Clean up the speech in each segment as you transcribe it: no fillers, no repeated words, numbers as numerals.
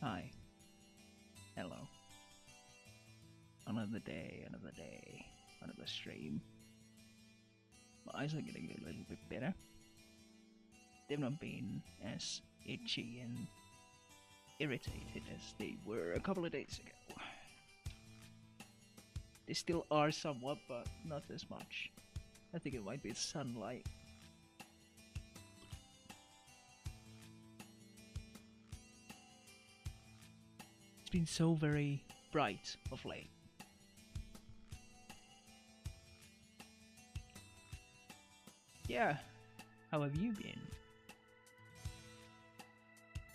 Hi. Hello. Another day, another stream. My eyes are getting a little bit better. They've not been as itchy and irritated as they were a couple of days ago. They still are somewhat, but not as much. I think it might be sunlight. It's been so very bright of late. Yeah, how have you been?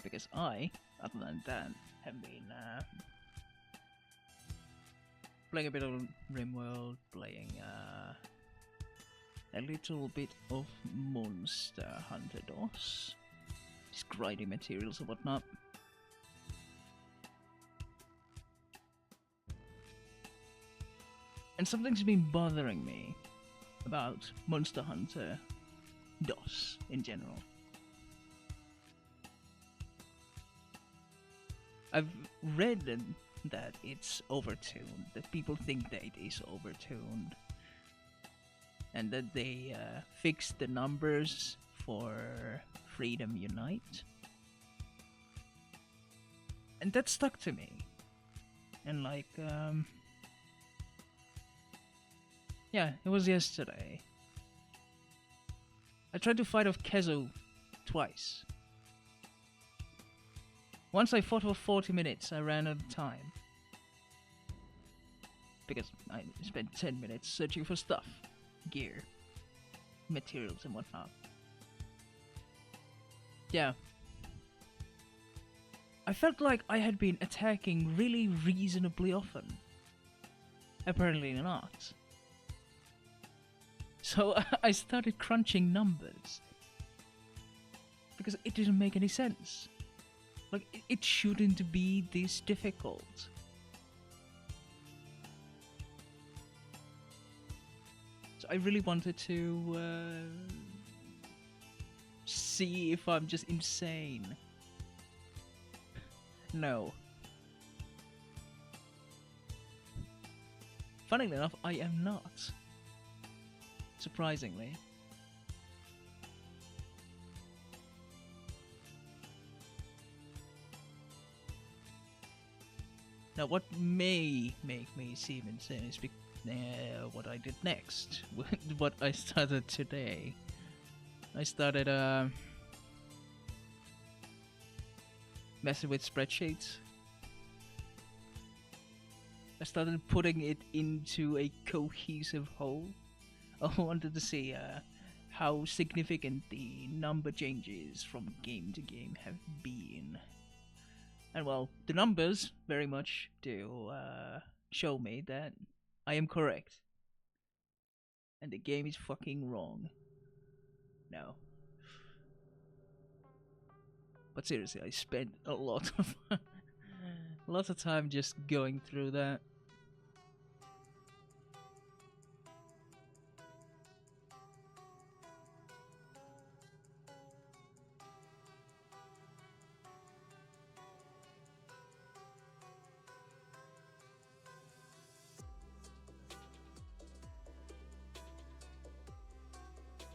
Because I, other than that, have been playing a bit of RimWorld, playing a little bit of Monster Hunter DOS, just grinding materials and whatnot. And something's been bothering me about Monster Hunter DOS in general. I've read that it's overtuned, that people think that it is overtuned, and that they fixed the numbers for Freedom Unite. And that stuck to me. And like, yeah, it was yesterday. I tried to fight off Kezo twice. Once I fought for 40 minutes, I ran out of time. Because I spent 10 minutes searching for stuff, gear, materials and whatnot. Yeah. I felt like I had been attacking really reasonably often. Apparently not. So I started crunching numbers. Because it didn't make any sense. Like, it shouldn't be this difficult. So I really wanted to see if I'm just insane. No. Funnily enough, I am not. Surprisingly. Now, what may make me seem insane is what I did next. What I started today. I started messing with spreadsheets. I started putting it into a cohesive whole. I wanted to see how significant the number changes from game to game have been. And well, the numbers very much do show me that I am correct. And the game is fucking wrong. No. But seriously, I spent a lot of time just going through that.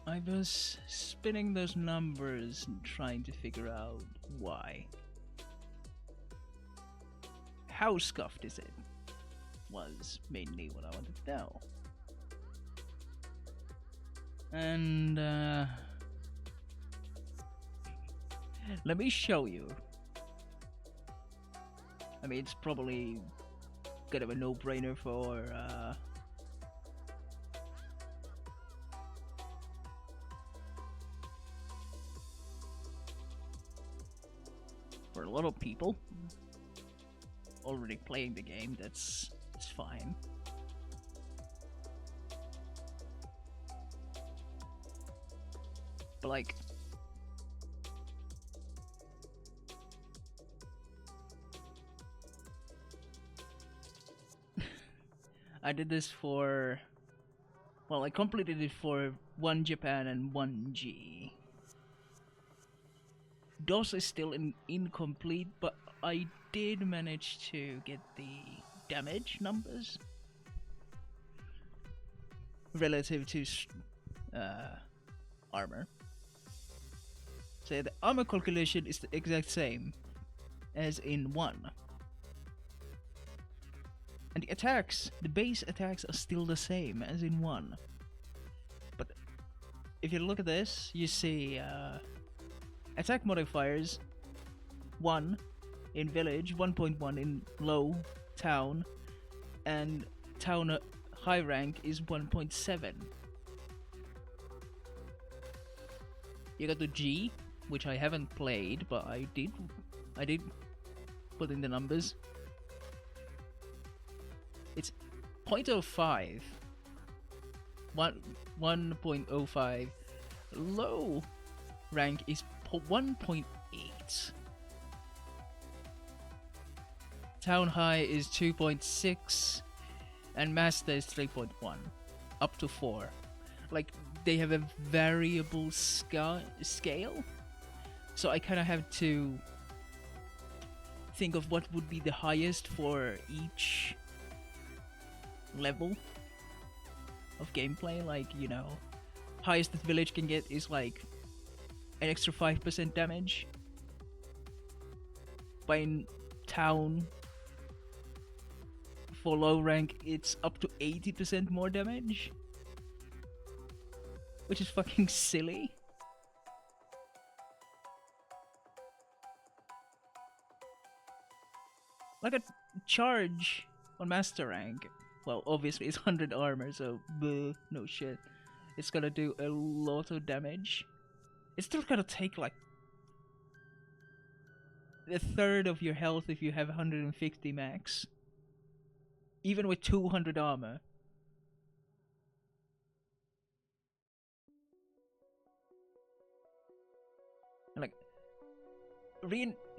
I was spinning those numbers and trying to figure out why. How scuffed is it? Was mainly what I wanted to know. And let me show you. I mean, it's probably kind of a no-brainer for a lot of people already playing the game. It's fine. But like, I did this for, well, I completed it for 1 Japan and 1G. DOS is still incomplete, but I did manage to get the damage numbers relative to armor. So the armor calculation is the exact same as in 1. And the attacks, the base attacks are still the same as in 1. But if you look at this, you see attack modifiers 1 in village, 1.1 in low town, and town high rank is 1.7. You got the G, which I haven't played, but I did put in the numbers. It's 0.05, 1.05. Low rank is 1.8. Town high is 2.6, and master is 3.1, up to 4. Like, they have a variable scale, so I kind of have to think of what would be the highest for each level of gameplay. Like, you know, highest that village can get is like an extra 5% damage. But in town, for low rank, it's up to 80% more damage, which is fucking silly. Like a charge on master rank, well, obviously it's 100 armor, so no shit. It's gonna do a lot of damage. It's still gonna take like a third of your health if you have 150 max. Even with 200 armor. Like,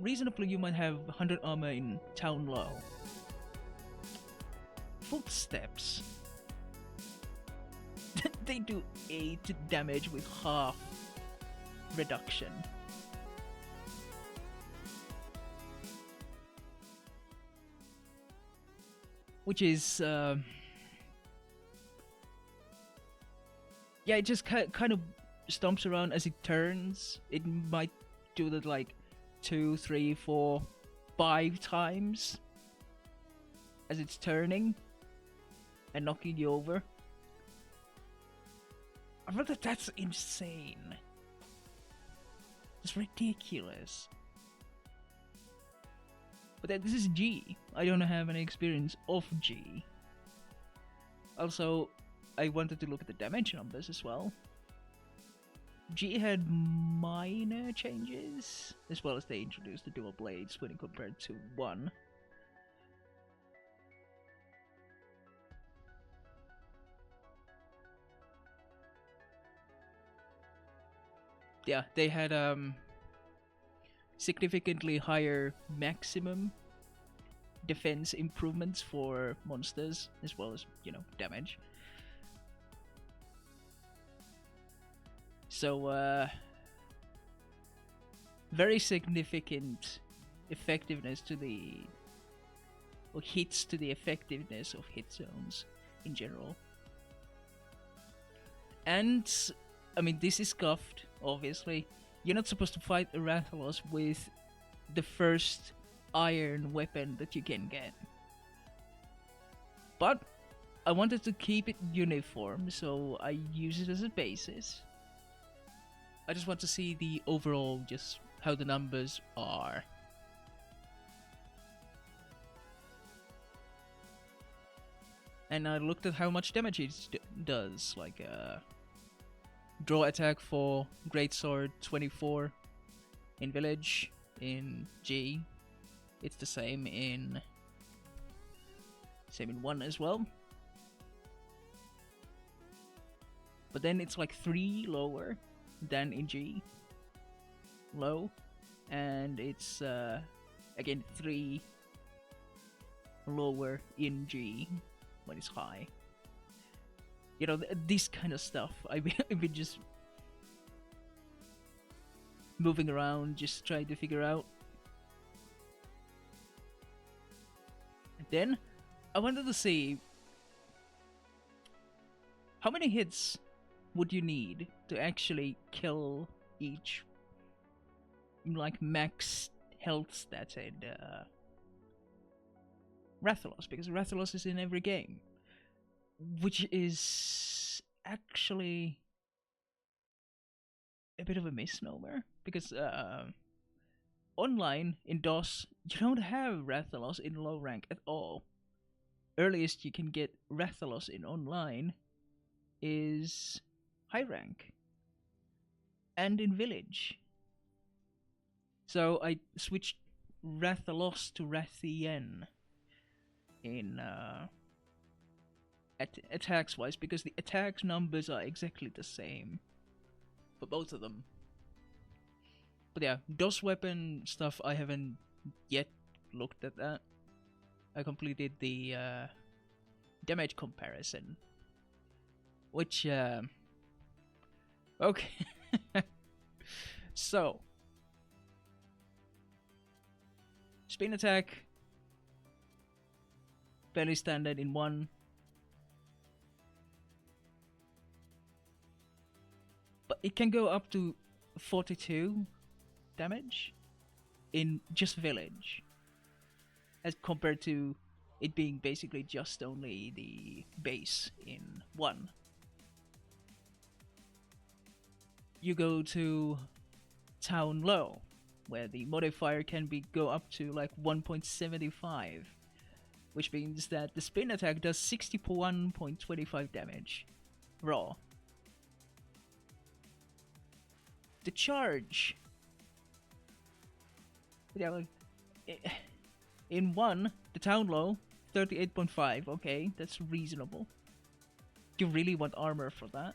reasonably you might have 100 armor in town low. Footsteps. They do 8 damage with half reduction. Which is, yeah, it just kind of stomps around as it turns. It might do that like 2, 3, 4, 5 times as it's turning and knocking you over. I feel that that's insane. It's ridiculous. But this is G. I don't have any experience of G. Also, I wanted to look at the damage numbers as well. G had minor changes, as well as they introduced the dual blades when compared to 1. Yeah, they had significantly higher maximum defense improvements for monsters, as well as, you know, damage. So, very significant effectiveness to the... or hits to the effectiveness of hit zones in general. And, I mean, this is scuffed, obviously. You're not supposed to fight a Rathalos with the first iron weapon that you can get. But I wanted to keep it uniform, so I use it as a basis. I just want to see the overall, just how the numbers are. And I looked at how much damage it does, like draw attack for Greatsword 24 in Village, in G. It's the same in 1 as well. But then it's like 3 lower than in G. Low. And it's again 3 lower in G when it's high. You know, this kind of stuff. I've been just moving around, just trying to figure out. Then I wanted to see how many hits would you need to actually kill each like max health stat in Rathalos, because Rathalos is in every game, which is actually a bit of a misnomer because online in DOS you don't have Rathalos in low rank at all. Earliest you can get Rathalos in online is high rank and in village. So I switched Rathalos to Rathien in attacks wise because the attacks numbers are exactly the same for both of them. But yeah, DOS weapon stuff I haven't yet looked at that. I completed the damage comparison, which okay. So spin attack fairly standard in 1. But it can go up to 42 damage in just village, as compared to it being basically just only the base in 1. You go to town low, where the modifier can be go up to like 1.75, which means that the spin attack does 61.25 damage raw. The charge, yeah, like, in 1, the town low 38.5. Okay, that's reasonable. You really want armor for that?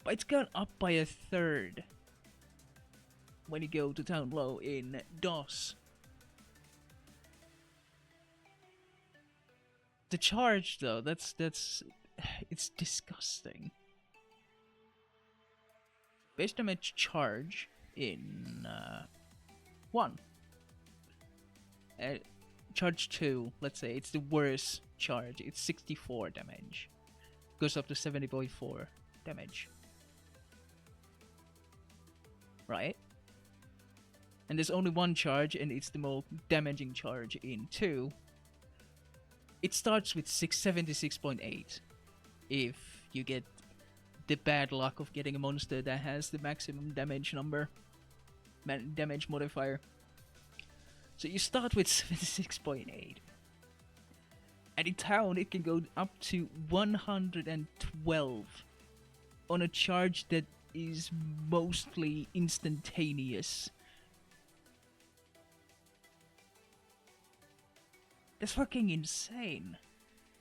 But it's gone up by a third when you go to town low in DOS. The charge though, that's it's disgusting. Base damage charge in 1. Charge 2, let's say it's the worst charge, it's 64 damage. Goes up to 70.4 damage. Right? And there's only 1 charge, and it's the most damaging charge in 2. It starts with 676.8 if you get the bad luck of getting a monster that has the maximum damage number, damage modifier. So you start with 76.8. And in town it can go up to 112 on a charge that is mostly instantaneous. That's fucking insane.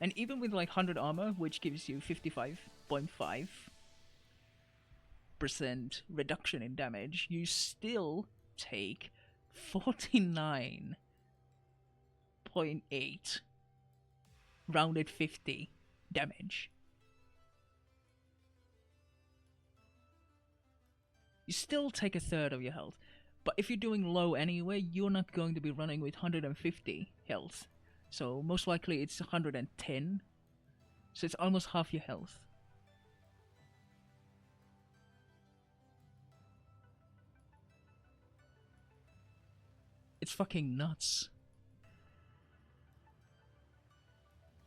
And even with like 100 armor, which gives you 55.5% reduction in damage, you still take 49.8 rounded 50 damage. You still take a third of your health. But if you're doing low anyway, you're not going to be running with 150 health. So most likely it's 110. So it's almost half your health. It's fucking nuts.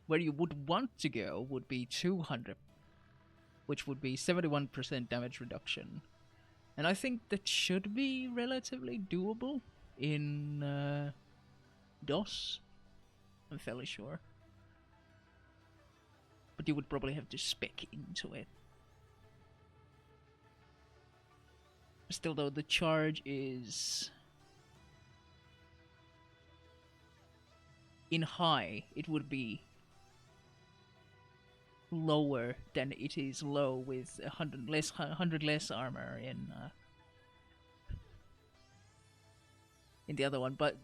Where you would want to go would be 200, which would be 71% damage reduction. And I think that should be relatively doable in DOS. I'm fairly sure. But you would probably have to spec into it. Still though, the charge is... in high, it would be lower than it is low with 100 less armor in the other one. But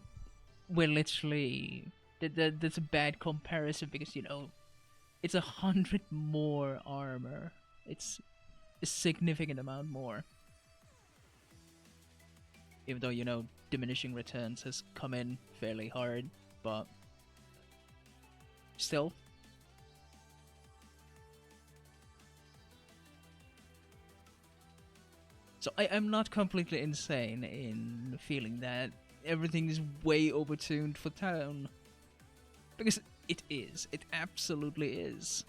we're literally... that's a bad comparison because, you know, it's 100 more armor. It's a significant amount more. Even though, diminishing returns has come in fairly hard, but still. So I am not completely insane in feeling that everything is way overtuned for town. Because it is. It absolutely is.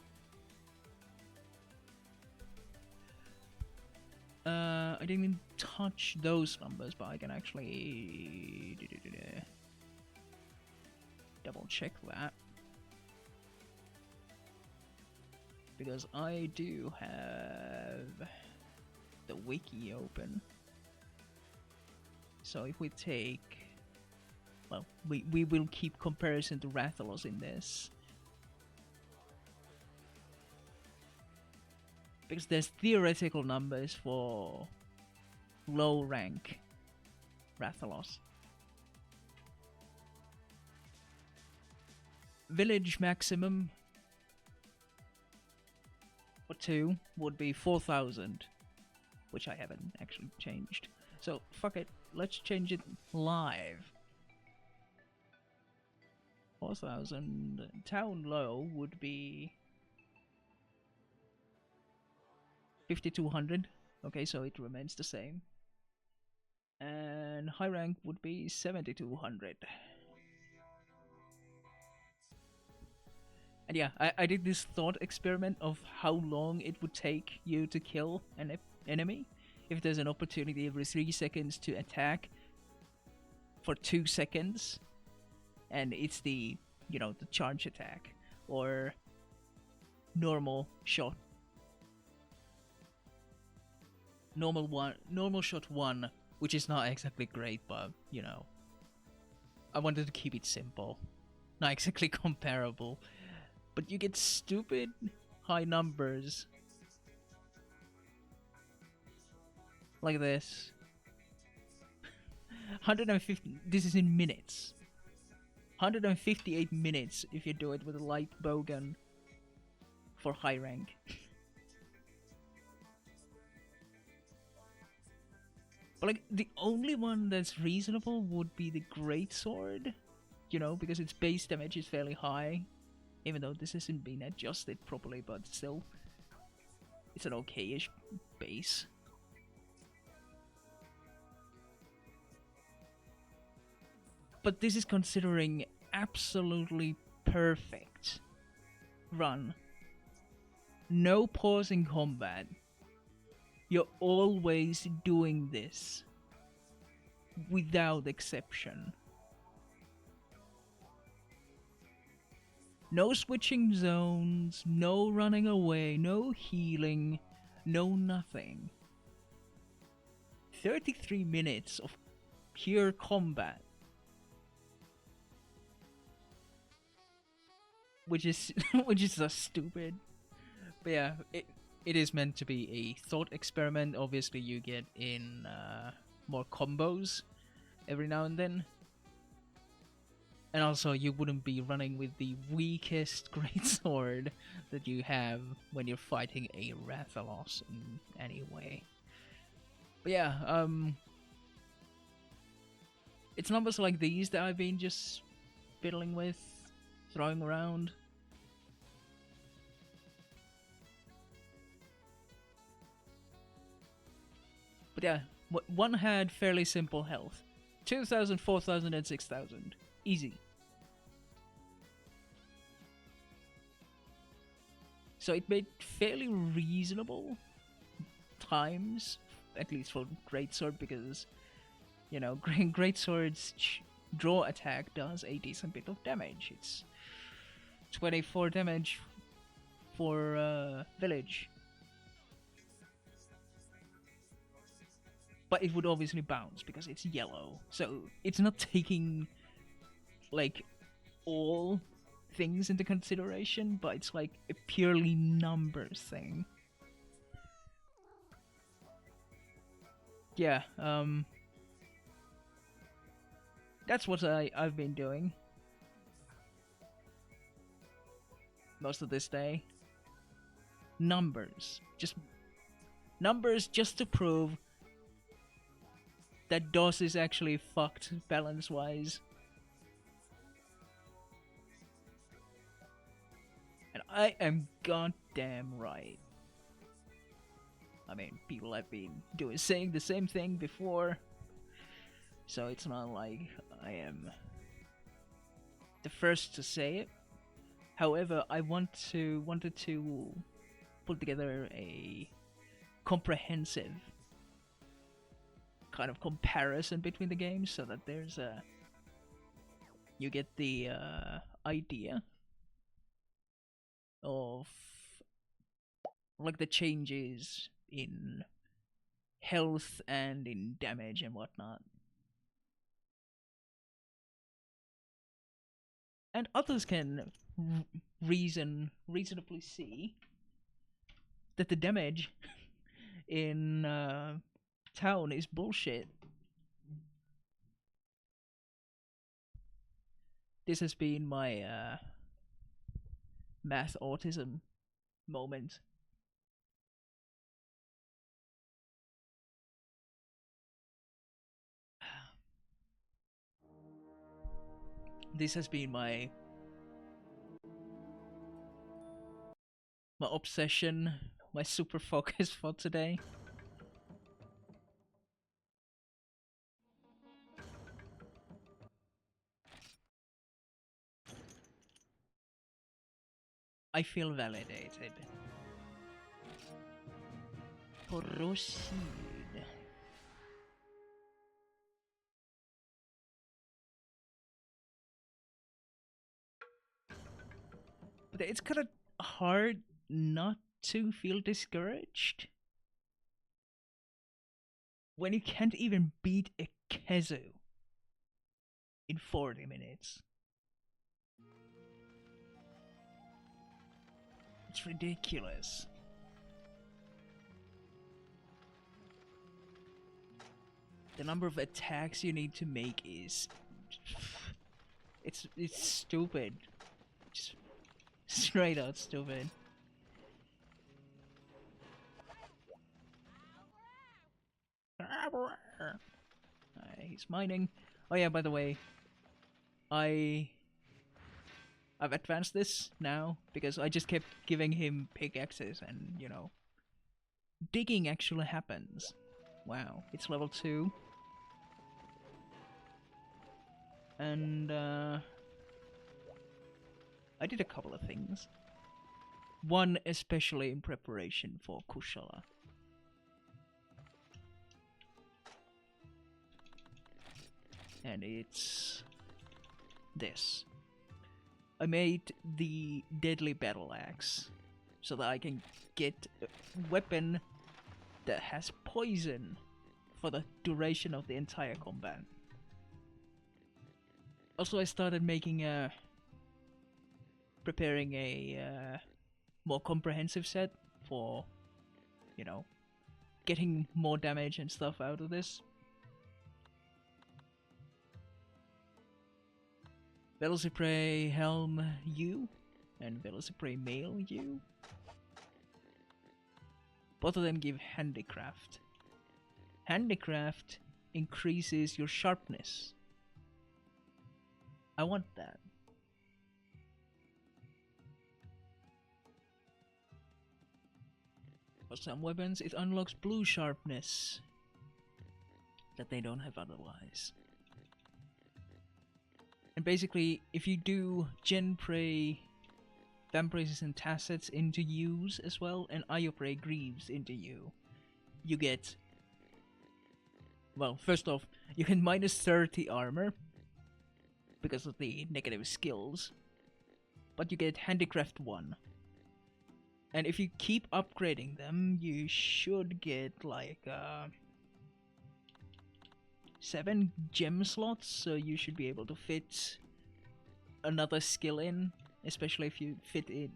I didn't even touch those numbers, but I can actually double check that. Because I do have the wiki open. So if we take... Well, we will keep comparison to Rathalos in this. Because there's theoretical numbers for low rank Rathalos. Village maximum for 2 would be 4,000, which I haven't actually changed. So fuck it, let's change it live. 4,000. Town low would be 5,200. Okay, so it remains the same. And high rank would be 7,200. And yeah, I did this thought experiment of how long it would take you to kill an enemy. If there's an opportunity every 3 seconds to attack for 2 seconds, and it's the, the charge attack, or normal shot. Normal shot 1, which is not exactly great, but, I wanted to keep it simple. Not exactly comparable. But you get stupid high numbers. Like this. 150, this is in minutes. 158 minutes if you do it with a light bowgun for high rank. But like, the only one that's reasonable would be the greatsword, because its base damage is fairly high. Even though this hasn't been adjusted properly, but still, it's an okay-ish base. But this is considering absolutely perfect run. No pause in combat. You're always doing this. Without exception. No switching zones, no running away, no healing, no nothing. 33 minutes of pure combat. Which is just stupid. But yeah, it is meant to be a thought experiment. Obviously you get in more combos every now and then. And also, you wouldn't be running with the weakest greatsword that you have when you're fighting a Rathalos in any way. But yeah, it's numbers like these that I've been just fiddling with, throwing around. But yeah, one had fairly simple health. 2,000, 4,000, and 6,000. Easy. So it made fairly reasonable times, at least for greatsword, because, greatsword's draw attack does a decent bit of damage. It's 24 damage for village. But it would obviously bounce because it's yellow. So it's not taking, like, all things into consideration, but it's like a purely numbers thing. Yeah, that's what I've been doing most of this day. Numbers just to prove that DOS is actually fucked balance-wise. And I am goddamn right. I mean, people have been saying the same thing before, so it's not like I am the first to say it. However, I wanted to put together a comprehensive kind of comparison between the games, so that there's a you get the idea of like the changes in health and in damage and whatnot. And others can reasonably see that the damage in town is bullshit. This has been my math autism moment. This has been my obsession, my super focus for today. I feel validated. Proceed. But it's kind of hard not to feel discouraged when you can't even beat a Kezu in 40 minutes. It's ridiculous. The number of attacks you need to make is... It's stupid. Just straight out stupid. He's mining. Oh yeah, by the way, I've advanced this now because I just kept giving him pickaxes and, you know, digging actually happens. Wow, it's level 2. And I did a couple of things. One especially in preparation for Kushala. And it's this. I made the deadly battle axe so that I can get a weapon that has poison for the duration of the entire combat. Also, I started making preparing a more comprehensive set for, you know, getting more damage and stuff out of this. Velocipray Helm U and Velocipray Mail U. Both of them give Handicraft. Handicraft increases your sharpness. I want that. For some weapons, it unlocks blue sharpness that they don't have otherwise. And basically, if you do Genpray, Vampraces and Tassets into U's as well, and Iopray Greaves into U, you get... Well, first off, you can minus 30 armor because of the negative skills, but you get Handicraft 1. And if you keep upgrading them, you should get like 7 gem slots, so you should be able to fit another skill in, especially if you fit in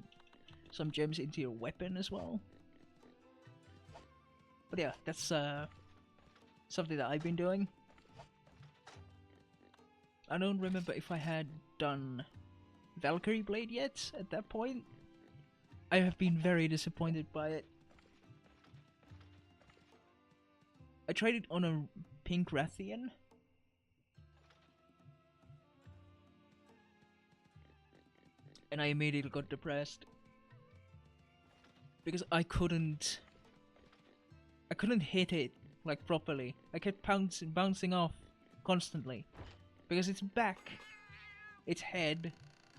some gems into your weapon as well. But yeah, that's something that I've been doing. I don't remember if I had done Valkyrie Blade yet at that point. I have been very disappointed by it. I tried it on a Pink Rathian. And I immediately got depressed because I couldn't hit it like properly. I kept bouncing off constantly because its back, its head,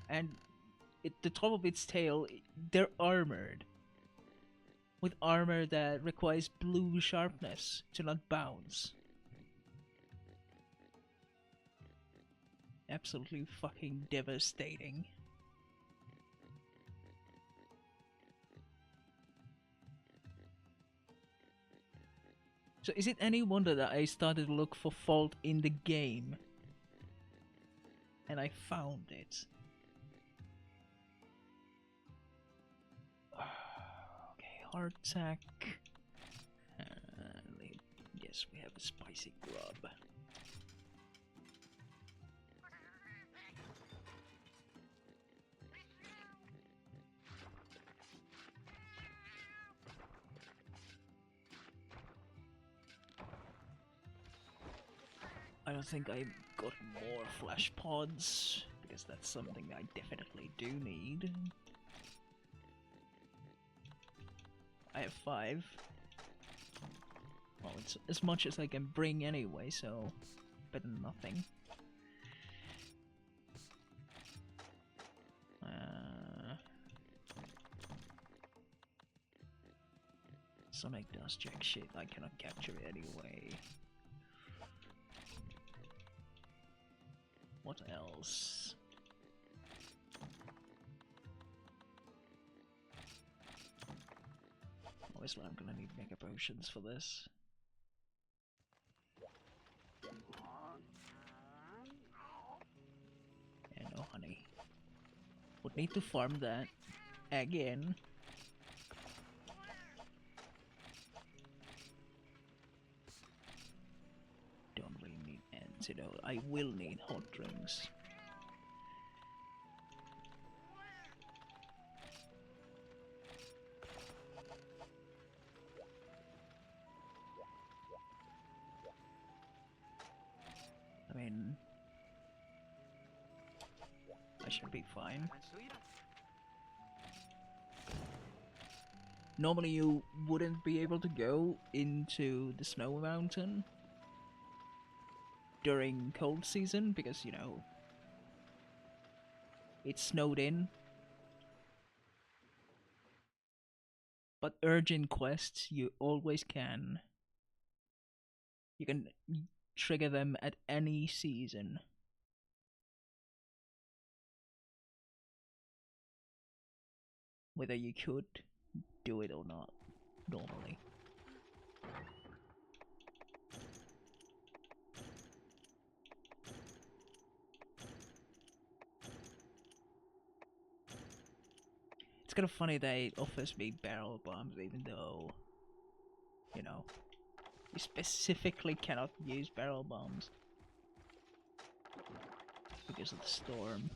and the top of its tail, they're armored with armor that requires blue sharpness to not bounce. Absolutely fucking devastating. So is it any wonder that I started to look for fault in the game? And I found it. Okay, heart attack. Yes, we have a spicy grub. I don't think I got more flash pods, because that's something I definitely do need. I have 5. Well, it's as much as I can bring anyway, so better than nothing. Sonic does jack shit, I cannot capture it anyway. What else? Obviously I'm gonna need mega potions for this. And no honey. Would need to farm that again. Don't really need antidote. I will need hot drinks. I mean, I should be fine. Normally you wouldn't be able to go into the snow mountain during cold season because, you know, it's snowed in. But urgent quests, you always can. You can trigger them at any season. Whether you could do it or not, normally. It's kind of funny that it offers me barrel bombs even though, you know, you specifically cannot use barrel bombs because of the storm.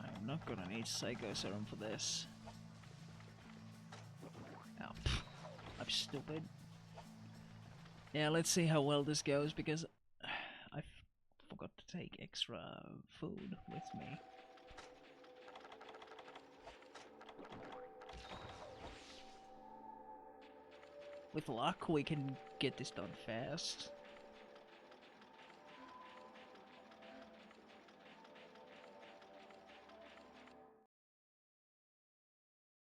I'm not gonna need Psycho Serum for this. Oh, pff, I'm stupid. Yeah, let's see how well this goes because I forgot to take extra food with me. With luck, we can get this done fast.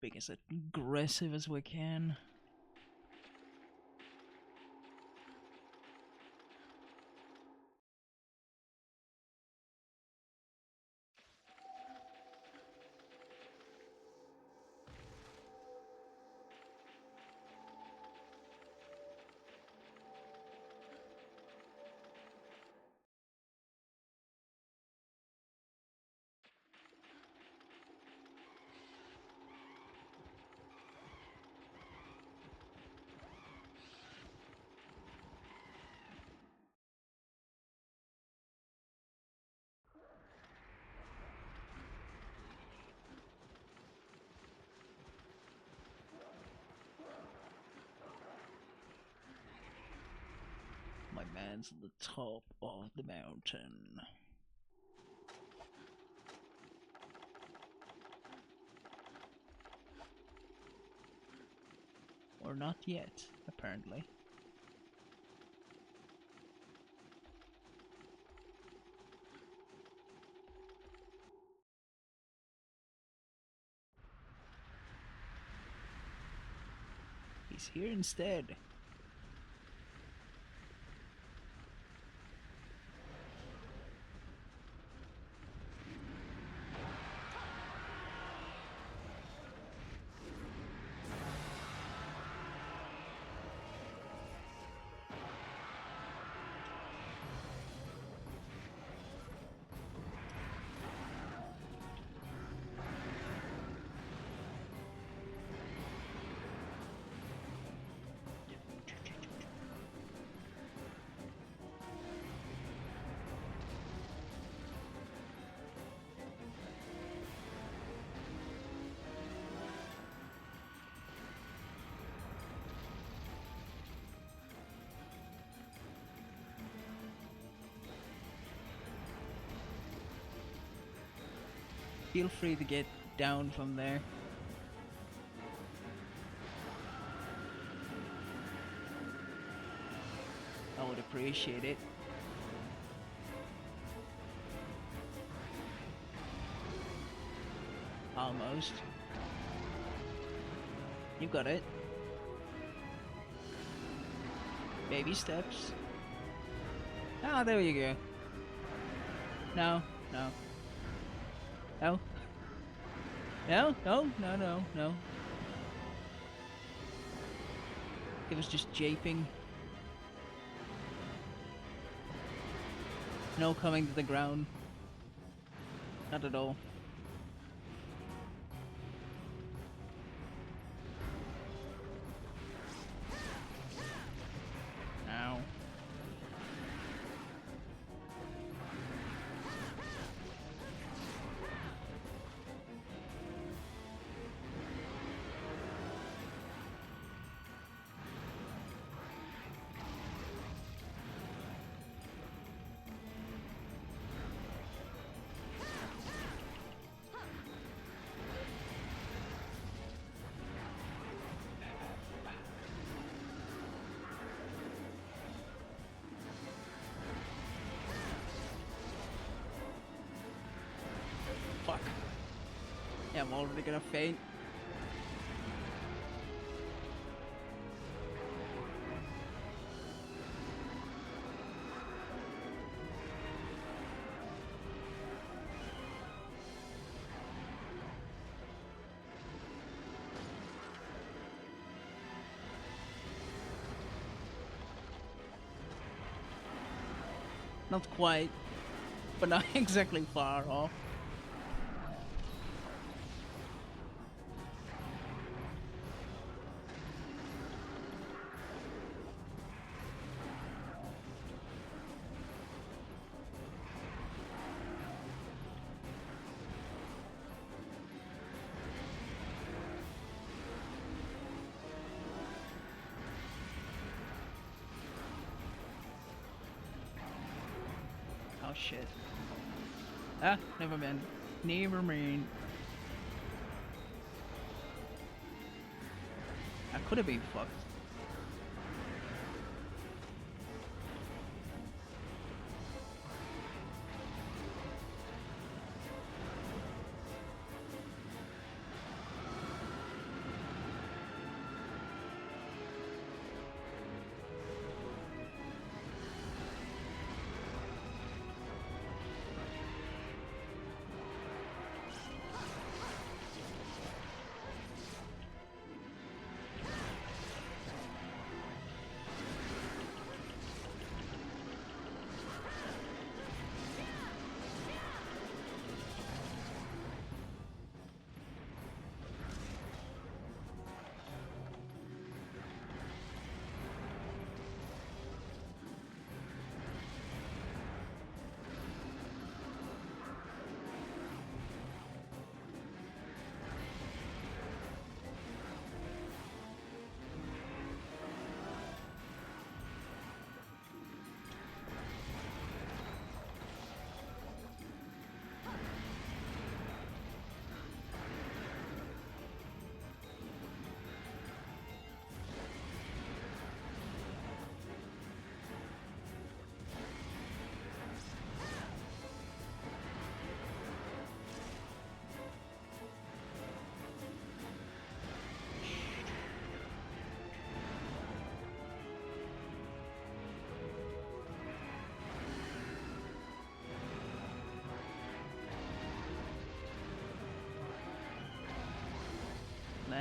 Being as aggressive as we can. stands on the top of the mountain. Or not yet, apparently. He's here instead. Feel free to get down from there. I would appreciate it. Almost. You got it. Baby steps. Ah, there you go. No, no. No. No, no, no, no, no. It was just japing. No coming to the ground. Not at all. Ow. Fuck. Yeah, I'm already gonna faint. Not quite, but not exactly far off. Oh shit. Ah, never mind. Never mind. I could have been fucked.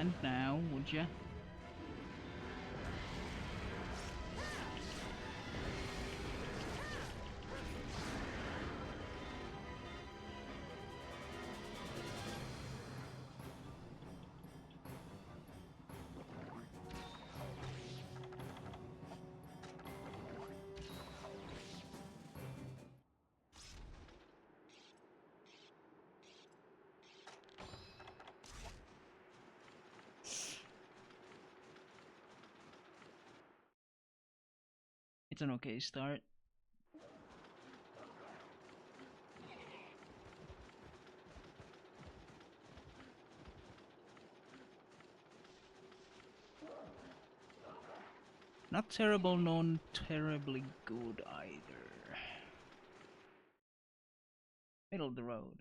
stand now, would ya? It's an okay start. Not terrible, non terribly good either. Middle of the road.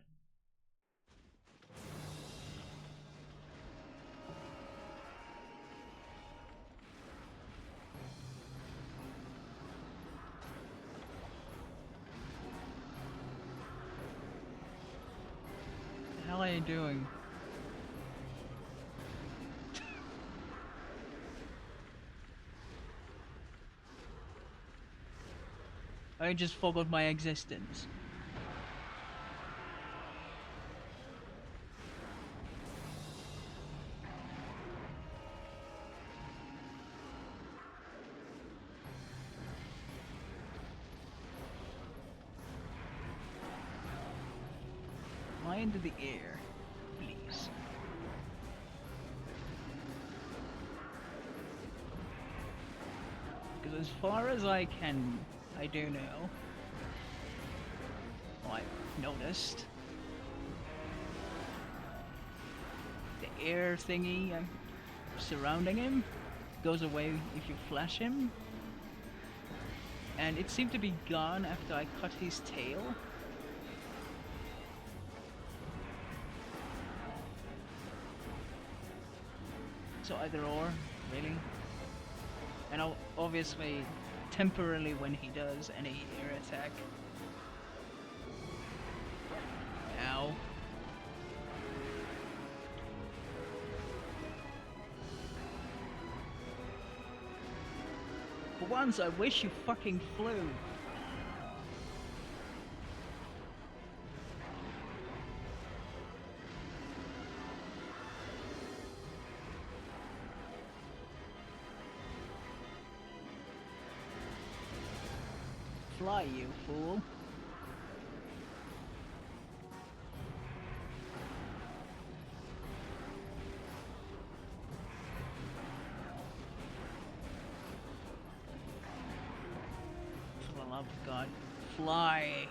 What the hell are you doing? I just forgot my existence. Fly into the air, please. Because as far as I do know, I've noticed the air thingy surrounding him goes away if you flash him, and it seemed to be gone after I cut his tail. So either or, really. And obviously, temporarily when he does any air attack. Ow. For once, I wish you fucking flew. Fly, you fool. For the love of God, fly.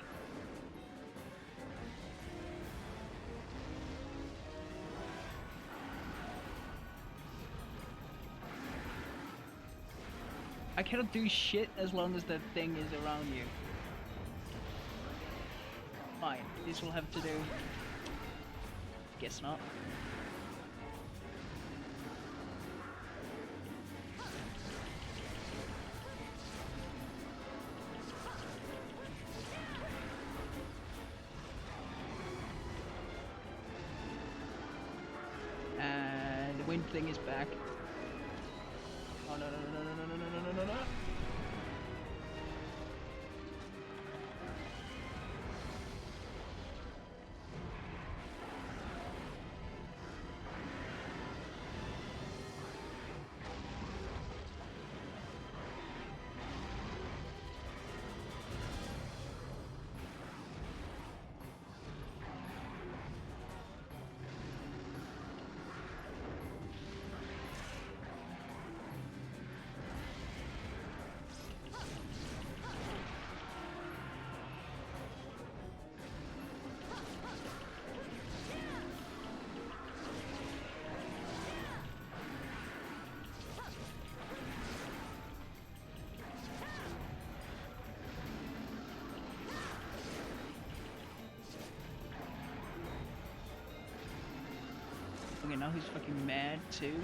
I cannot do shit as long as that thing is around you. Fine, this will have to do. Guess not. And the wind thing is back. Oh no no no no no no no no no no no! Okay, now he's fucking mad too.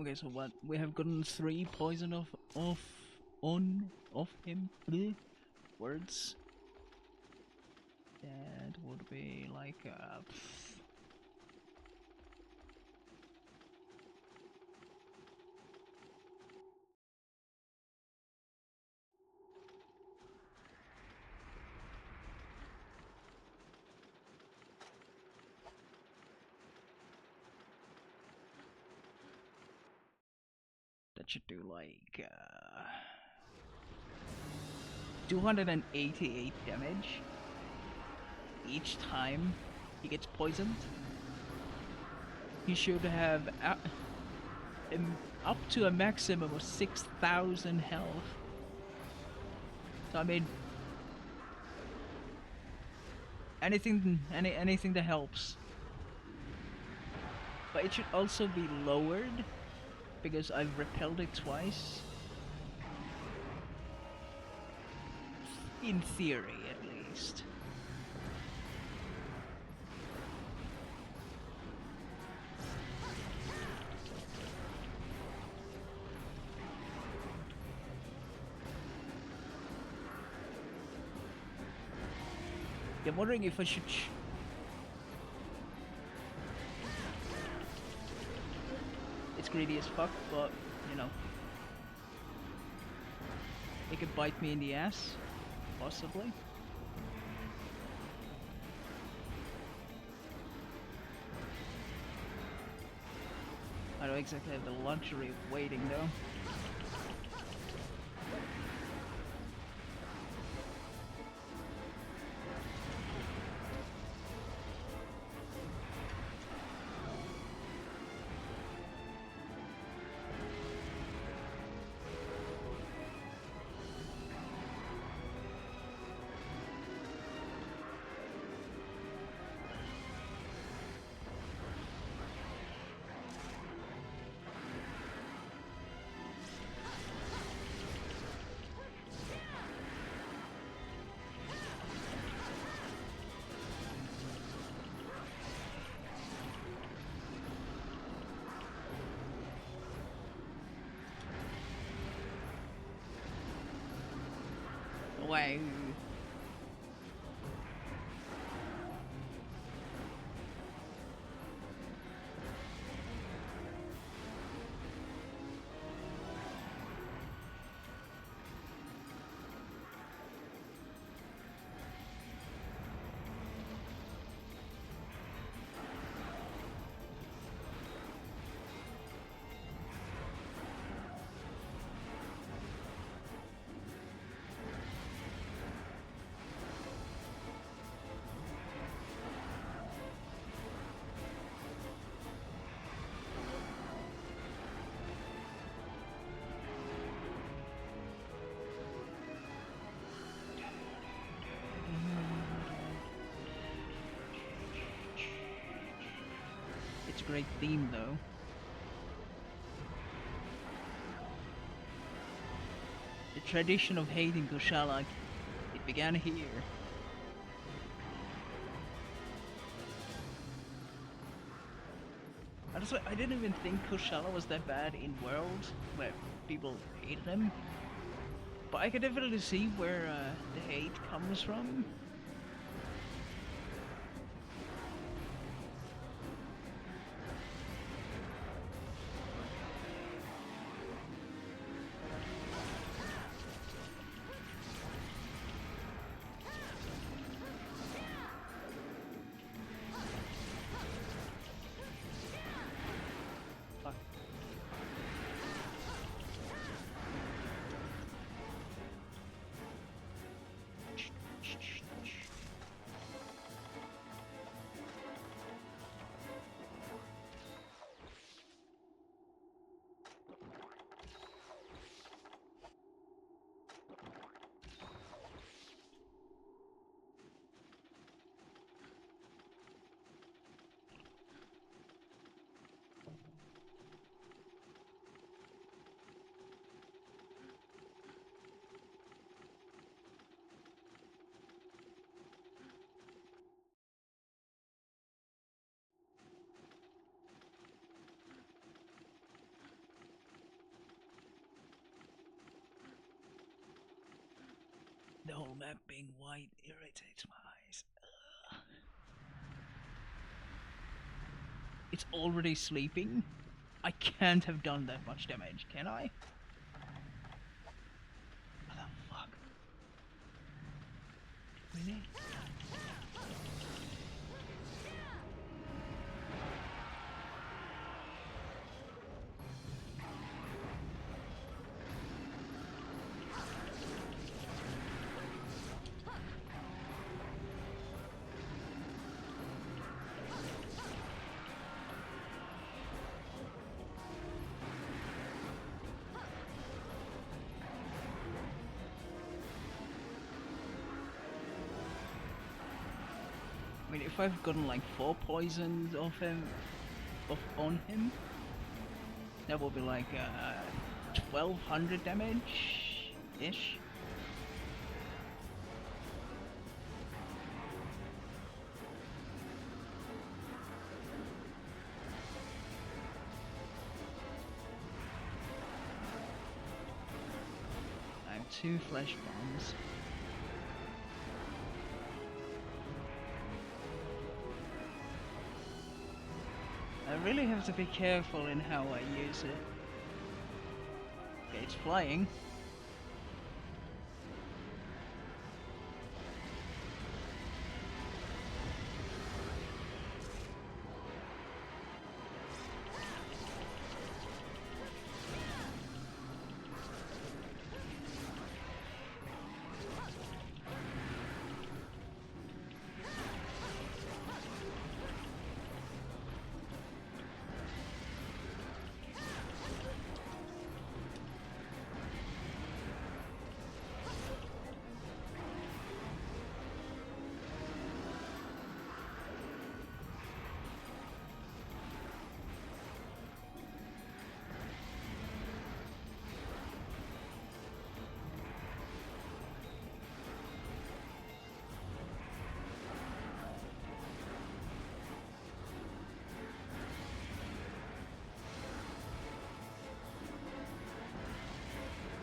Okay, so what? We have gotten 3 poison off him. Bleh. Words. That would be like that should do like 288 damage each time he gets poisoned. He should have up to a maximum of 6,000 health. So I mean, anything that helps. But it should also be lowered because I've repelled it twice. In theory, at least. Yeah, I'm wondering if I should. It's greedy as fuck, but you know, it could bite me in the ass, possibly. I don't exactly have the luxury of waiting though. Wow. It's a great theme though. The tradition of hating Kushala, it began here. Honestly, I didn't even think Kushala was that bad in World, where people hated him. But I can definitely see where the hate comes from. Fuck. that being white irritates my eyes. Ugh. It's already sleeping? I can't have done that much damage, can I? What the fuck? Really? I mean, if I've gotten like 4 poisons on him, that will be like 1200 damage-ish. I have 2 flesh bombs. I really have to be careful in how I use it. Okay, it's flying.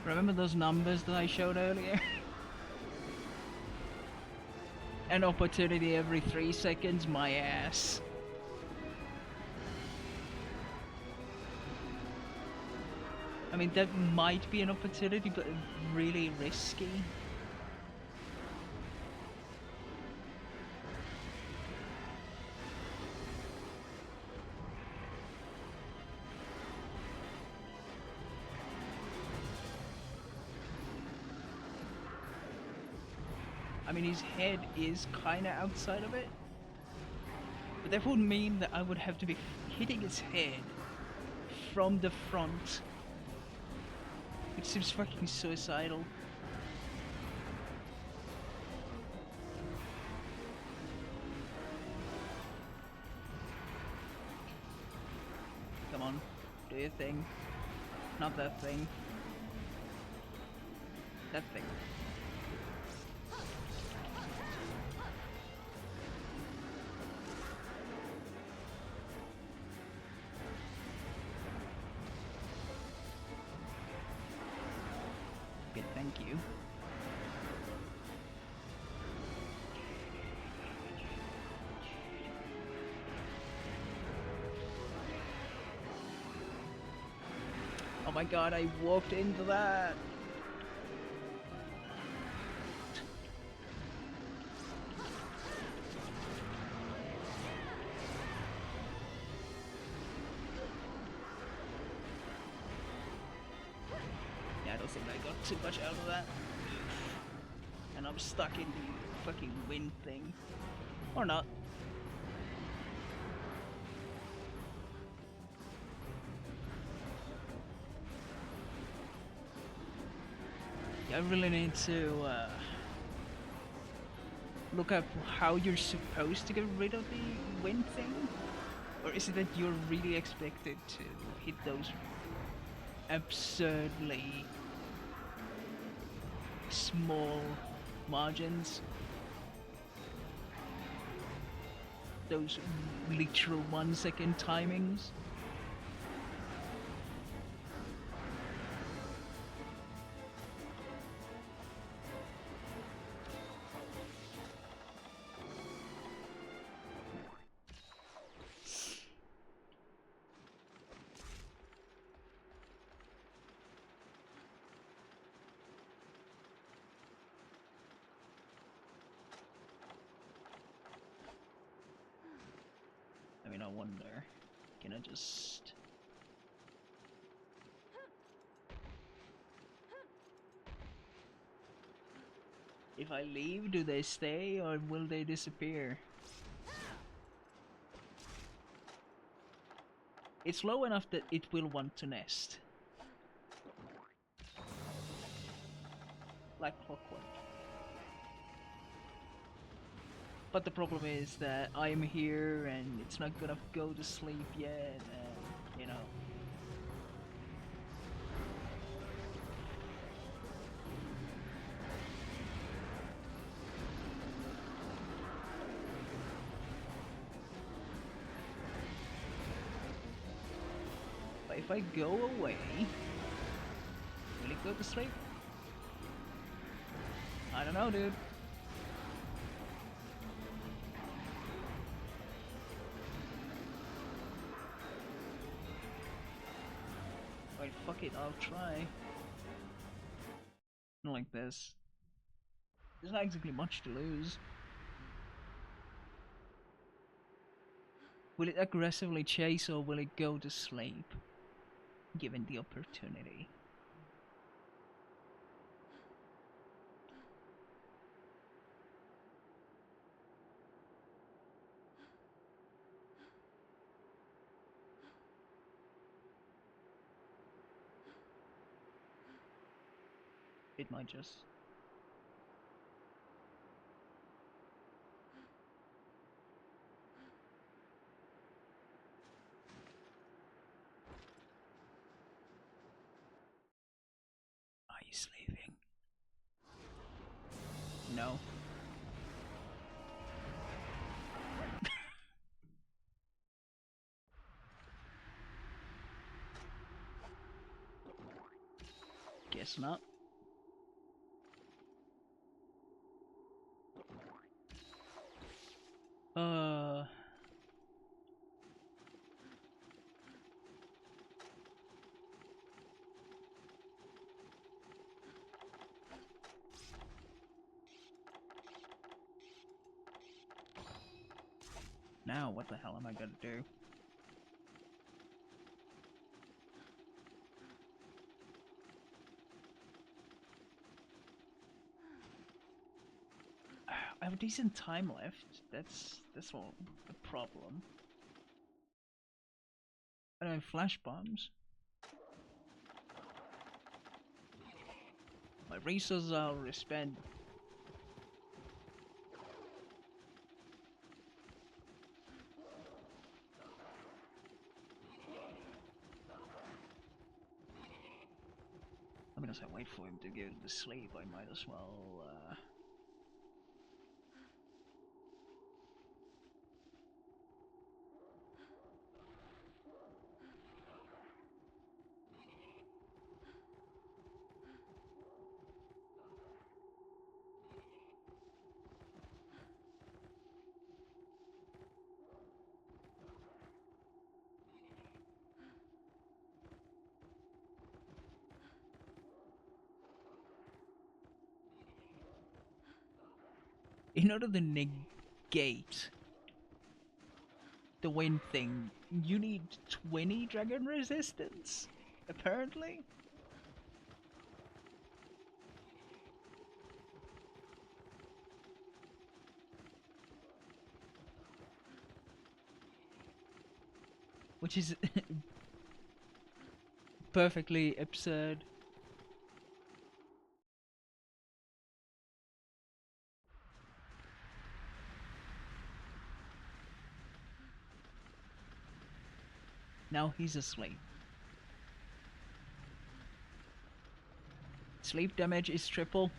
Remember those numbers that I showed earlier? An opportunity every 3 seconds, my ass. I mean, that might be an opportunity, but really risky. I mean, his head is kinda outside of it, but that would mean that I would have to be hitting his head from the front, which seems fucking suicidal. Come on, do your thing. Not that thing. That thing. Okay, thank you. Oh my god, I walked into that! Yeah, I don't think I got too much out of that. And I'm stuck in the fucking wind thing. Or not. I really need to look up how you're supposed to get rid of the wind thing. Or is it that you're really expected to hit those absurdly small margins? Those literal 1 second timings? I mean, I wonder, can I just... If I leave, do they stay or will they disappear? It's low enough that it will want to nest. Like clockwork. But the problem is that I'm here and it's not gonna go to sleep yet, and you know. But if I go away, will it go to sleep? I don't know, dude. Wait, fuck it, I'll try. Not like this. There's not exactly much to lose. Will it aggressively chase or will it go to sleep? Given the opportunity. It might just... Are you sleeping? No. Guess not. Now what the hell am I gonna do? I have a decent time left. That's all the problem. I don't have flash bombs. My resources are already spent. I mean, as I wait for him to go to sleep, I might as well, in order to negate the wind thing, you need 20 dragon resistance, apparently. Which is perfectly absurd. Now he's asleep. Sleep damage is triple.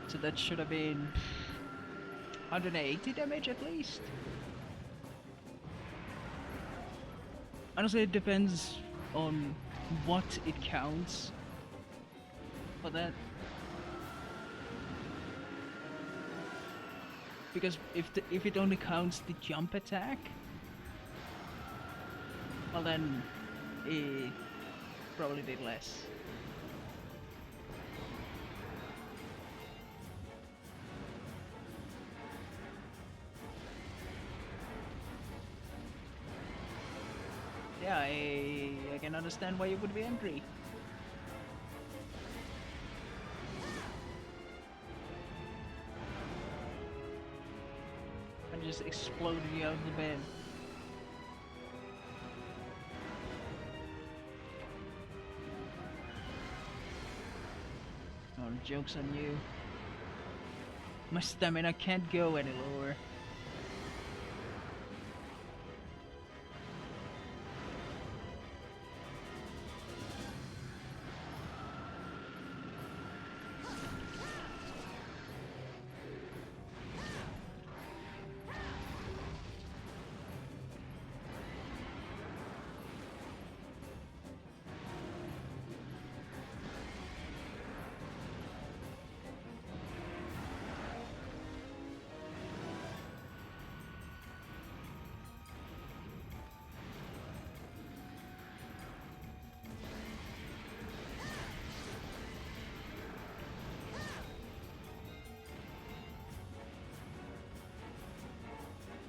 So that should have been 180 damage at least. Honestly, it depends on what it counts for that. Because if it only counts the jump attack, well then it probably did less. Yeah, I can understand why you would be angry. I'm just exploding you out of the bed. Oh, the joke's on you. My stamina can't go any lower.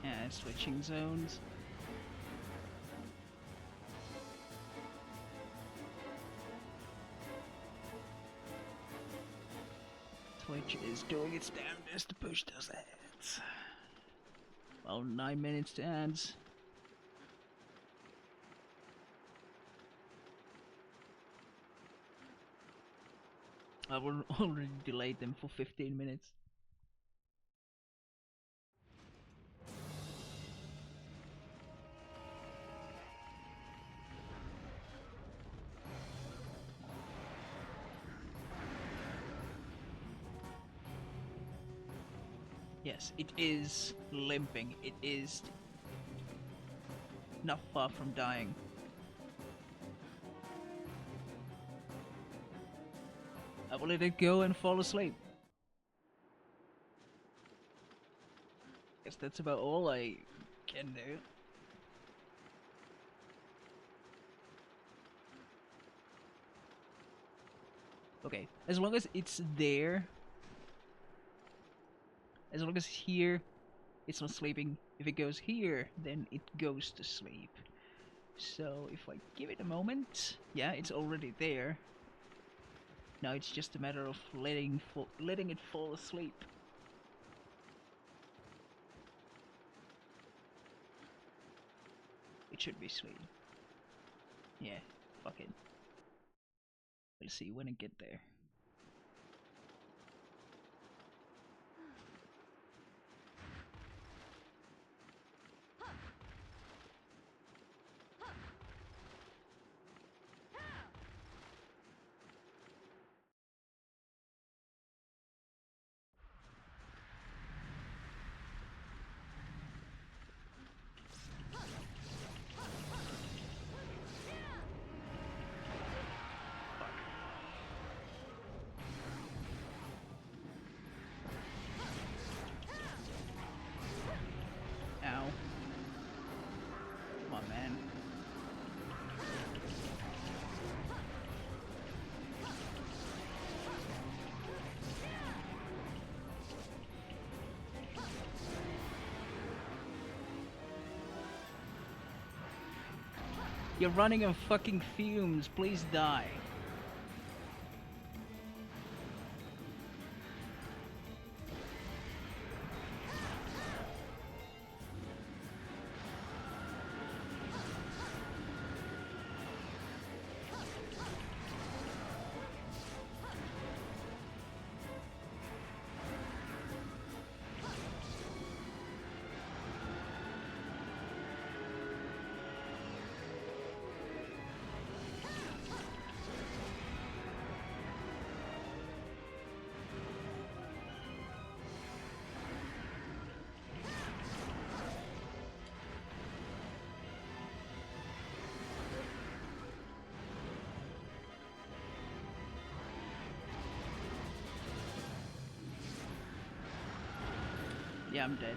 Yeah, switching zones. Twitch is doing its damnedest to push those ads. Well, 9 minutes to ads. I've already delayed them for 15 minutes. Yes, it is limping. It is not far from dying. I will let it go and fall asleep. Guess that's about all I can do. Okay, as long as it's there, as long as here, it's not sleeping. If it goes here, then it goes to sleep. So if I give it a moment, yeah, it's already there. Now it's just a matter of letting it fall asleep. It should be sleeping. Yeah, fuck it. We'll see when it get there. Ow. Come on, man. You're running on fucking fumes, please die. Yeah, I'm dead.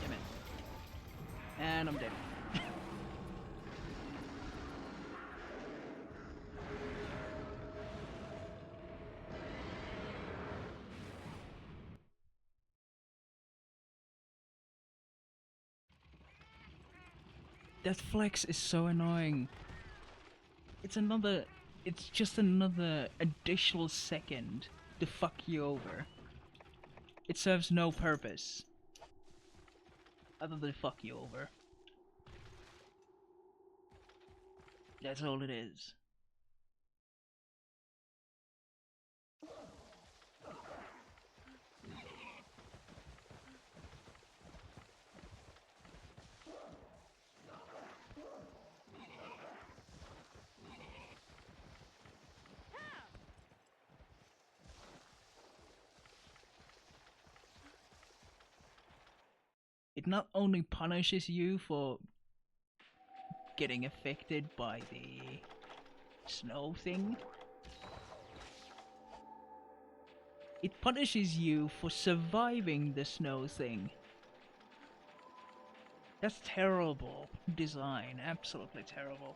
Damn it. And I'm dead. That flex is so annoying. It's just another additional second to fuck you over. It serves no purpose other than fuck you over. That's all it is. It not only punishes you for getting affected by the snow thing, it punishes you for surviving the snow thing. That's terrible design, absolutely terrible.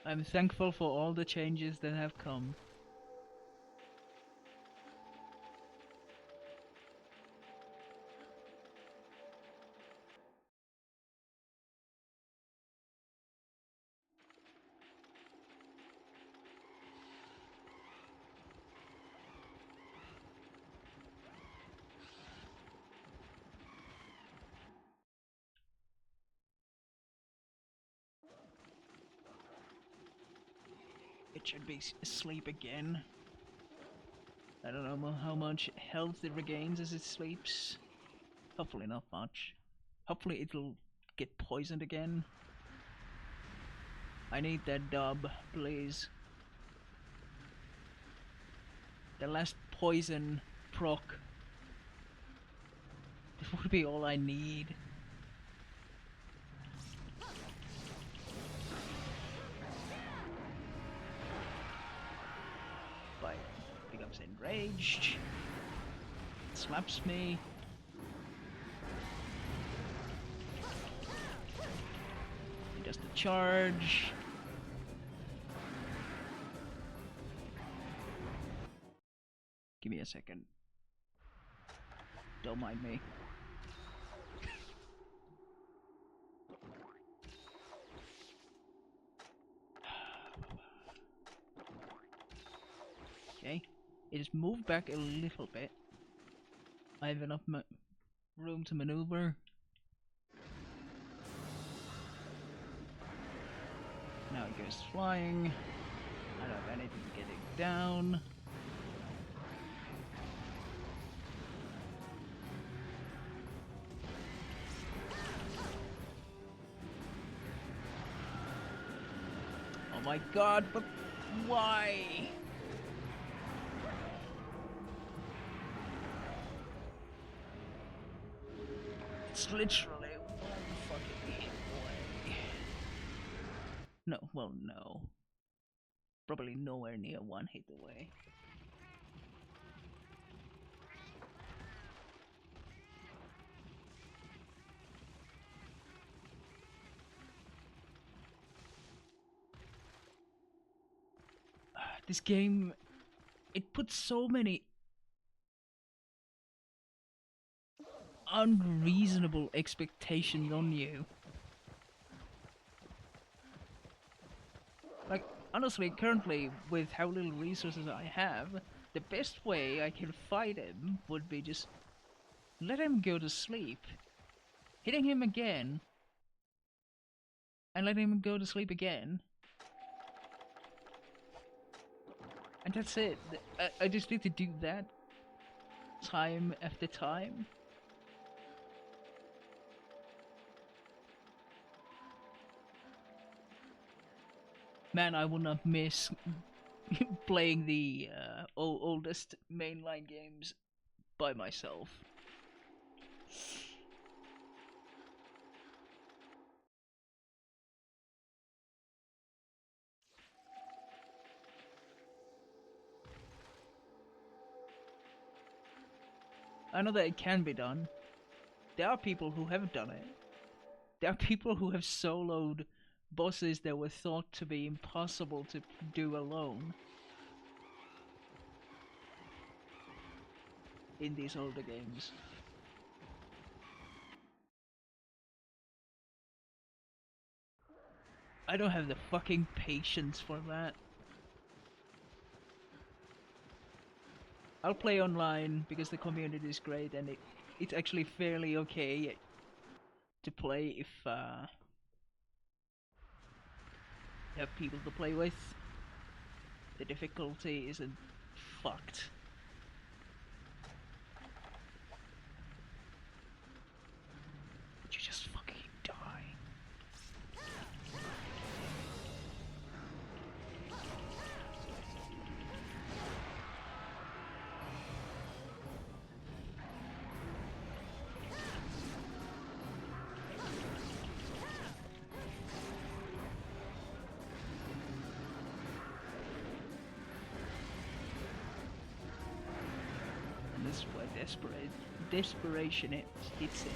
I'm thankful for all the changes that have come. It should be asleep again. I don't know how much health it regains as it sleeps. Hopefully not much. Hopefully it'll get poisoned again. I need that dub, please. The last poison proc. This would be all I need. But becomes enraged. Slaps me. He does the charge. Give me a second. Don't mind me. Okay. It has moved back a little bit. I have enough room to maneuver. Now it goes flying. I don't have anything to get it down. Oh my god, but why? It's literally one fucking hit away. No, well, no. Probably nowhere near one hit away. This game, it puts so many unreasonable expectations on you. Like, honestly, currently, with how little resources I have, the best way I can fight him would be just let him go to sleep, hitting him again, and letting him go to sleep again, And that's it. I just need to do that time after time. Man, I will not miss playing the oldest mainline games by myself. I know that it can be done. There are people who have done it. There are people who have soloed bosses that were thought to be impossible to do alone in these older games. I don't have the fucking patience for that. I'll play online because the community is great and it's actually fairly okay to play if you have people to play with. The difficulty isn't fucked. Would you just fucking die? And this is where desperation hits in.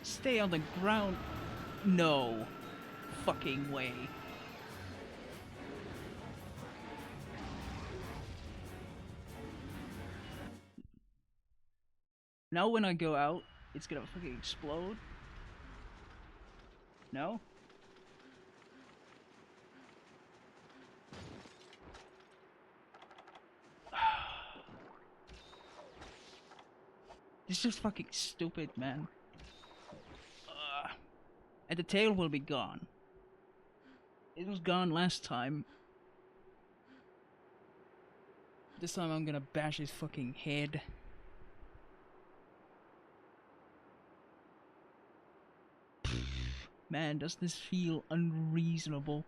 Stay on the ground. No fucking way. Now when I go out, it's gonna fucking explode. No? It's just fucking stupid, man. And the tail will be gone. It was gone last time. This time I'm gonna bash his fucking head. Man, does this feel unreasonable?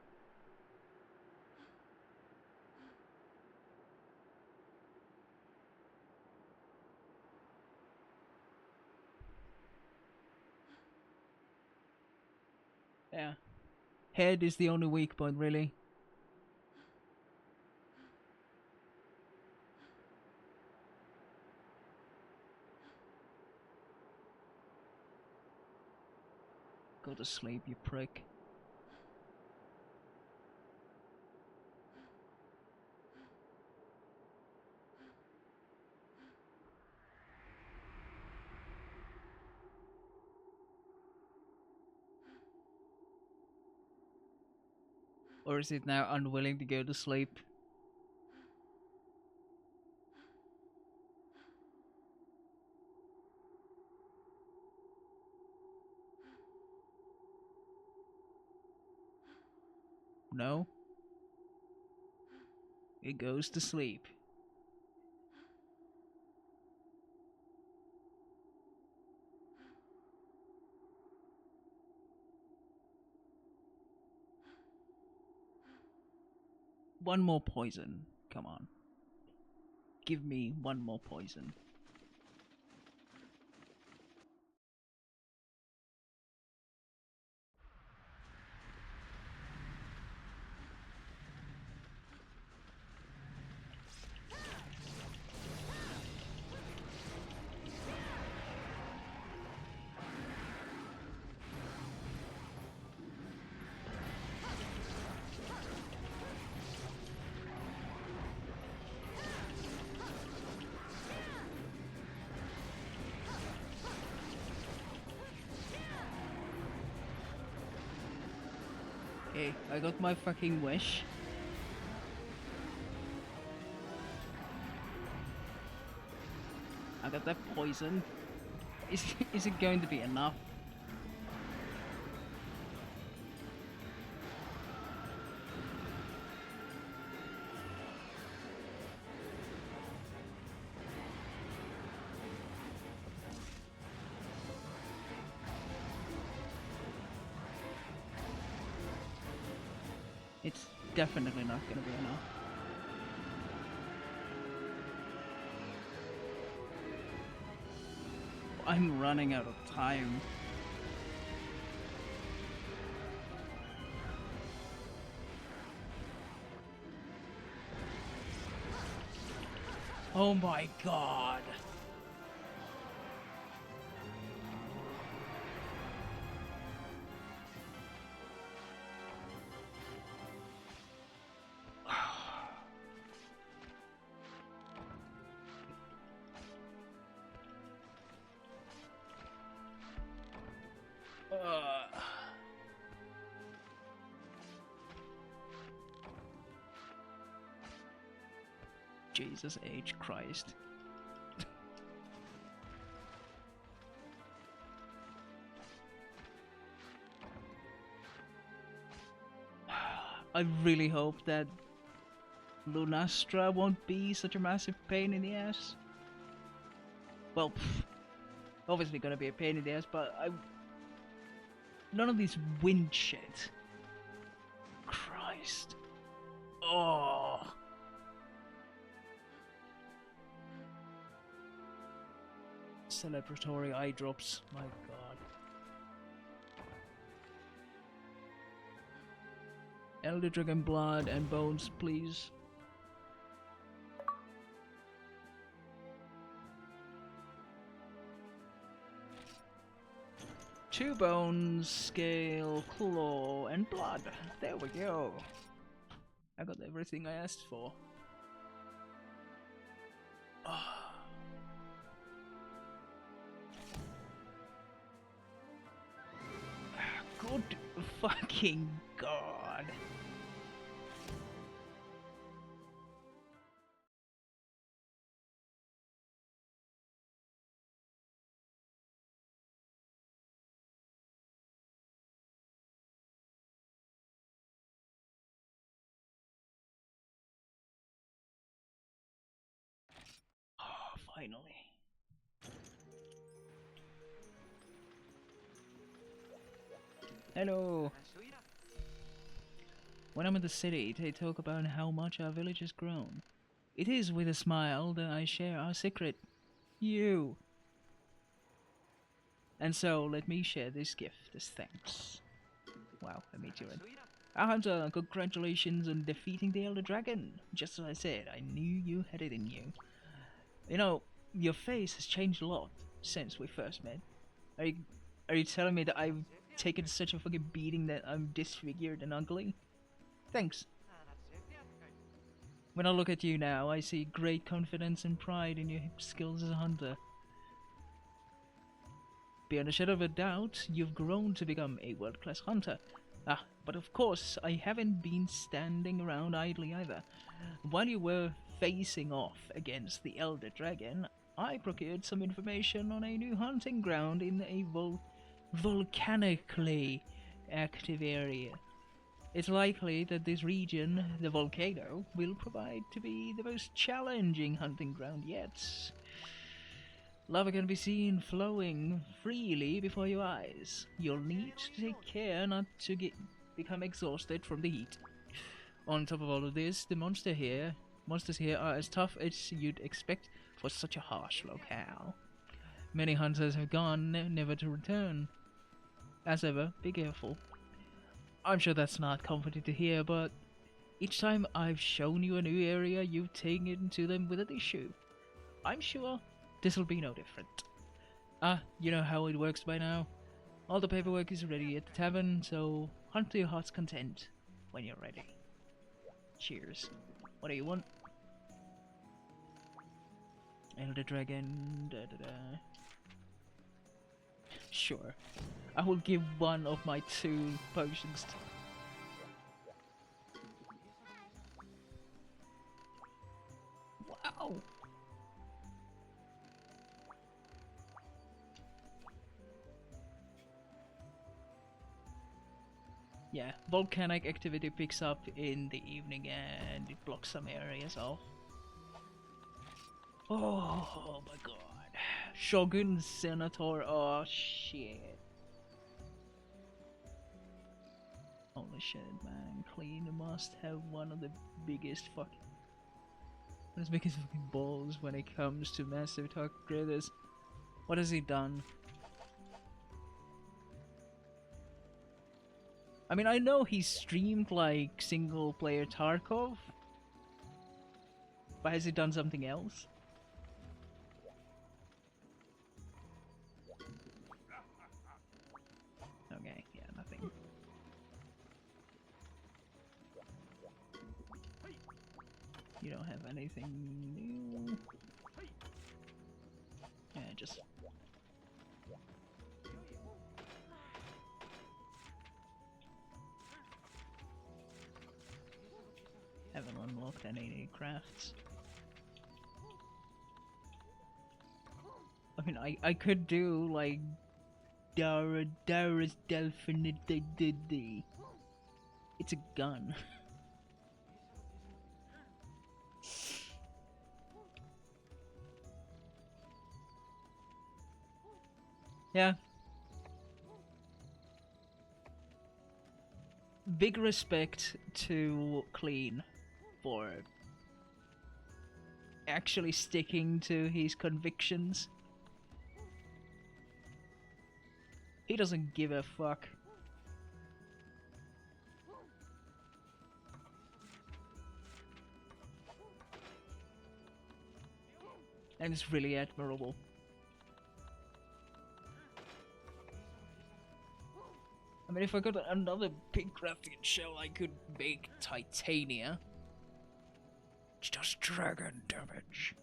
Yeah. Head is the only weak point, really. Go to sleep, you prick. Or is it now unwilling to go to sleep? No? It goes to sleep. One more poison. Come on. Give me one more poison. Okay, I got my fucking wish. I got that poison. Is it going to be enough? It's definitely not going to be enough. I'm running out of time. Oh my god. Jesus H. Christ. I really hope that Lunastra won't be such a massive pain in the ass. Well, obviously gonna be a pain in the ass, but none of these wind shit. Christ. Oh. Celebratory eye drops. My god. Elder Dragon blood and bones, please. Two bones, scale, claw, and blood. There we go. I got everything I asked for. Good fucking god. Oh, finally. Hello. When I'm in the city, they talk about how much our village has grown. It is with a smile that I share our secret. You. And so, let me share this gift as thanks. Wow, I made you in. Our hunter, congratulations on defeating the Elder Dragon. Just as I said, I knew you had it in you. You know, your face has changed a lot since we first met. Are you telling me that I've taken such a fucking beating that I'm disfigured and ugly? Thanks. When I look at you now, I see great confidence and pride in your skills as a hunter. Beyond a shadow of a doubt, you've grown to become a world-class hunter. But of course, I haven't been standing around idly either. While you were facing off against the Elder Dragon, I procured some information on a new hunting ground in a volcanically active area. It's likely that this region, the volcano, will provide to be the most challenging hunting ground yet. Lava can be seen flowing freely before your eyes. You'll need to take care not to become exhausted from the heat. On top of all of this, the monsters here are as tough as you'd expect for such a harsh locale. Many hunters have gone, never to return. As ever, be careful. I'm sure that's not comforting to hear, but each time I've shown you a new area, you've taken to them with an issue. I'm sure this'll be no different. You know how it works by now. All the paperwork is ready at the tavern, so hunt to your heart's content when you're ready. Cheers. What do you want? Elder Dragon, Sure. I will give one of my 2 potions to... Wow! Yeah, volcanic activity picks up in the evening and it blocks some areas off. Oh my god. Shogun Senator, oh shit. Holy shit, man. Clean must have one of the biggest fucking balls when it comes to massive talk creators. What has he done? I mean, I know he streamed like single player Tarkov, but has he done something else? Okay, yeah, nothing. You don't have anything new. Yeah, just... haven't unlocked any crafts. I mean, I could do like Dara's Delphinidididi. It's a gun. Yeah. Big respect to Clean for actually sticking to his convictions. He doesn't give a fuck. And it's really admirable. I mean, if I got another pink crafting shell, I could make titania. It's just dragon damage.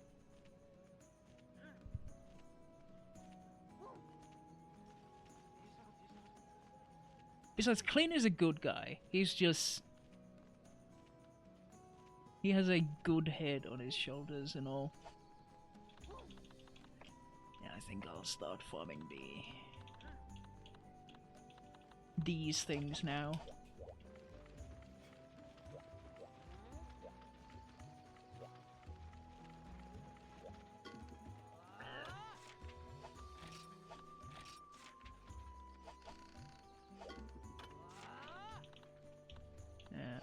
Besides, Clean is a good guy. He's just... he has a good head on his shoulders and all. Yeah, I think I'll start farming these things now.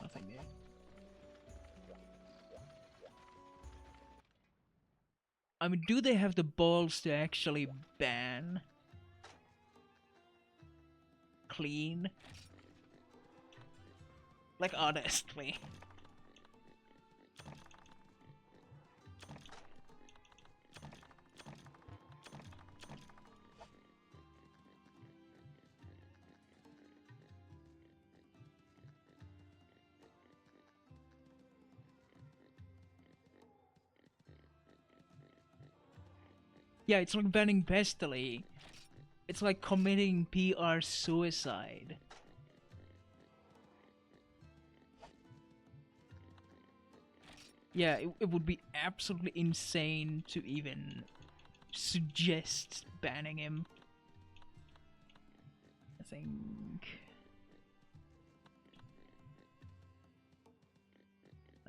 Nothing new. I mean, do they have the balls to actually ban Clean? Like, honestly. Yeah, it's like banning Pestily. It's like committing PR suicide. Yeah, it would be absolutely insane to even suggest banning him. I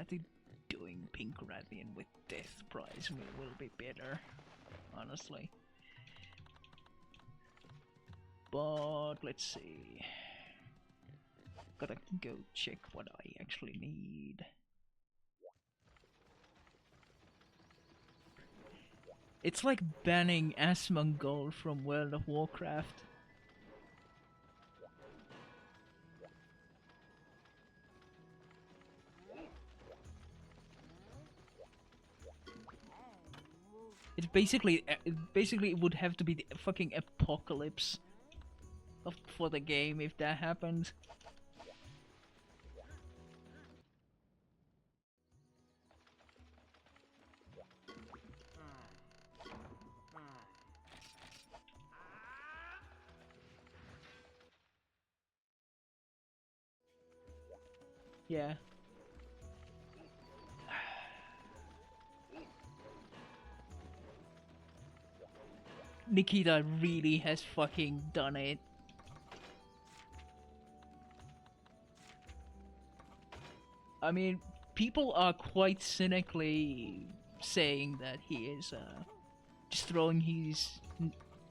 think doing Pink Radiant with Death Prize will be better, honestly. But let's see. Gotta go check what I actually need. It's like banning Asmongold from World of Warcraft. It's basically it would have to be the fucking apocalypse for the game if that happened. Yeah. Nikita really has fucking done it. I mean, people are quite cynically saying that he is just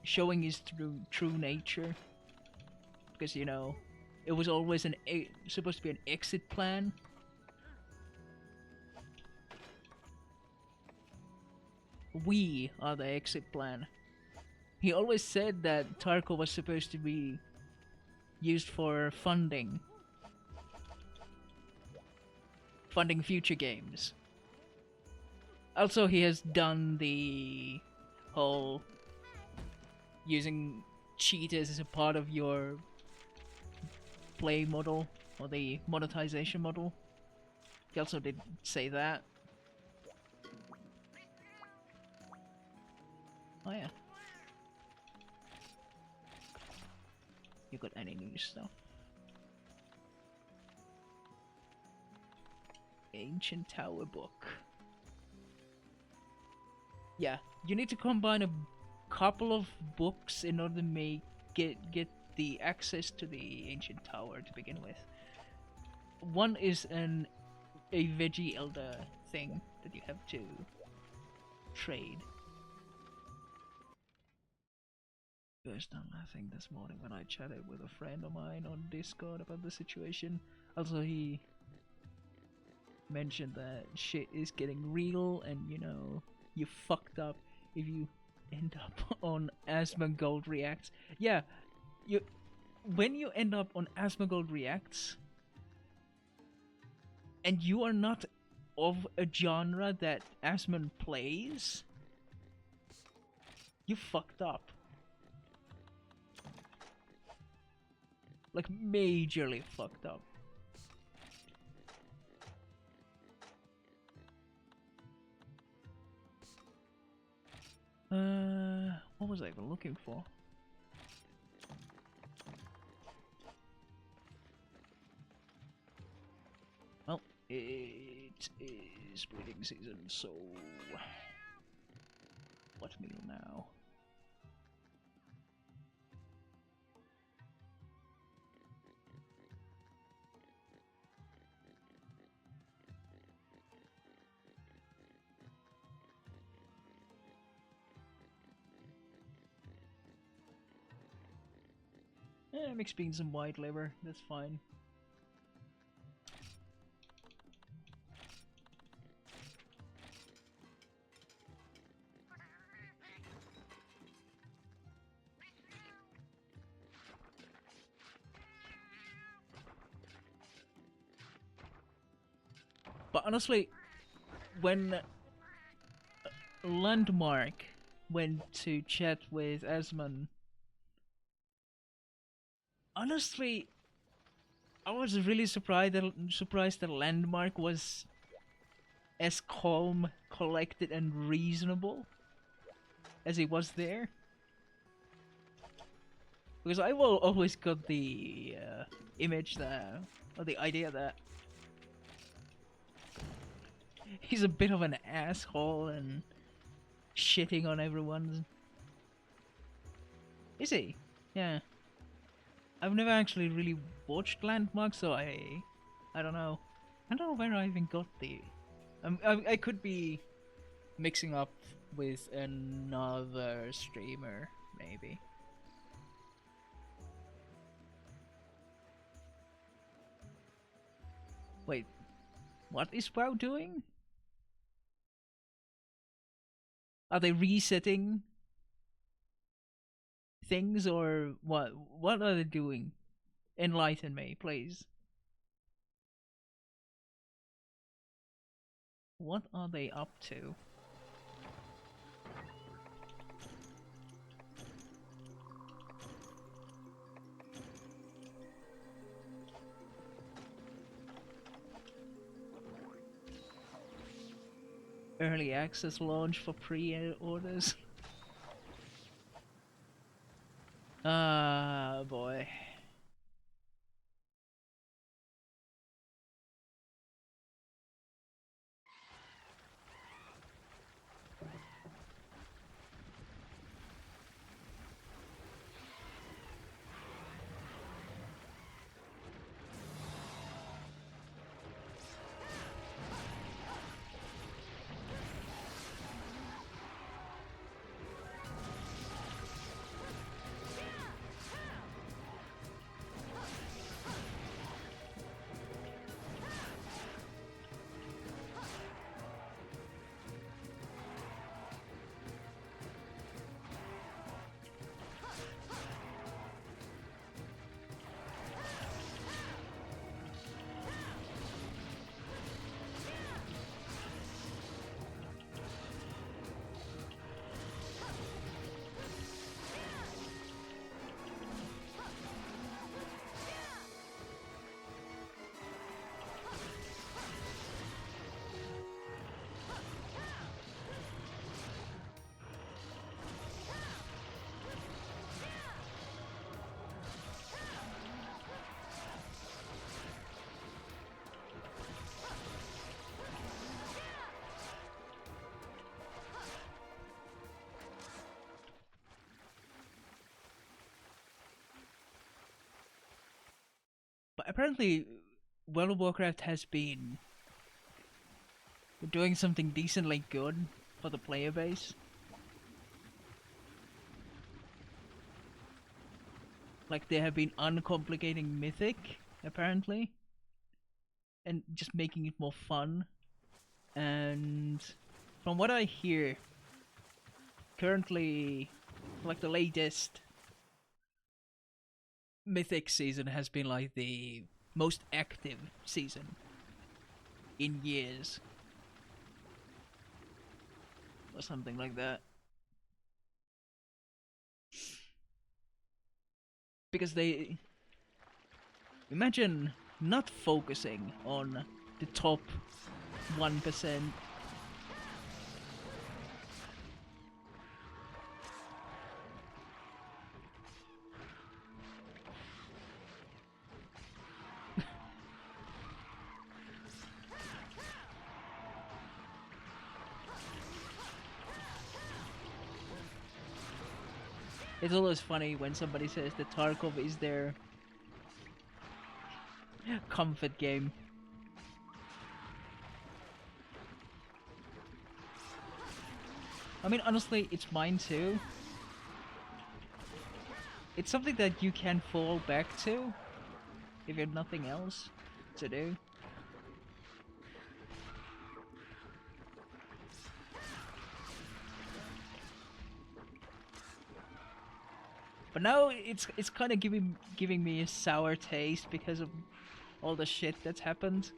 showing his true nature, because it was always supposed to be an exit plan. We are the exit plan. He always said that Tarko was supposed to be used for funding future games. Also, he has done the whole using cheaters as a part of your play model or the monetization model. He also did say that. Oh yeah. You got any new stuff? Ancient Tower book. Yeah, you need to combine a couple of books in order to get the access to the Ancient Tower to begin with. One is a veggie elder thing that you have to trade. Burst out laughing this morning when I chatted with a friend of mine on Discord about the situation. Also, he mentioned that shit is getting real, and you fucked up if you end up on Asmongold Reacts. Yeah, when you end up on Asmongold Reacts and you are not of a genre that Asmon plays, you fucked up. Like, majorly fucked up. What was I even looking for? Well, it is breeding season, so what meal now? Mixed beans and white liver, that's fine. But honestly, when Landmark went to chat with Asmon, honestly, I was really surprised that Landmark was as calm, collected, and reasonable as he was there. Because I will always got the image that, or the idea that he's a bit of an asshole and shitting on everyone. Is he? Yeah. I've never actually really watched Landmark, so I don't know. I don't know where I even got the. I could be mixing up with another streamer, maybe. Wait, what is WoW doing? Are they resetting things, or what? What are they doing? Enlighten me, please. What are they up to? Early access launch for pre-orders. Ah, boy. apparently, World of Warcraft has been doing something decently good for the player base. Like they have been uncomplicating Mythic, apparently, and just making it more fun. And from what I hear, currently, like the latest Mythic season has been like the most active season in years, or something like that. Because they imagine not focusing on the top 1%. It's always funny when somebody says that Tarkov is their comfort game. I mean, honestly, it's mine too. It's something that you can fall back to if you have nothing else to do. But now it's kind of giving me a sour taste because of all the shit that's happened.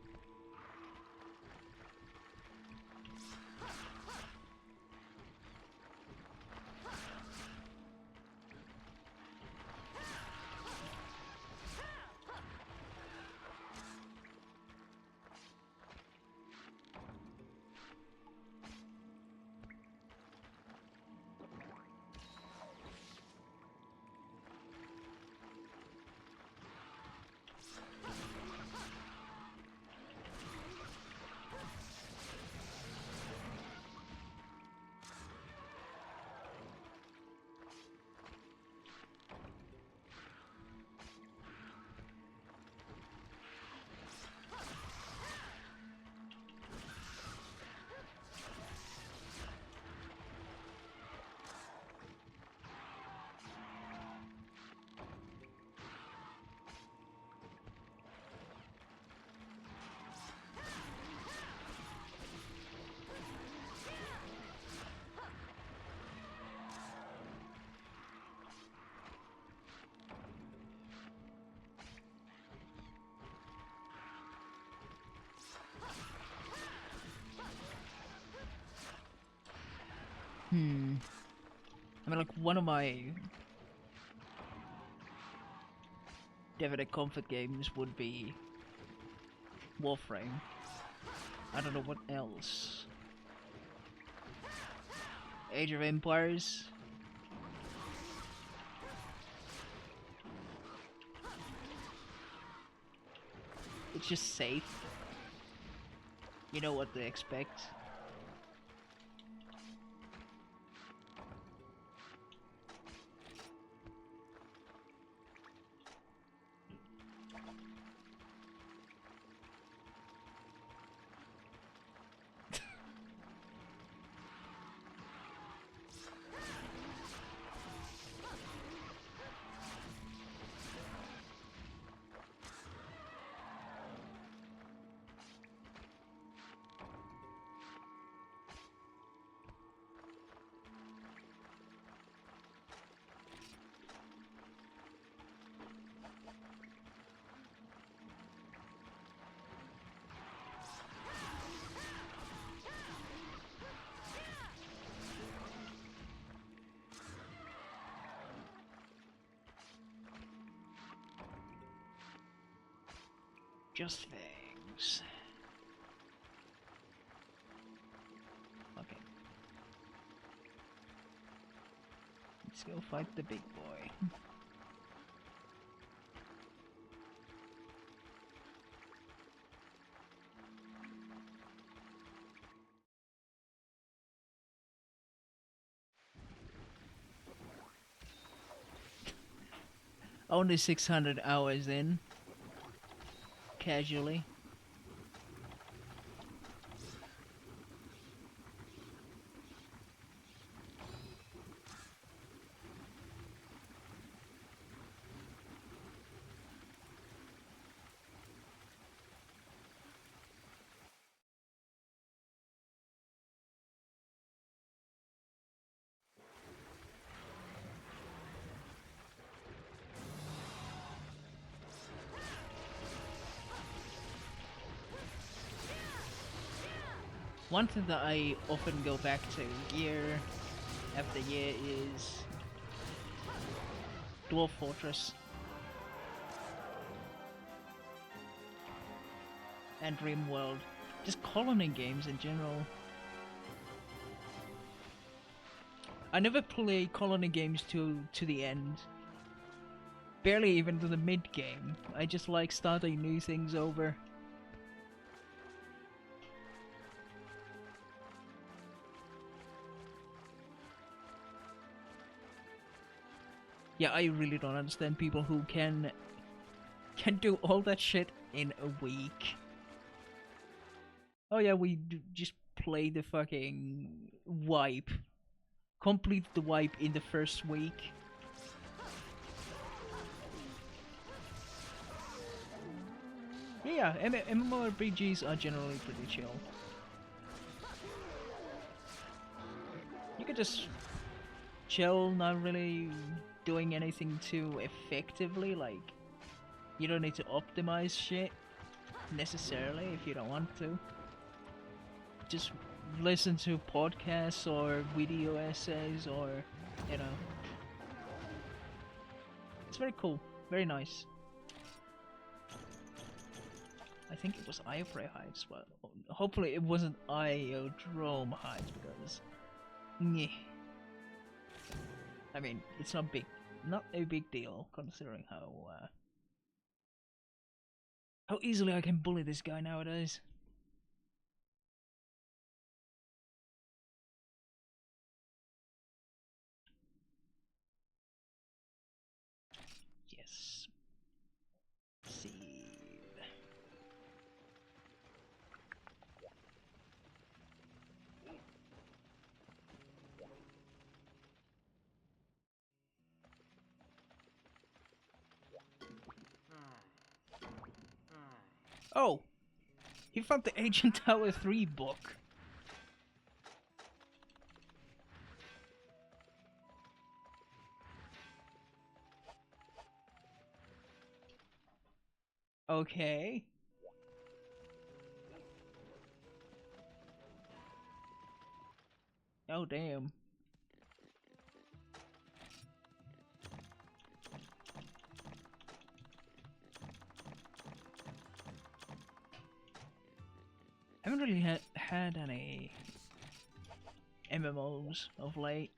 Hmm. I mean, like one of my definite comfort games would be Warframe. I don't know what else. Age of Empires. It's just safe. You know what to expect. Just things. Okay. Let's go fight the big boy. Only 600 hours in. casually. One thing that I often go back to year after year is Dwarf Fortress and Dreamworld. Just colony games in general. I never play colony games to the end. Barely even to the mid game. I just like starting new things over. Yeah, I really don't understand people who can do all that shit in a week. Oh yeah, just play the fucking wipe. Complete the wipe in the first week. Yeah, MMORPGs are generally pretty chill. You could just chill, not really doing anything too effectively, like you don't need to optimize shit necessarily if you don't want to. Just listen to podcasts or video essays or, you know. It's very cool, very nice. I think it was Ivory Heights, but hopefully it wasn't Iodrome Heights because, meh. I mean, it's not a big deal considering how easily I can bully this guy nowadays. Yes. Save. Oh! He found the Ancient Tower 3 book. Okay. Oh damn. I haven't really had any MMOs of late.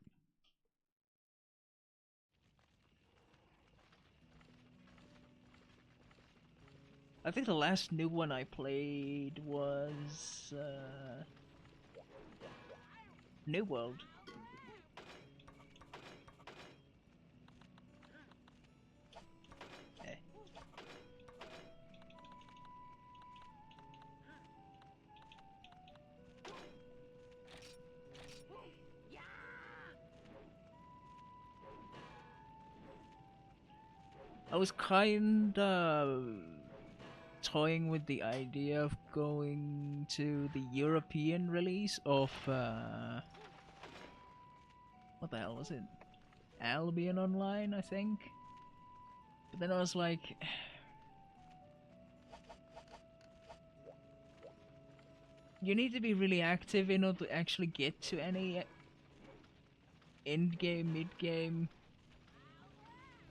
I think the last new one I played was New World. Eh. I was kinda toying with the idea of going to the European release of what the hell was it? Albion Online, I think. But then I was like, you need to be really active in order to actually get to any end game, mid game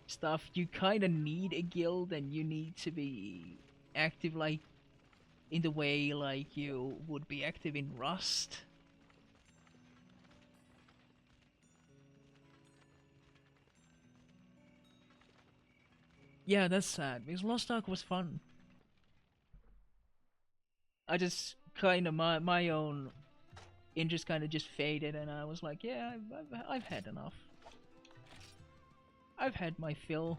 stuff. You kind of need a guild, and you need to be active, like in the way like you would be active in Rust. Yeah, that's sad because Lost Ark was fun. I just kind of my own interest kind of just faded, and I was like, yeah, I've had enough. I've had my fill.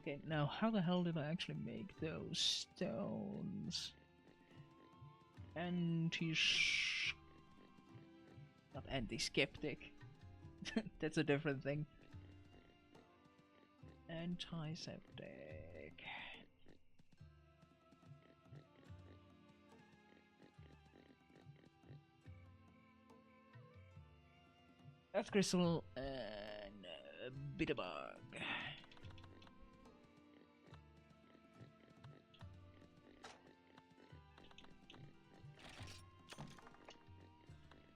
Okay, now how the hell did I actually make those stones? Not anti-skeptic. That's a different thing. Antiseptic. Earth crystal and bitterbug.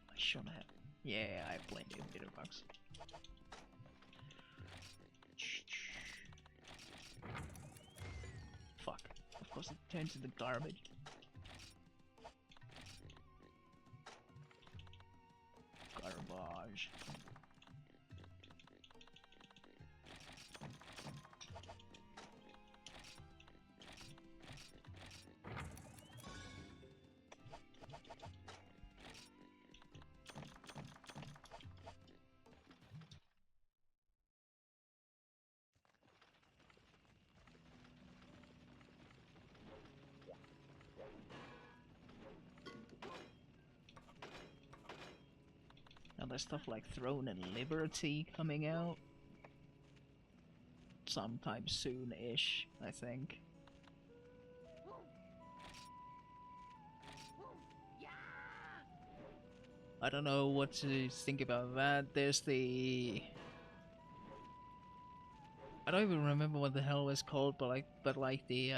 I should have. Yeah, I have plenty of bitterbugs. Fuck. Of course it turns into garbage. Garbage. Now there's stuff like Throne and Liberty coming out sometime soon-ish, I think. I don't know what to think about that. There's the... I don't even remember what the hell it was called, but like the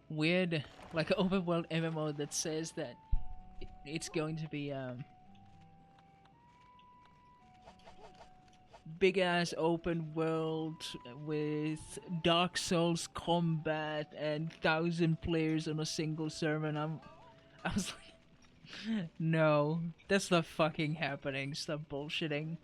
weird, like overworld MMO that says that it's going to be big ass open world with Dark Souls combat and 1,000 players on a single server, and I was like, no, that's not fucking happening. Stop bullshitting.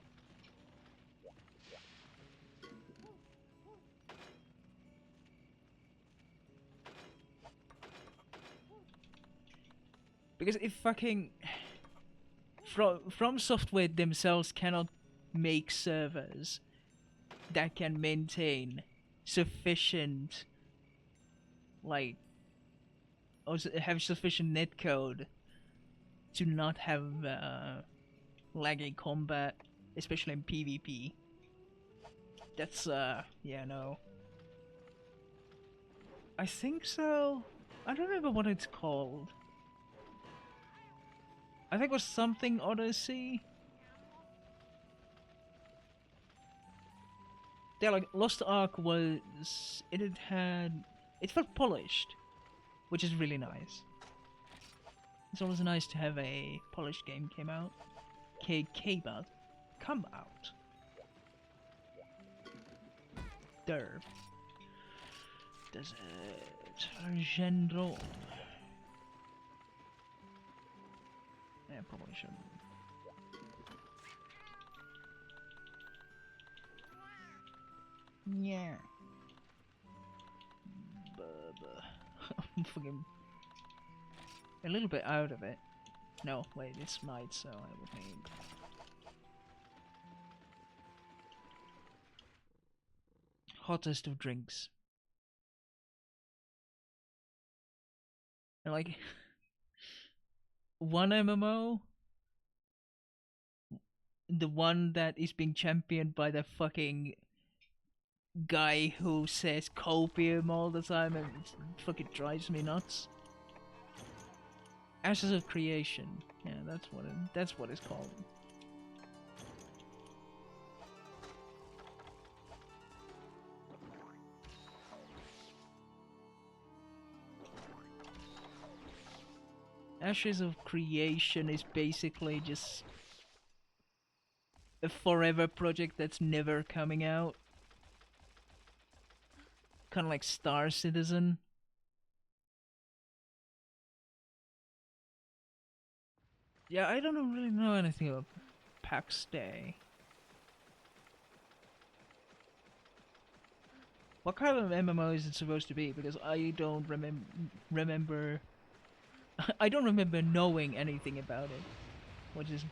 Because if fucking From Software themselves cannot make servers that can maintain sufficient, like, also have sufficient netcode to not have laggy combat, especially in PvP. That's yeah, no. I think so. I don't remember what it's called. I think it was something Odyssey. Yeah, like Lost Ark was it felt polished, which is really nice. It's always nice to have a polished game came out. Come out. Derp. Desert. Gendron. Yeah, probably shouldn't. Yeah. I'm fucking a little bit out of it. No, wait, it's night, so I would need. Hottest of drinks. And like one MMO, the one that is being championed by the fucking guy who says copium all the time, and it fucking drives me nuts. Ashes of Creation. Yeah, that's what it's called. Ashes of Creation is basically just a forever project that's never coming out. Kind of like Star Citizen. Yeah, I don't really know anything about PAX Day. What kind of MMO is it supposed to be? Because I don't remember. I don't remember knowing anything about it, which is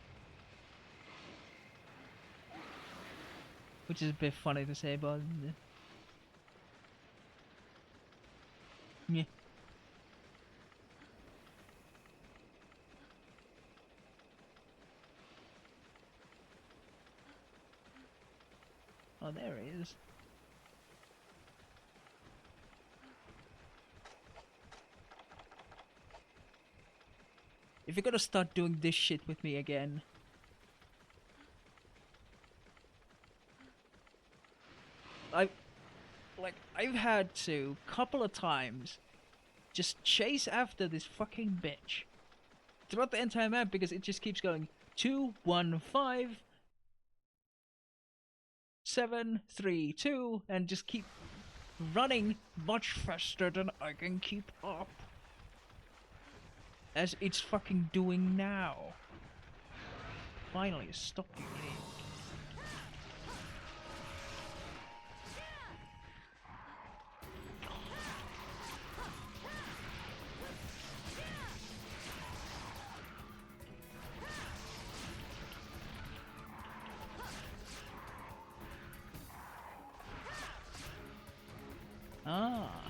a bit funny to say, but Yeah. Oh, there he is. If you're gonna start doing this shit with me again, I I've had to couple of times just chase after this fucking bitch throughout the entire map because it just keeps going 2, 1, 5, 7, 3, 2, and just keep running much faster than I can keep up. As it's fucking doing now. Finally, stop, you idiot. Ah.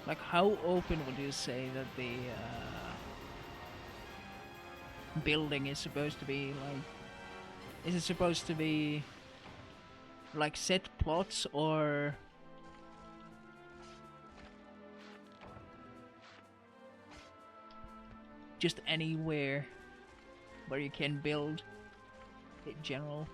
Like, how open would you say that the building is supposed to be? Like, is it supposed to be like set plots or just anywhere where you can build in general?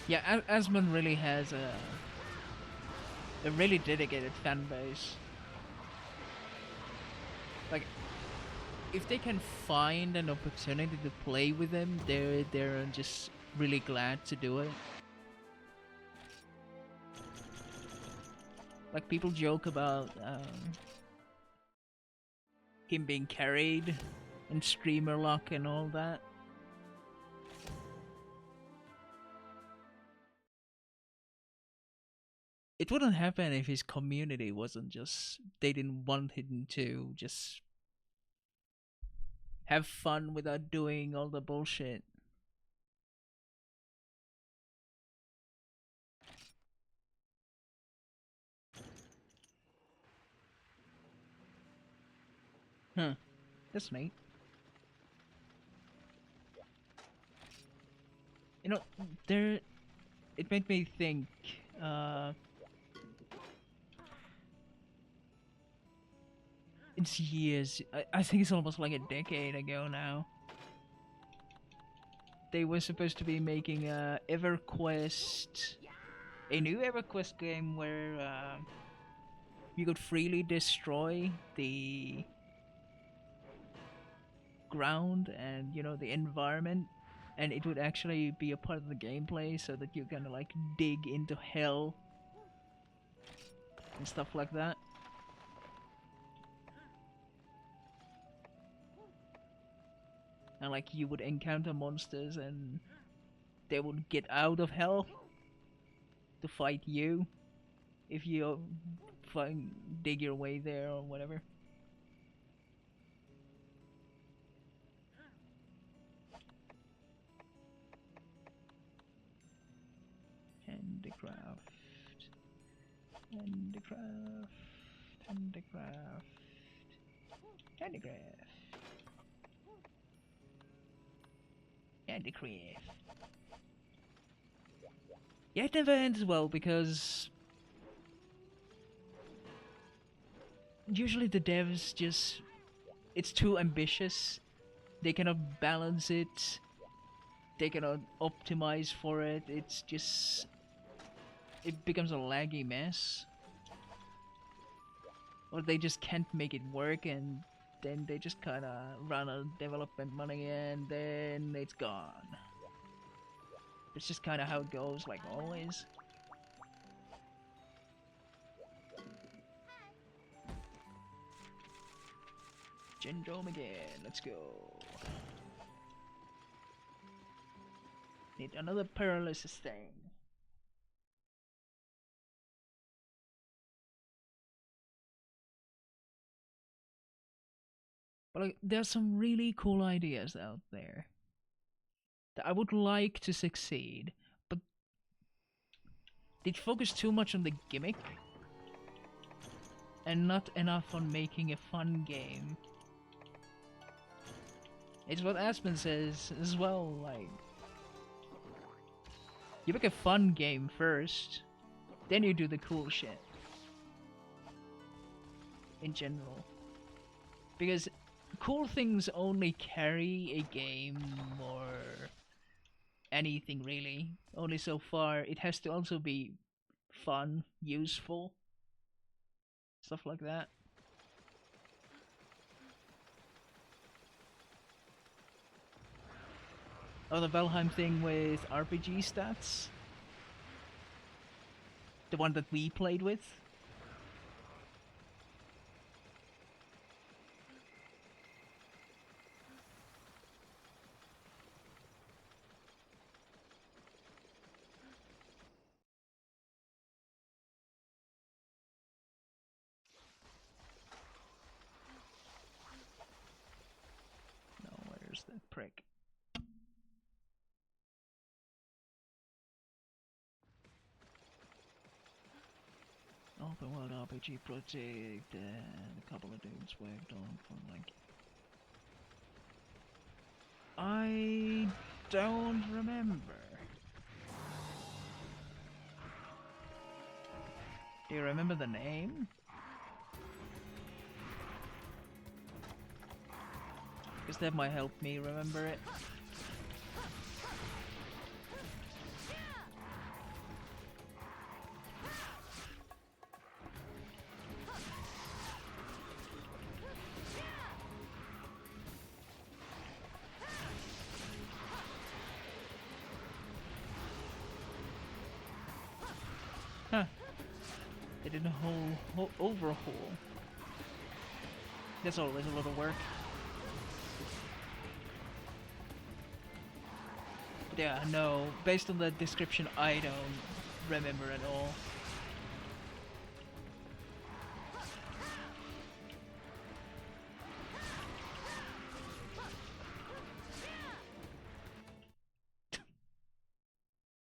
Yeah, Asmon really has a really dedicated fan base. Like, if they can find an opportunity to play with them, they're just really glad to do it. Like, people joke about him being carried and streamer lock and all that. It wouldn't happen if his community wasn't just, they didn't want him to just have fun without doing all the bullshit. Huh. That's neat. You know, there. It made me think. Uh, it's years. I think it's almost like a decade ago now. They were supposed to be making a EverQuest, a new EverQuest game where you could freely destroy the ground and the environment, and it would actually be a part of the gameplay so that you can like dig into hell and stuff like that. And like you would encounter monsters and they would get out of hell to fight you if you dig your way there or whatever. Handicraft. Handicraft. Handicraft. Handicraft. Yeah, it never ends well because usually the devs just, it's too ambitious. They cannot balance it. They cannot optimize for it. It's just, it becomes a laggy mess. Or they just can't make it work, and then they just kind of run out of development money and then it's gone. It's just kind of how it goes, like always. Syndrome again, let's go. Need another paralysis thing. But like, there's some really cool ideas out there that I would like to succeed, but they focus too much on the gimmick and not enough on making a fun game. It's what Aspen says as well, like, you make a fun game first, then you do the cool shit. In general. Because cool things only carry a game or anything really. Only so far. It has to also be fun, useful, stuff like that. Oh, the Valheim thing with RPG stats? The one that we played with? No, where's the prick? Open world RPG project and a couple of dudes worked on for like... I don't remember. Do you remember the name? Because that might help me remember it. Huh. They did a whole overhaul. That's always a lot of work. But yeah, no, based on the description, I don't remember at all.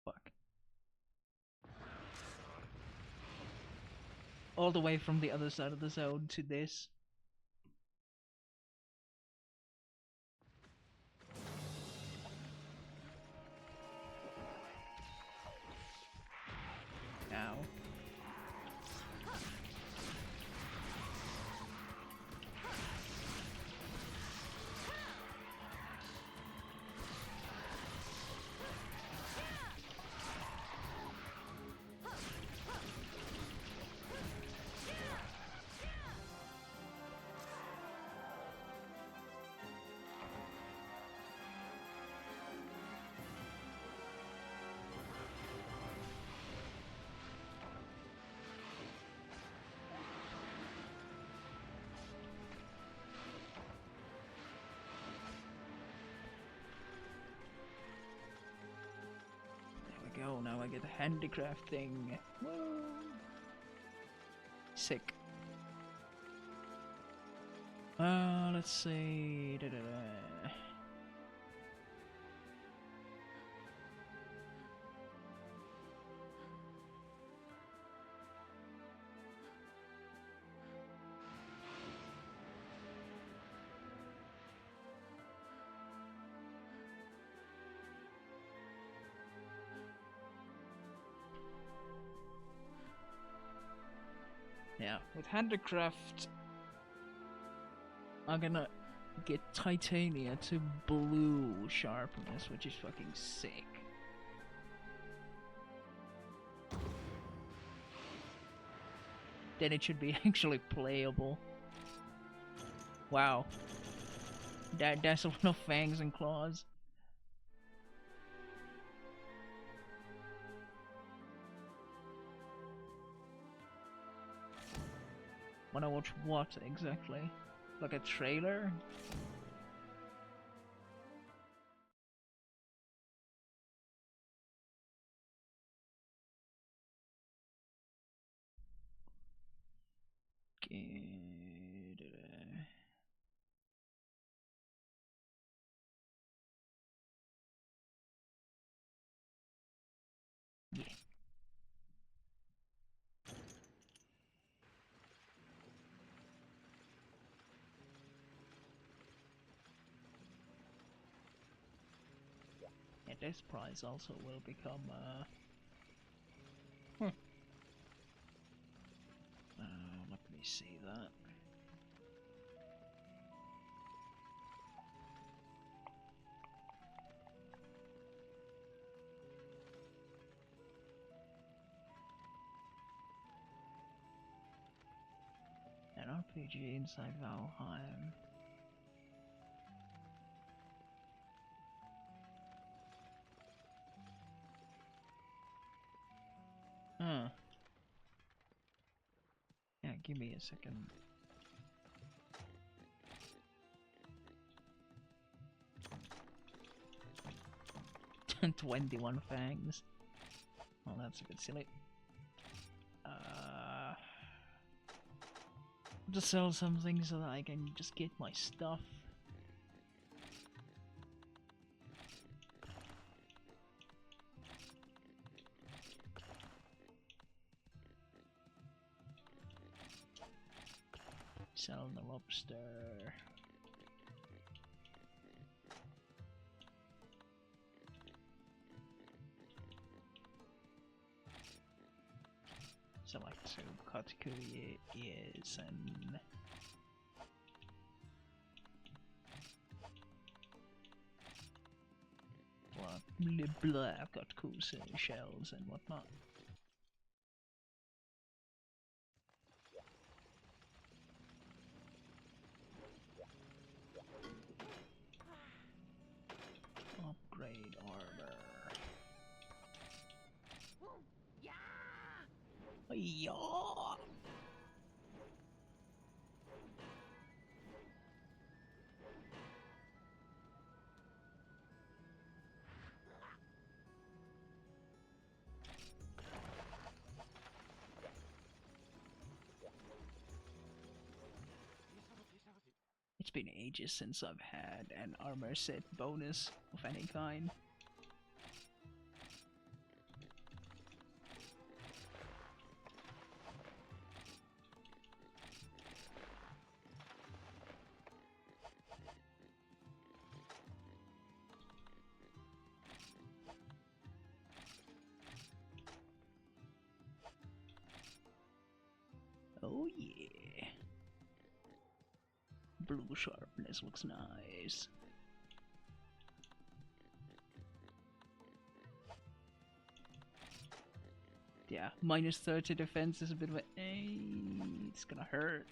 Fuck. All the way from the other side of the zone to this. Ow. Go, now I get the handicraft thing. Woo. Sick. Let's see. Yeah, with handicraft, I'm gonna get titania to blue sharpness, which is fucking sick. Then it should be actually playable. Wow. That's a lot of fangs and claws. Wanna watch what exactly? Like a trailer? Yeah. And this prize also will become let me see that. An RPG inside Valheim. Huh. Yeah, give me a second. And 21 fangs. Oh, that's a bit silly. Just sell something so that I can just get my stuff. Sell the lobster. Select so category is and blah blah. I've got cool shells and whatnot. Upgrade armor. Yeah. It's been ages since I've had an armor set bonus of any kind. Oh yeah. Blue sharpness looks nice. Yeah, minus 30 defense is a bit of a... it's gonna hurt.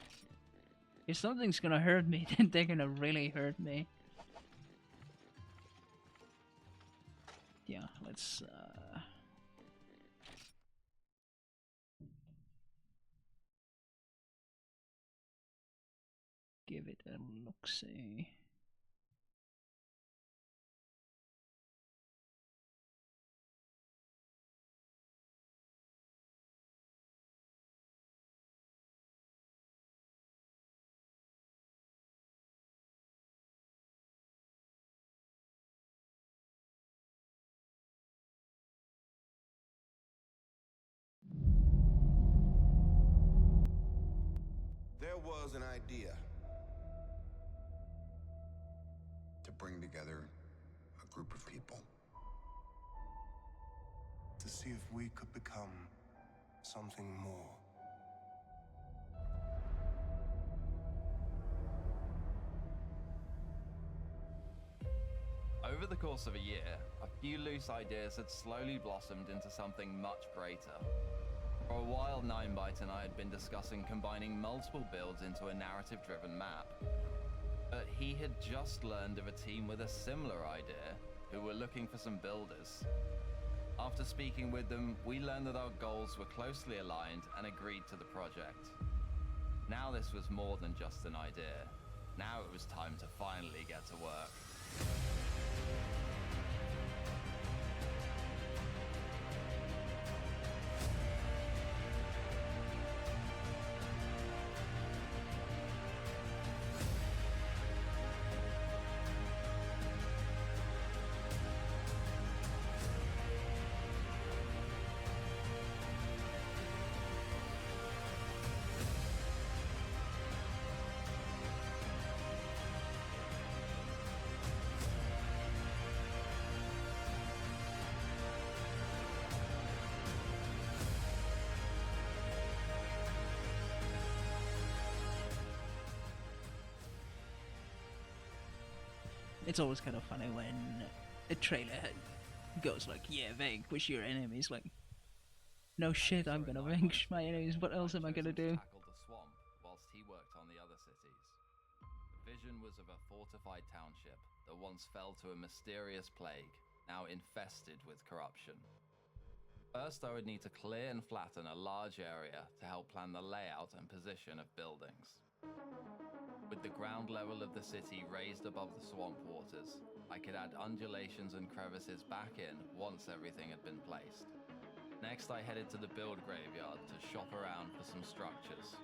If something's gonna hurt me, then they're gonna really hurt me. Yeah, let's give it a look-see. There was an idea to bring together a group of people to see if we could become something more. the course of a year, a few loose ideas had slowly blossomed into something much greater. For a while, Ninebite and I had been discussing combining multiple builds into a narrative-driven map. But he had just learned of a team with a similar idea who were looking for some builders. After speaking with them, we learned that our goals were closely aligned and agreed to the project. Now this was more than just an idea. Now it was time to finally get to work. It's always kind of funny when a trailer goes like, yeah, vanquish your enemies. Like, no shit, I'm gonna vanquish my enemies. What else am I gonna do? Tackled the swamp whilst he worked on the other cities. The vision was of a fortified township that once fell to a mysterious plague, now infested with corruption. First, I would need to clear and flatten a large area to help plan the layout and position of buildings. With the ground level of the city raised above the swamp waters, I could add undulations and crevices back in once everything had been placed. Next, I headed to the build graveyard to shop around for some structures.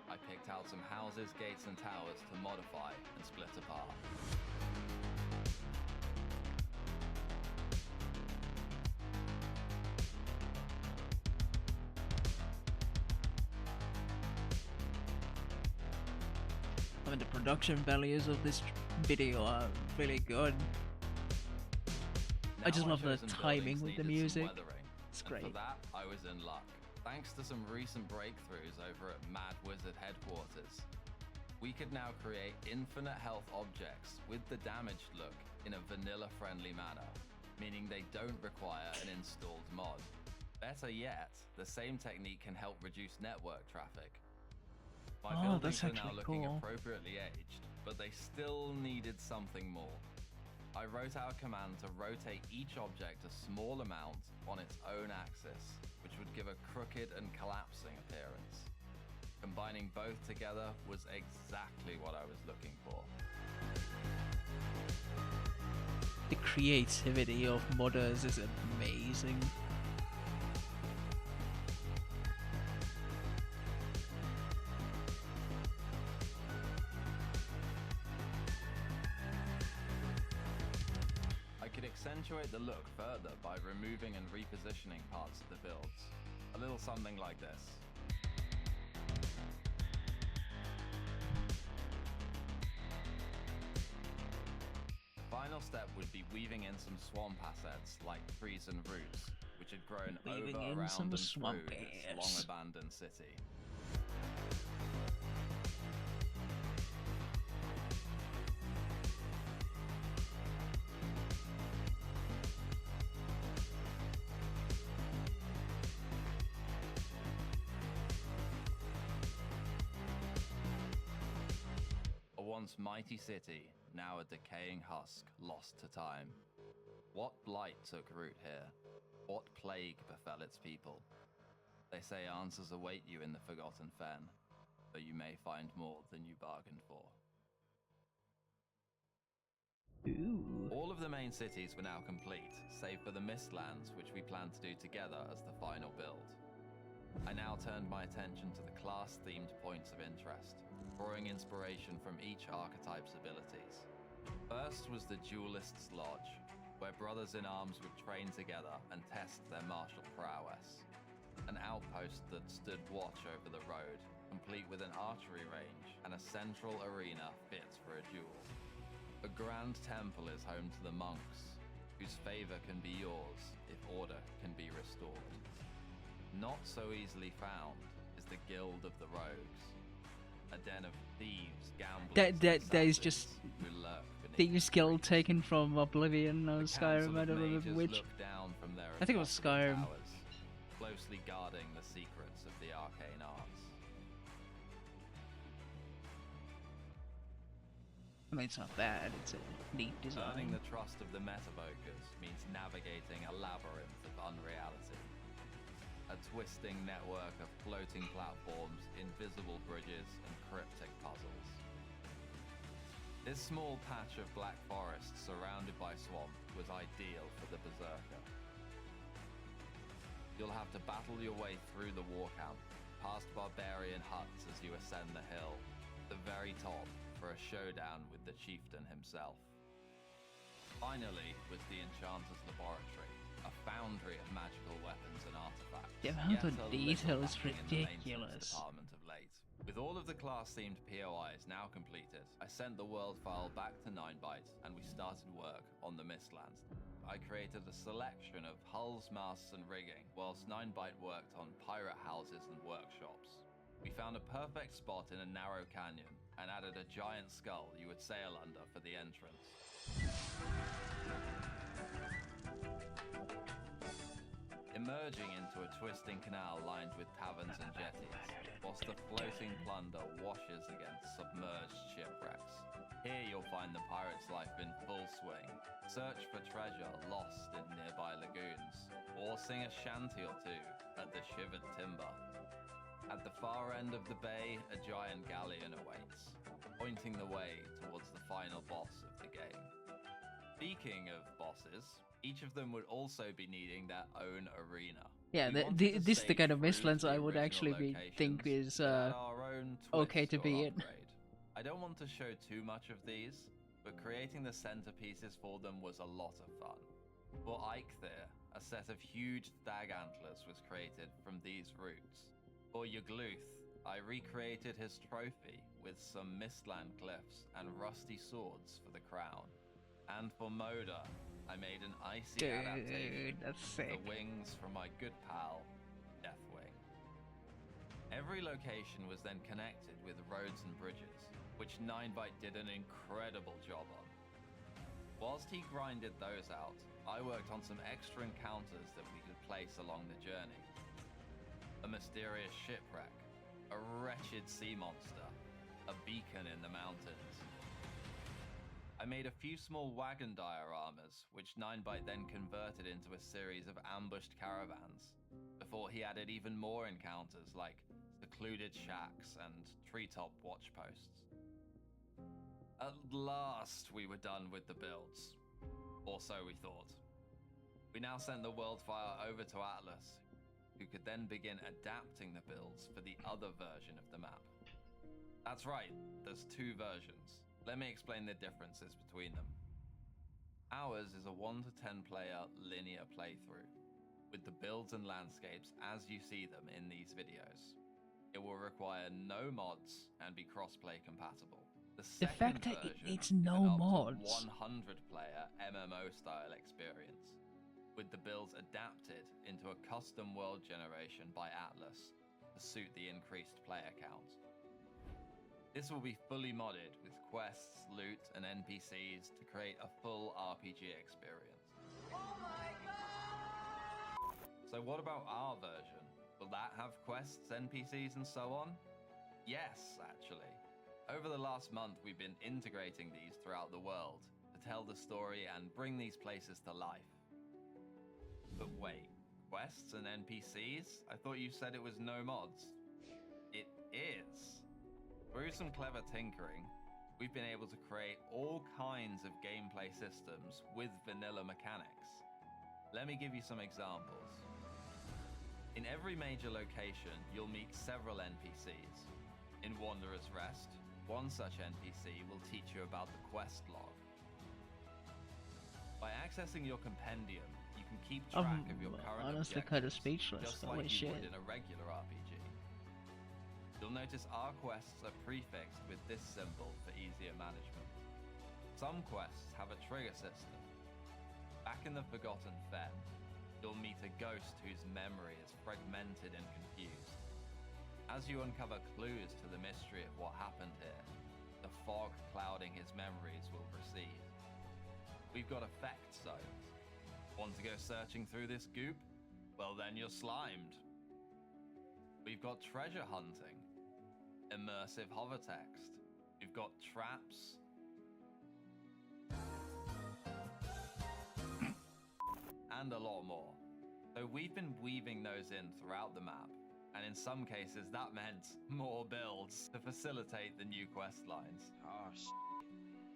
I picked out some houses, gates, and towers to modify and split apart. I mean, the production values of this video are really good. I just love the timing with the music. It's great. For that, I was in luck. Thanks to some recent breakthroughs over at Mad Wizard headquarters, we could now create infinite health objects with the damaged look in a vanilla-friendly manner, meaning they don't require an installed mod. Better yet, the same technique can help reduce network traffic. My buildings are now looking appropriately aged, but they still needed something more. I wrote out a command to rotate each object a small amount on its own axis, which would give a crooked and collapsing appearance. Combining both together was exactly what I was looking for. The creativity of modders is amazing. Accentuate the look further by removing and repositioning parts of the builds. A little something like this. The final step would be weaving in some swamp assets like trees and roots, which had grown over, around, and through this long-abandoned city. Once mighty city, now a decaying husk lost to time. What blight took root here? What plague befell its people? They say answers await you in the Forgotten Fen, but you may find more than you bargained for. Ooh. All of the main cities were now complete, save for the Mistlands, which we planned to do together as the final build. I now turned my attention to the class-themed points of interest, drawing inspiration from each archetype's abilities. First was the Duelist's Lodge, where brothers in arms would train together and test their martial prowess. An outpost that stood watch over the road, complete with an archery range and a central arena fit for a duel. A grand temple is home to the monks, whose favor can be yours if order can be restored. Not so easily found is the Guild of the Rogues, a den of thieves, gamblers, that is just who lurk beneath thieves guild taken from Oblivion or The Council Skyrim, I of don't remember Mages which. look down from their I think it was impossible Skyrim. towers, closely guarding the secrets of the arcane arts. I mean, it's not bad, it's a neat Earning design. the trust of the Metavokers means navigating a labyrinth of unreality. A twisting network of floating platforms, invisible bridges, and cryptic puzzles. This small patch of black forest surrounded by swamp was ideal for the Berserker. You'll have to battle your way through the war camp, past barbarian huts as you ascend the hill, to the very top for a showdown with the chieftain himself. Finally was the Enchanter's Laboratory, a foundry of magical weapons and artifacts. The amount of Yet a detail little is lacking in the maintenance ridiculous. department of late. With all of the class-themed POIs now completed, I sent the world file back to 9byte and we started work on the Mistlands. I created a selection of hulls, masts and rigging, whilst 9byte worked on pirate houses and workshops. We found a perfect spot in a narrow canyon and added a giant skull you would sail under for the entrance. Emerging into a twisting canal lined with taverns and jetties, whilst the floating plunder washes against submerged shipwrecks. Here you'll find the pirate's life in full swing. Search for treasure lost in nearby lagoons, or sing a shanty or two at the shivered timber. At the far end of the bay, a giant galleon awaits, pointing the way towards the final boss of the game. Speaking of bosses, each of them would also be needing their own arena. Yeah, We wanted to this is the stay kind of true to Mistlands the I would actually original think locations, is but add our own okay twist to or be in. upgrade. I don't want to show too much of these, but creating the centerpieces for them was a lot of fun. For Eikthyr, a set of huge stag antlers was created from these roots. For Yagluth, I recreated his trophy with some Mistland glyphs and rusty swords for the crown. And for Moda, I made an icy adaptation Dude, that's of sick. the wings from my good pal, Deathwing. Every location was then connected with roads and bridges, which 9byte did an incredible job on. Whilst he grinded those out, I worked on some extra encounters that we could place along the journey. A mysterious shipwreck, a wretched sea monster, a beacon in the mountains. I made a few small wagon dioramas, which 9byte then converted into a series of ambushed caravans, before he added even more encounters like secluded shacks and treetop watch posts. At last we were done with the builds, or so we thought. We now sent the world file over to Atlas, who could then begin adapting the builds for the other version of the map. That's right, there's two versions. Let me explain the differences between them. Ours is a 1 to 10 player linear playthrough, with the builds and landscapes as you see them in these videos. It will require no mods and be crossplay compatible. The fact that it needs no mods. 100 player MMO style experience, with the builds adapted into a custom world generation by Atlas to suit the increased player count. This will be fully modded with quests, loot, and NPCs to create a full RPG experience. Oh my god! So what about our version? Will that have quests, NPCs, and so on? Yes, actually. Over the last month, we've been integrating these throughout the world to tell the story and bring these places to life. But wait, quests and NPCs? I thought you said it was no mods. It is. Through some clever tinkering, we've been able to create all kinds of gameplay systems with vanilla mechanics. Let me give you some examples. In every major location, you'll meet several NPCs. In Wanderer's Rest, one such NPC will teach you about the quest log. By accessing your compendium, you can keep track of your current honestly objectives, kind of speechless. just Holy like you shit. would in a regular RPG. You'll notice our quests are prefixed with this symbol for easier management. Some quests have a trigger system. Back in the Forgotten Fen, you'll meet a ghost whose memory is fragmented and confused. As you uncover clues to the mystery of what happened here, the fog clouding his memories will recede. We've got effect zones. Want to go searching through this goop? Well, then you're slimed. We've got treasure hunting, immersive hover text. We've got traps. And a lot more. So we've been weaving those in throughout the map, and in some cases that meant more builds to facilitate the new quest lines. Oh,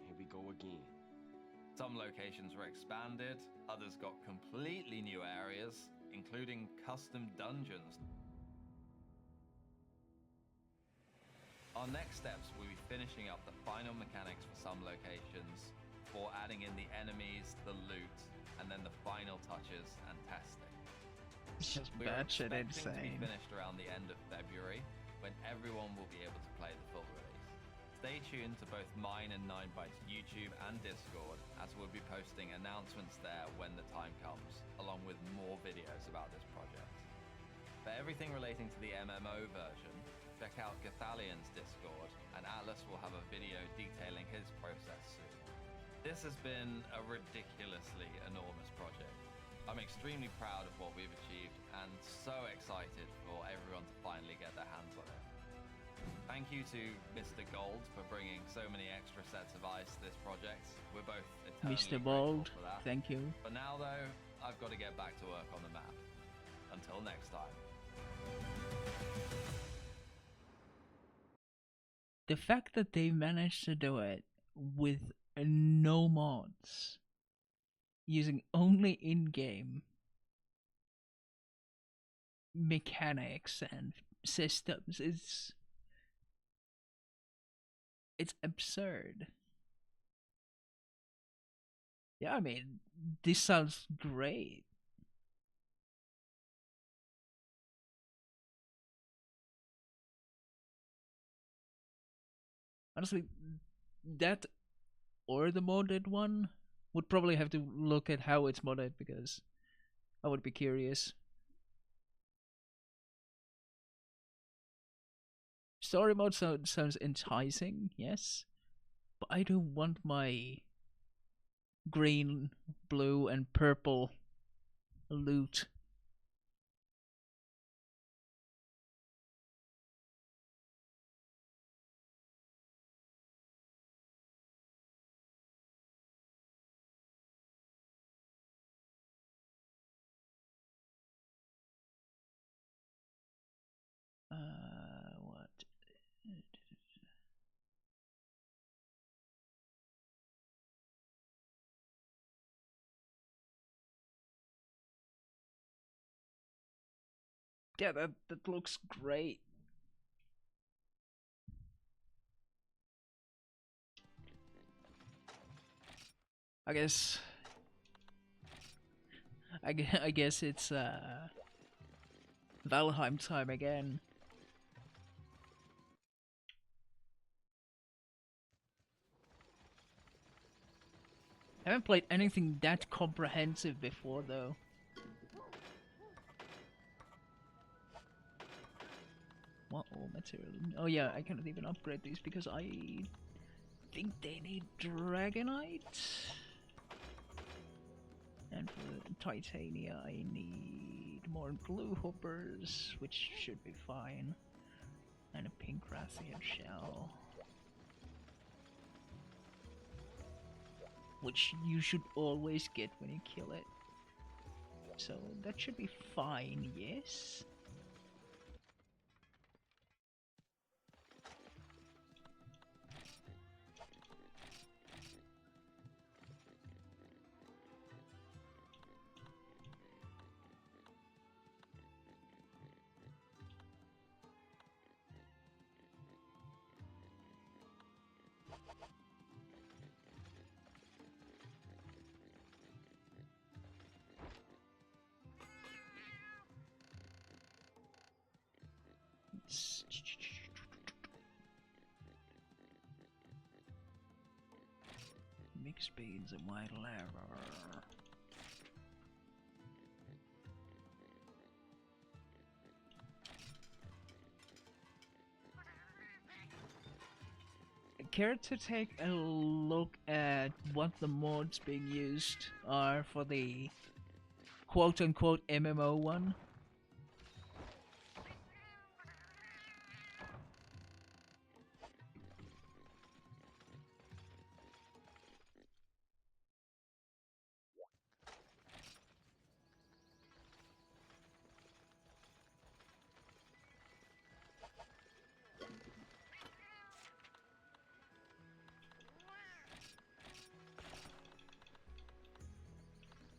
here we go again. Some locations were expanded, others got completely new areas, including custom dungeons. Our next steps will be finishing up the final mechanics for some locations, before adding in the enemies, the loot, and then the final touches and testing. It's just We are batshit expecting to be insane. finished around the end of February, when everyone will be able to play the full release. Stay tuned to both mine and 9byte's YouTube and Discord, as we'll be posting announcements there when the time comes, along with more videos about this project. For everything relating to the MMO version, check out Gathalion's Discord, and Atlas will have a video detailing his process soon. This has been a ridiculously enormous project. I'm extremely proud of what we've achieved and so excited for everyone to finally get their hands on it. Thank you to Mr. Gold for bringing so many extra sets of eyes to this project. We're both eternally Mr. grateful Bold, for that. thank you. For now though, I've got to get back to work on the map. Until next time. The fact that they managed to do it with no mods, using only in-game mechanics and systems, it's absurd. Yeah, I mean, this sounds great. Honestly, that or the modded one would probably have to look at how it's modded, because I would be curious. Story mode sounds enticing, yes, but I don't want my green, blue, and purple loot. What? Yeah, that looks great. I guess I guess it's Valheim time again. I haven't played anything that comprehensive before, though. What all material? Oh yeah, I cannot even upgrade these because I think they need Dragonite. And for Titania, I need more blue hoppers, which should be fine. And a pink Rathian shell, which you should always get when you kill it. So that should be fine, yes? Mixed beans and white lava. care to take a look at what the mods being used are for the quote-unquote MMO one?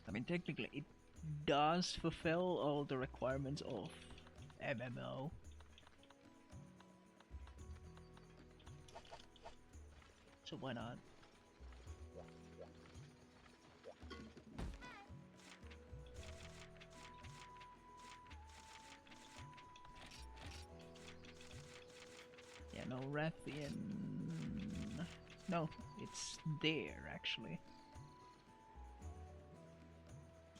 I mean, technically, it does fulfill all the requirements of MMO. So why not? Yeah, no Rathian. No, it's there actually.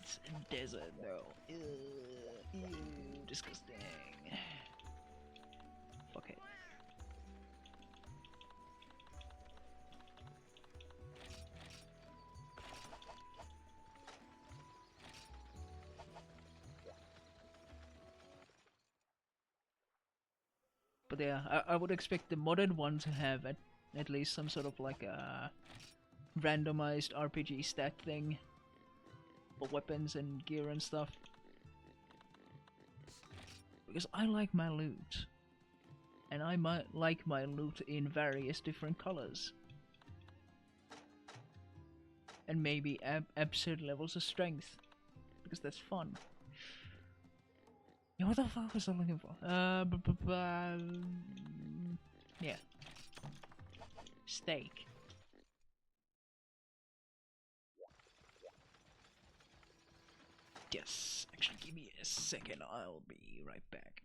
It's a desert though. Ew, disgusting. Fuck it. But yeah, I would expect the modern one to have at least some sort of like a randomized RPG stat thing for weapons and gear and stuff. Because I like my loot. And I might like my loot in various different colors. And maybe absurd levels of strength. Because that's fun. Yeah, what the fuck was I looking for? Yeah. Steak. Yes. Actually, give me a second. I'll be right back.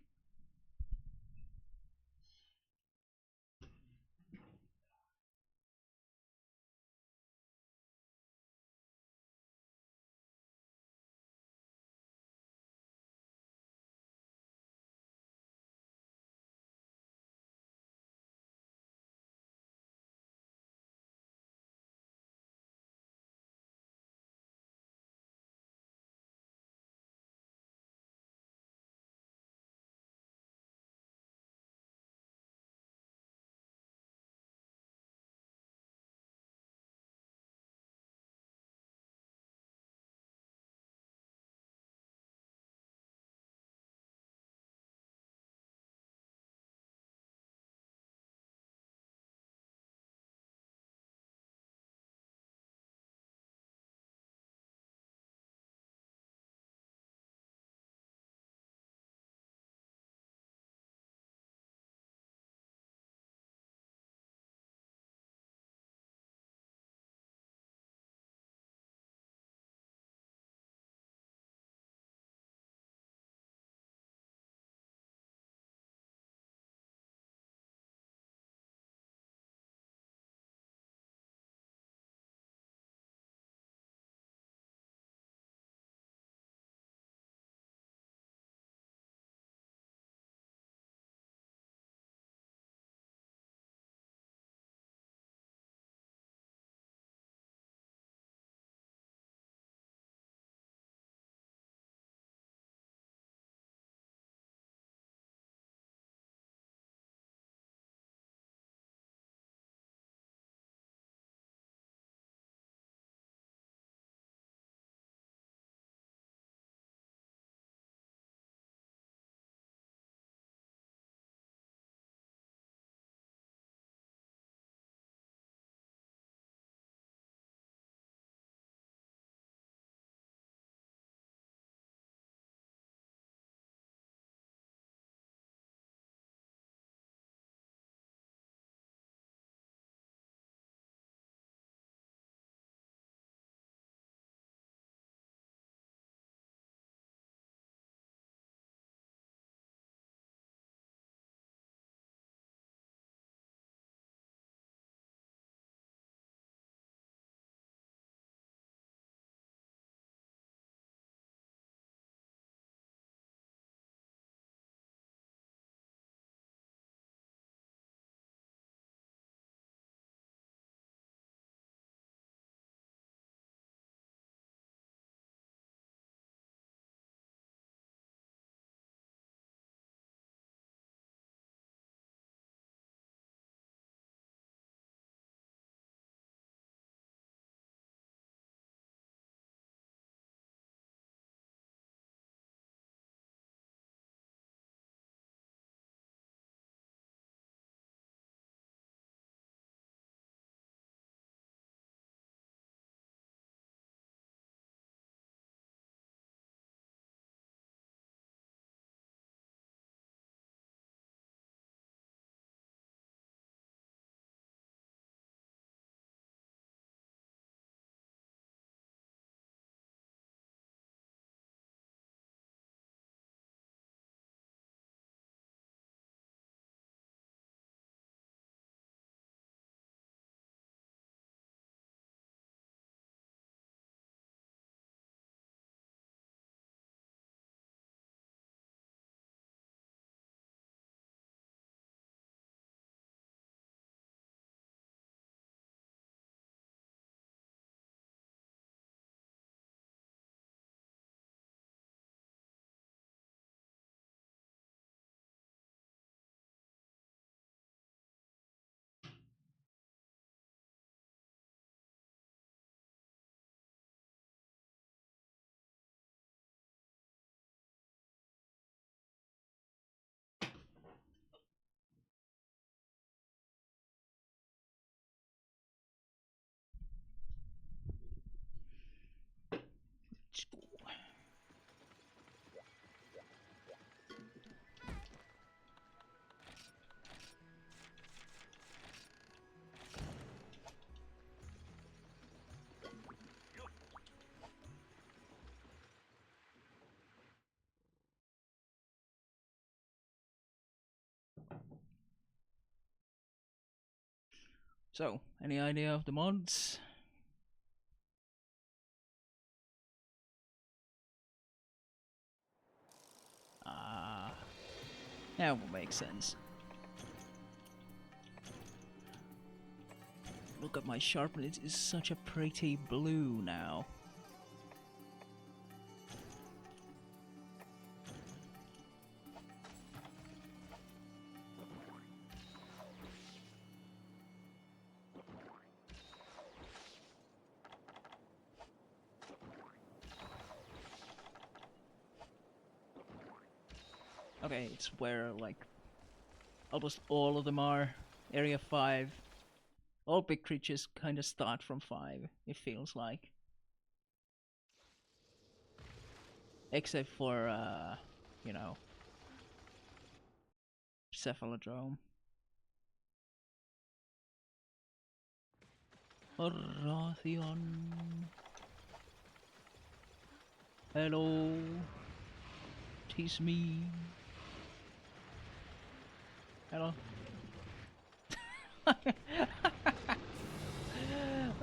So, any idea of the mods? Ah, that will make sense. Look at my sharpness, it's such a pretty blue now. Okay, it's where like almost all of them are. Area 5. All big creatures kind of start from 5, it feels like. Except for, you know, Cephalodrome. Baratheon. Hello. Tis me. Hello.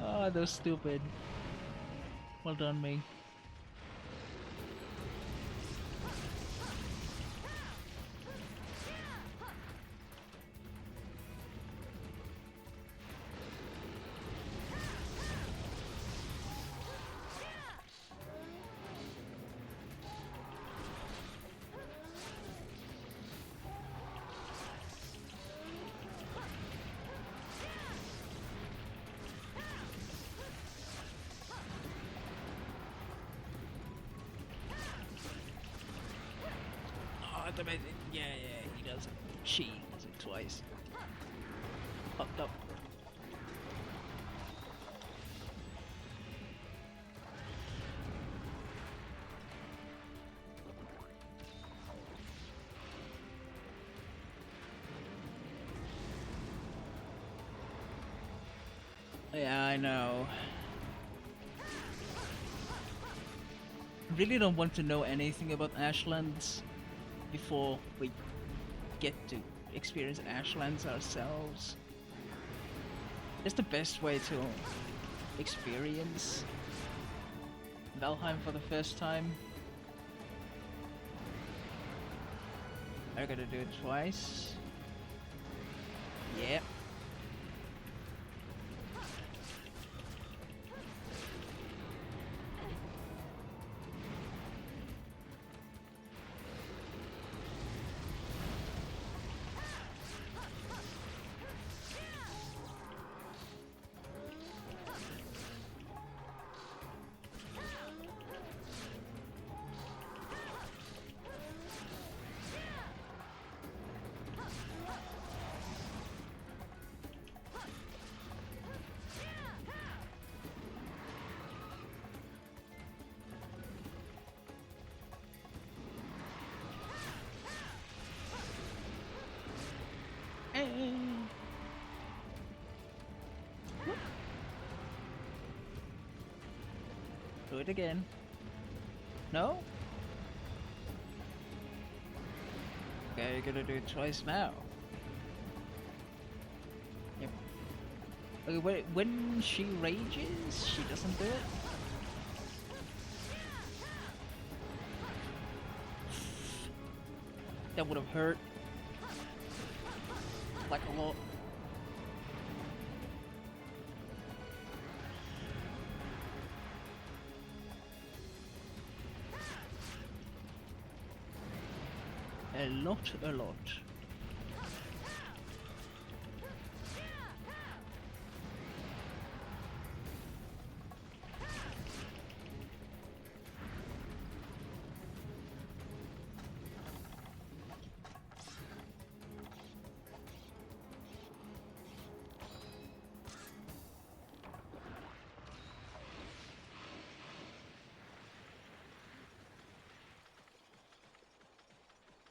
Oh, those stupid. Well done, me. Yeah, he does it. She does it twice. Fucked up. Yeah, I know. Really don't want to know anything about Ashlands before we get to experience Ashlands ourselves. It's the best way to experience Valheim for the first time. I gotta do it twice. Yep. Do it again. No? Okay, you're gonna do it twice now. Yep. Okay, wait, when she rages, she doesn't do it? That would have hurt. Like a lot. A lot.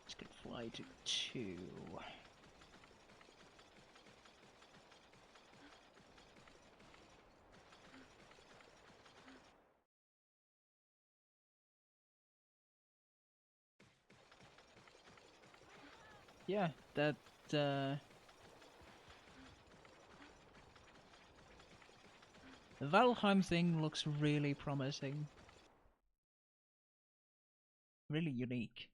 This could fly to 2. Yeah, that The Valheim thing looks really promising. Really unique.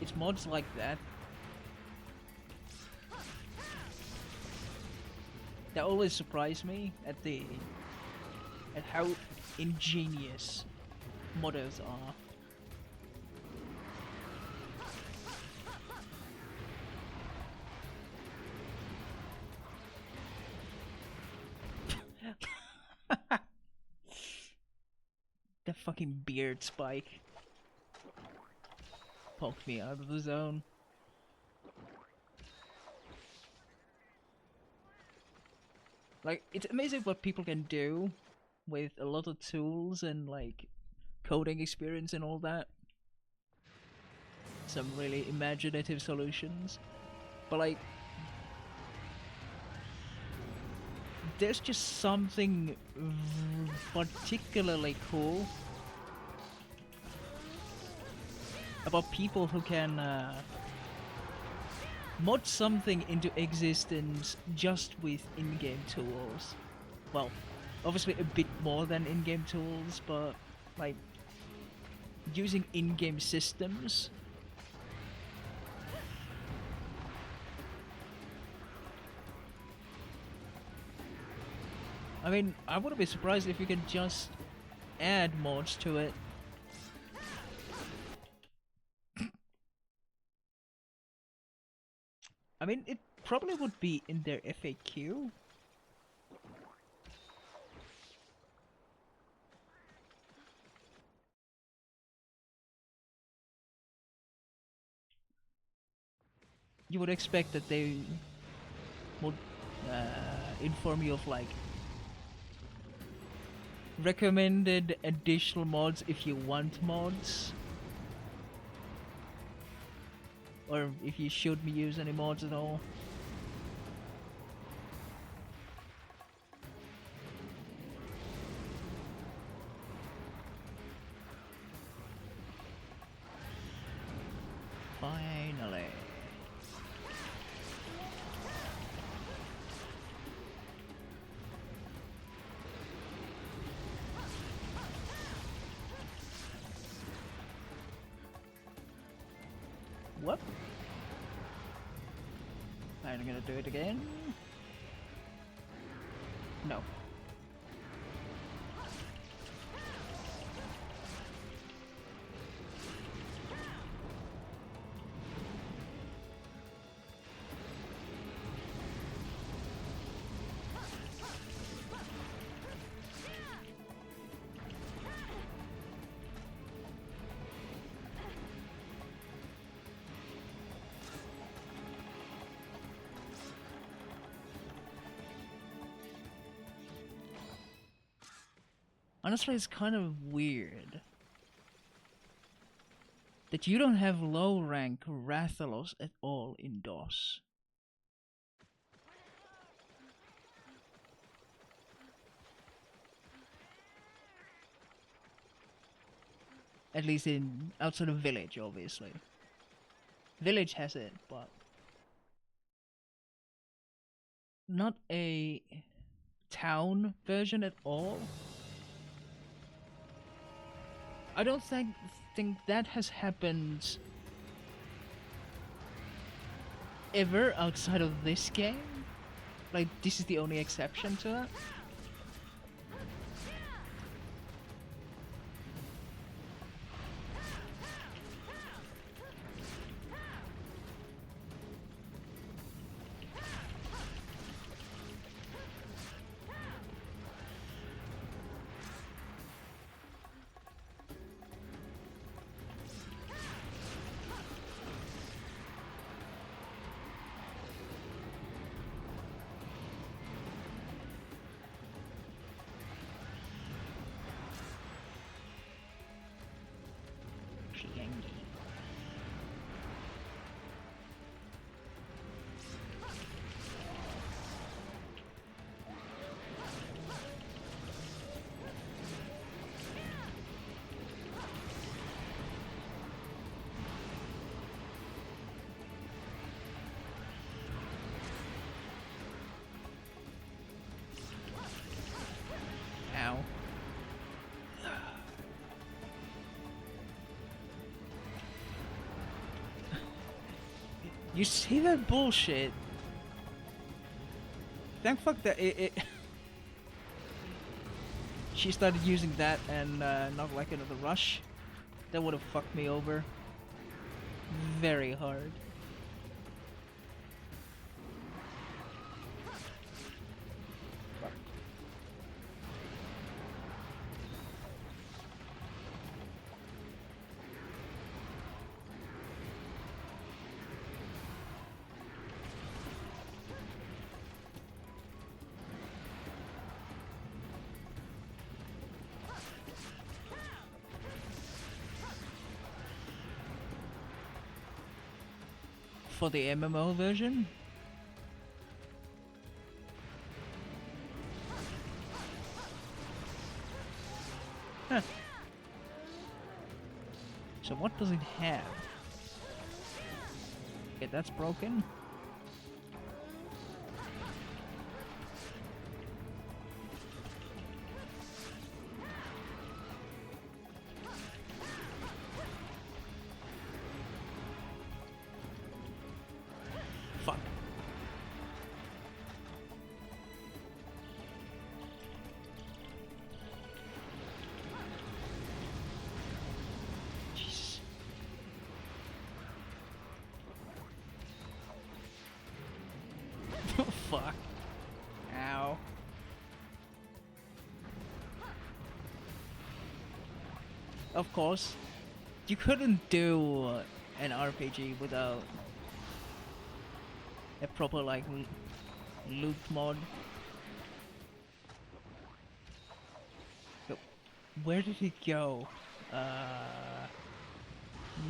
It's mods like that that always surprise me at how ingenious modders are. The fucking beard spike poked me out of the zone. Like, it's amazing what people can do with a lot of tools and like coding experience and all that. Some really imaginative solutions. But like, there's just something particularly cool about people who can mod something into existence just with in-game tools. Well, obviously a bit more than in-game tools, but like using in-game systems. I mean, I wouldn't be surprised if you can just add mods to it. I mean, it probably would be in their FAQ. You would expect that they would inform you of like recommended additional mods if you want mods, or if you should use any mods at all. Finally. What? I'm gonna do it again. No. Honestly, it's kind of weird that you don't have low rank Rathalos at all in DOS. At least in outside of Village, obviously. Village has it, but not a town version at all. I don't think that has happened ever outside of this game. Like, this is the only exception to that. You see that bullshit? Thank fuck that it she started using that and not like another rush. That would have fucked me over very hard. For the MMO version? Huh. So what does it have? Okay, that's broken. Fuck. Jesus. Oh, fuck. Ow. Of course, you couldn't do an RPG without a proper like loot mod. But where did it go?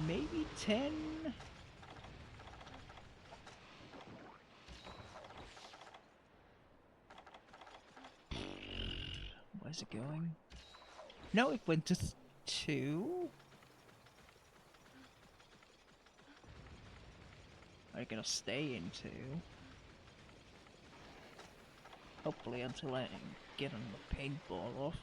Maybe 10? Where's it going? No, it went to 2? Are you gonna stay in 2? Hopefully until I get on the paintball off.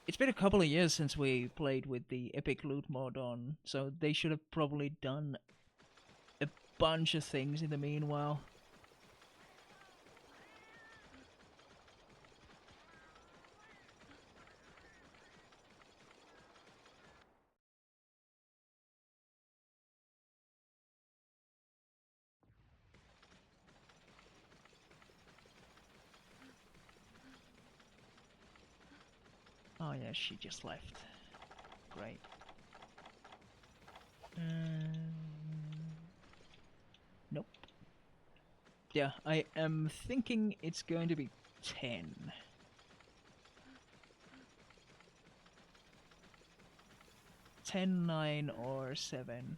It's been a couple of years since we played with the epic loot mod on, so they should have probably done a bunch of things in the meanwhile. Oh yeah, she just left. Great. Nope. Yeah, I am thinking it's going to be 10. 10, 9, or 7.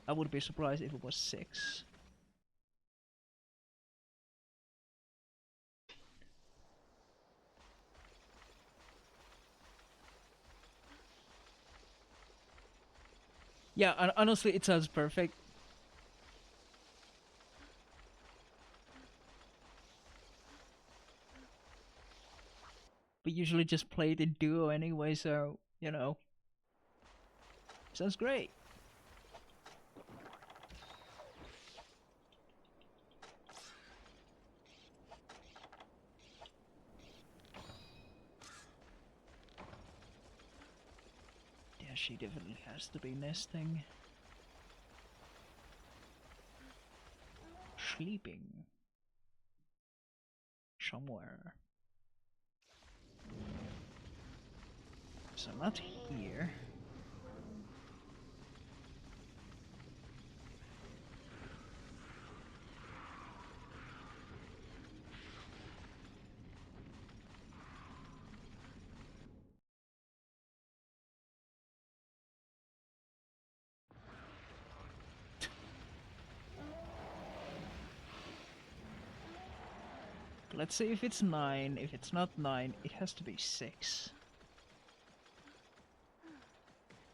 I would be surprised if it was 6. Yeah, honestly, it sounds perfect. We usually just play it in duo anyway, so, you know. Sounds great. Yeah, she definitely has to be nesting. Sleeping. Somewhere. So not here. Let's see if it's 9. If it's not 9, it has to be 6.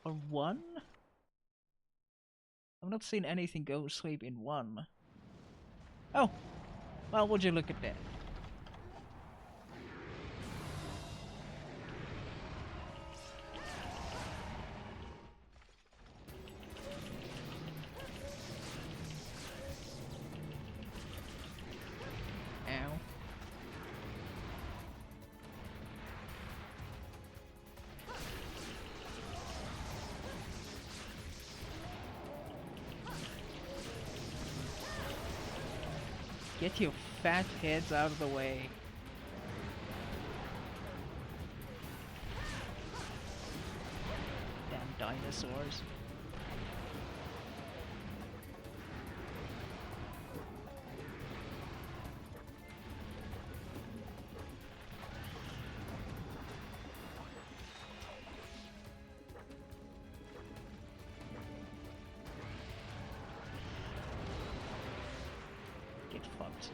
Or 1? I've not seen anything go sleep in 1. Oh! Well, would you look at that? Get your fat heads out of the way. Damn dinosaurs. Get fucked.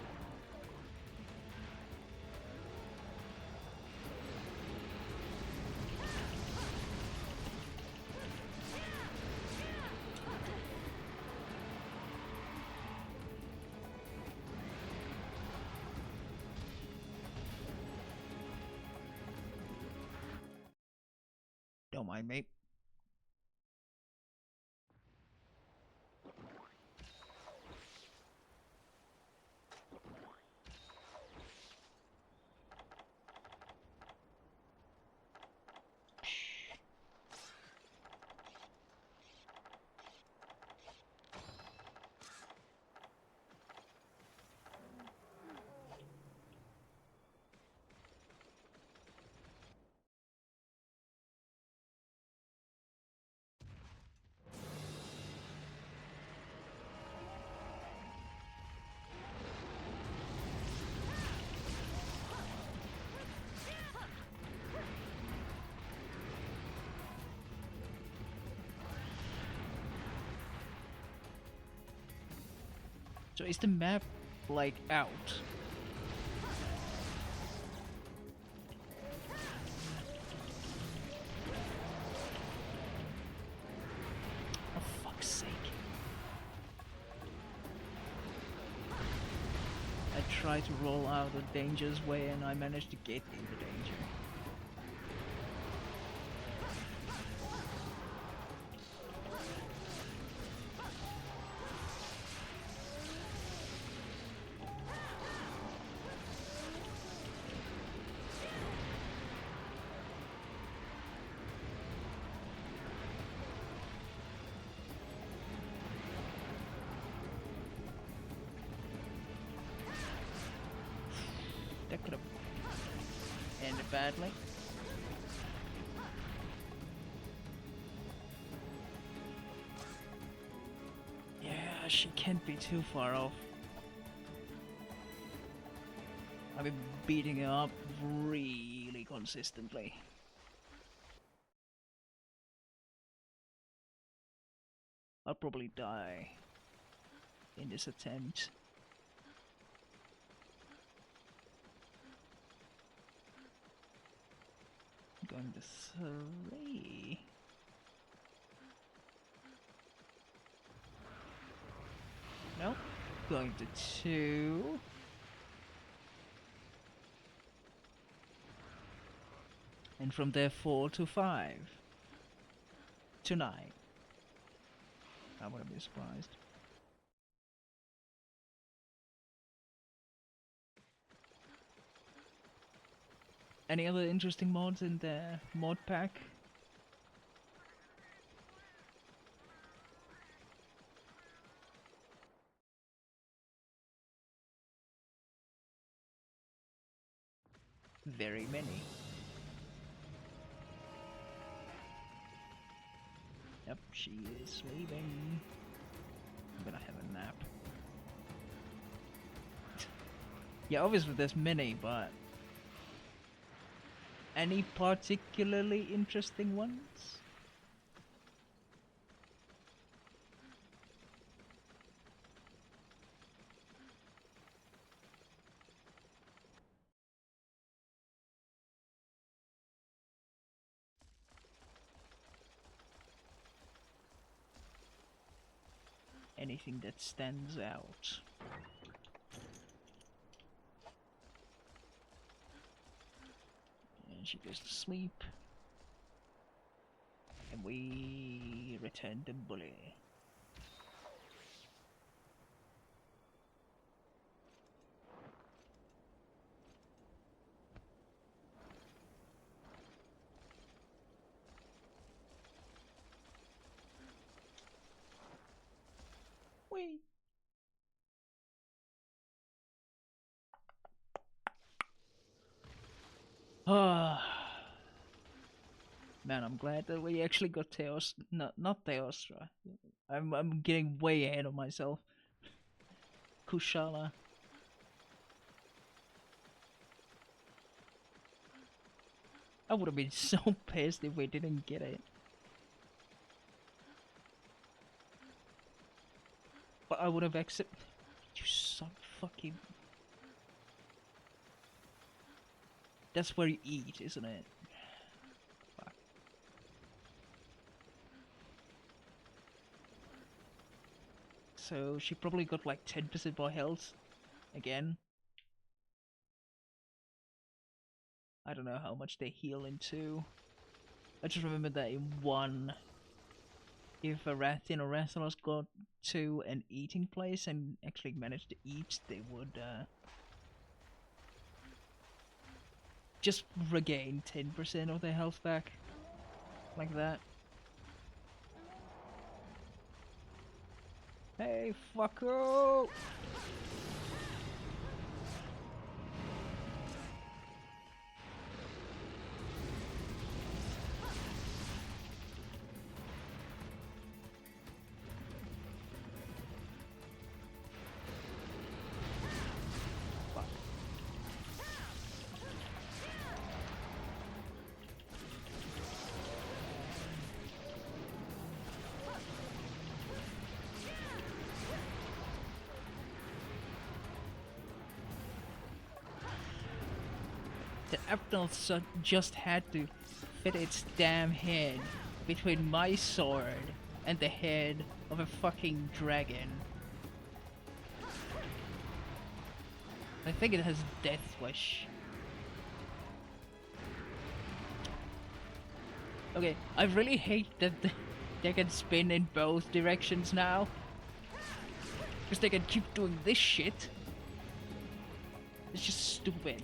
Don't mind me. So is the map like out? For fuck's sake. I tried to roll out a dangerous way and I managed to get into danger. That could have ended badly. Yeah, she can't be too far off. I've been beating her up really consistently. I'll probably die in this attempt. Going to 3. Nope. Going to 2. And from there 4 to 5. To 9. I wouldn't be surprised. Any other interesting mods in the mod pack? Very many. Yep, she is leaving. I'm gonna have a nap. Yeah, obviously there's many, but any particularly interesting ones? Anything that stands out? And she goes to sleep. And we return to Bully. Whee! Man, I'm glad that we actually got Theos. Not Theostra. I'm getting way ahead of myself. Kushala. I would have been so pissed if we didn't get it. But I would have accepted. You son of fucking. That's where you eat, isn't it? Fuck. So she probably got like 10% more health again. I don't know how much they heal into. I just remember that in one, if a Rathian or Rathalos got to an eating place and actually managed to eat, they would just regain 10% of their health back. Like that. Hey, fucko! The Abdul just had to fit its damn head between my sword and the head of a fucking dragon. I think it has Death Wish. Okay, I really hate that they can spin in both directions now. Because they can keep doing this shit. It's just stupid.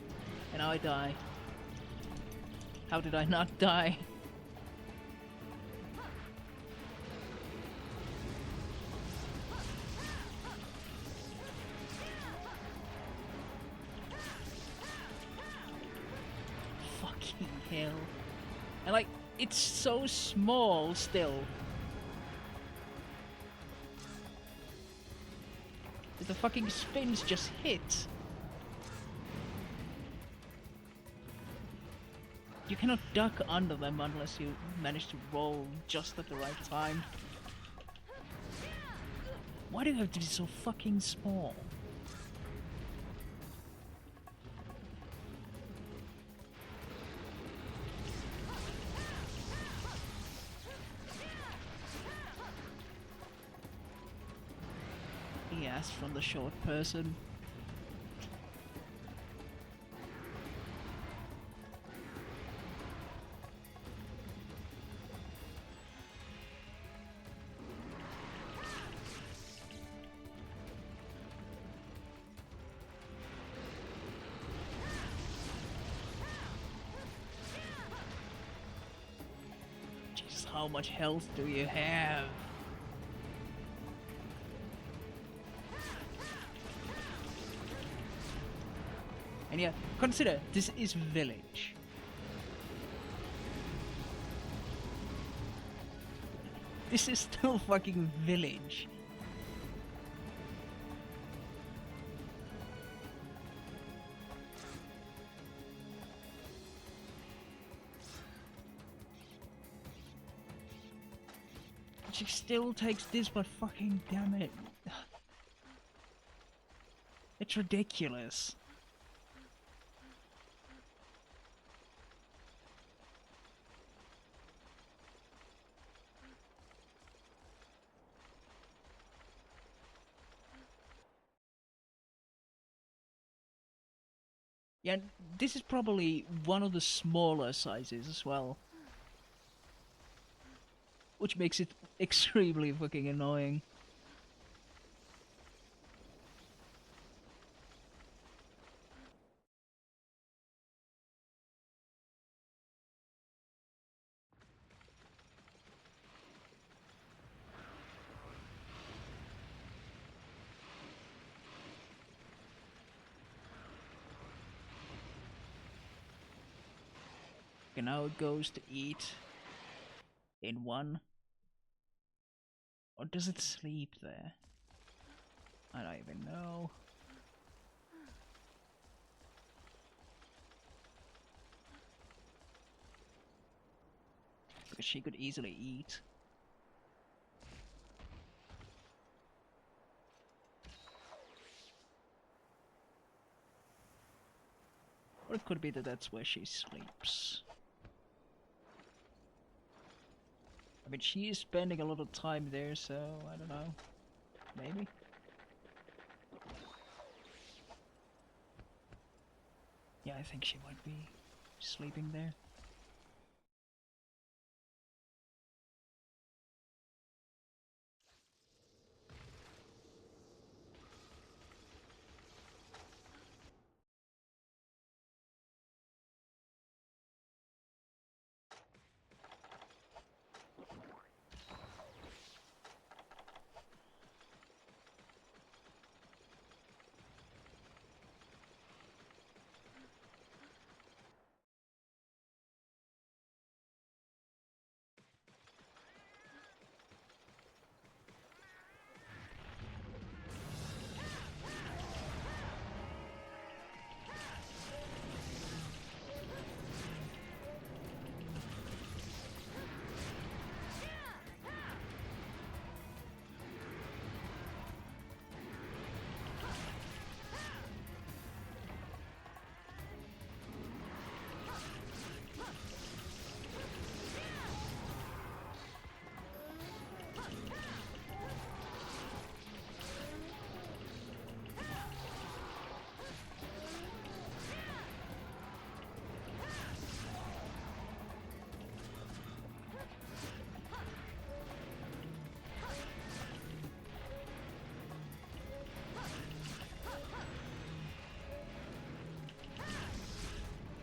And I die. How did I not die? Fucking hell. And like, it's so small still. The fucking spins just hit. You cannot duck under them unless you manage to roll just at the right time. Why do you have to be so fucking small? He asked from the short person. Jesus, how much health do you have? And yeah, consider, this is village. This is still fucking village. She still takes this, but fucking damn it. It's ridiculous. Yeah, this is probably one of the smaller sizes as well. Which makes it extremely fucking annoying. Okay, now it goes to eat in one. Or does it sleep there? I don't even know. Because she could easily eat. Or it could be that that's where she sleeps. I mean, she is spending a lot of time there, so I don't know. Maybe? Yeah, I think she might be sleeping there.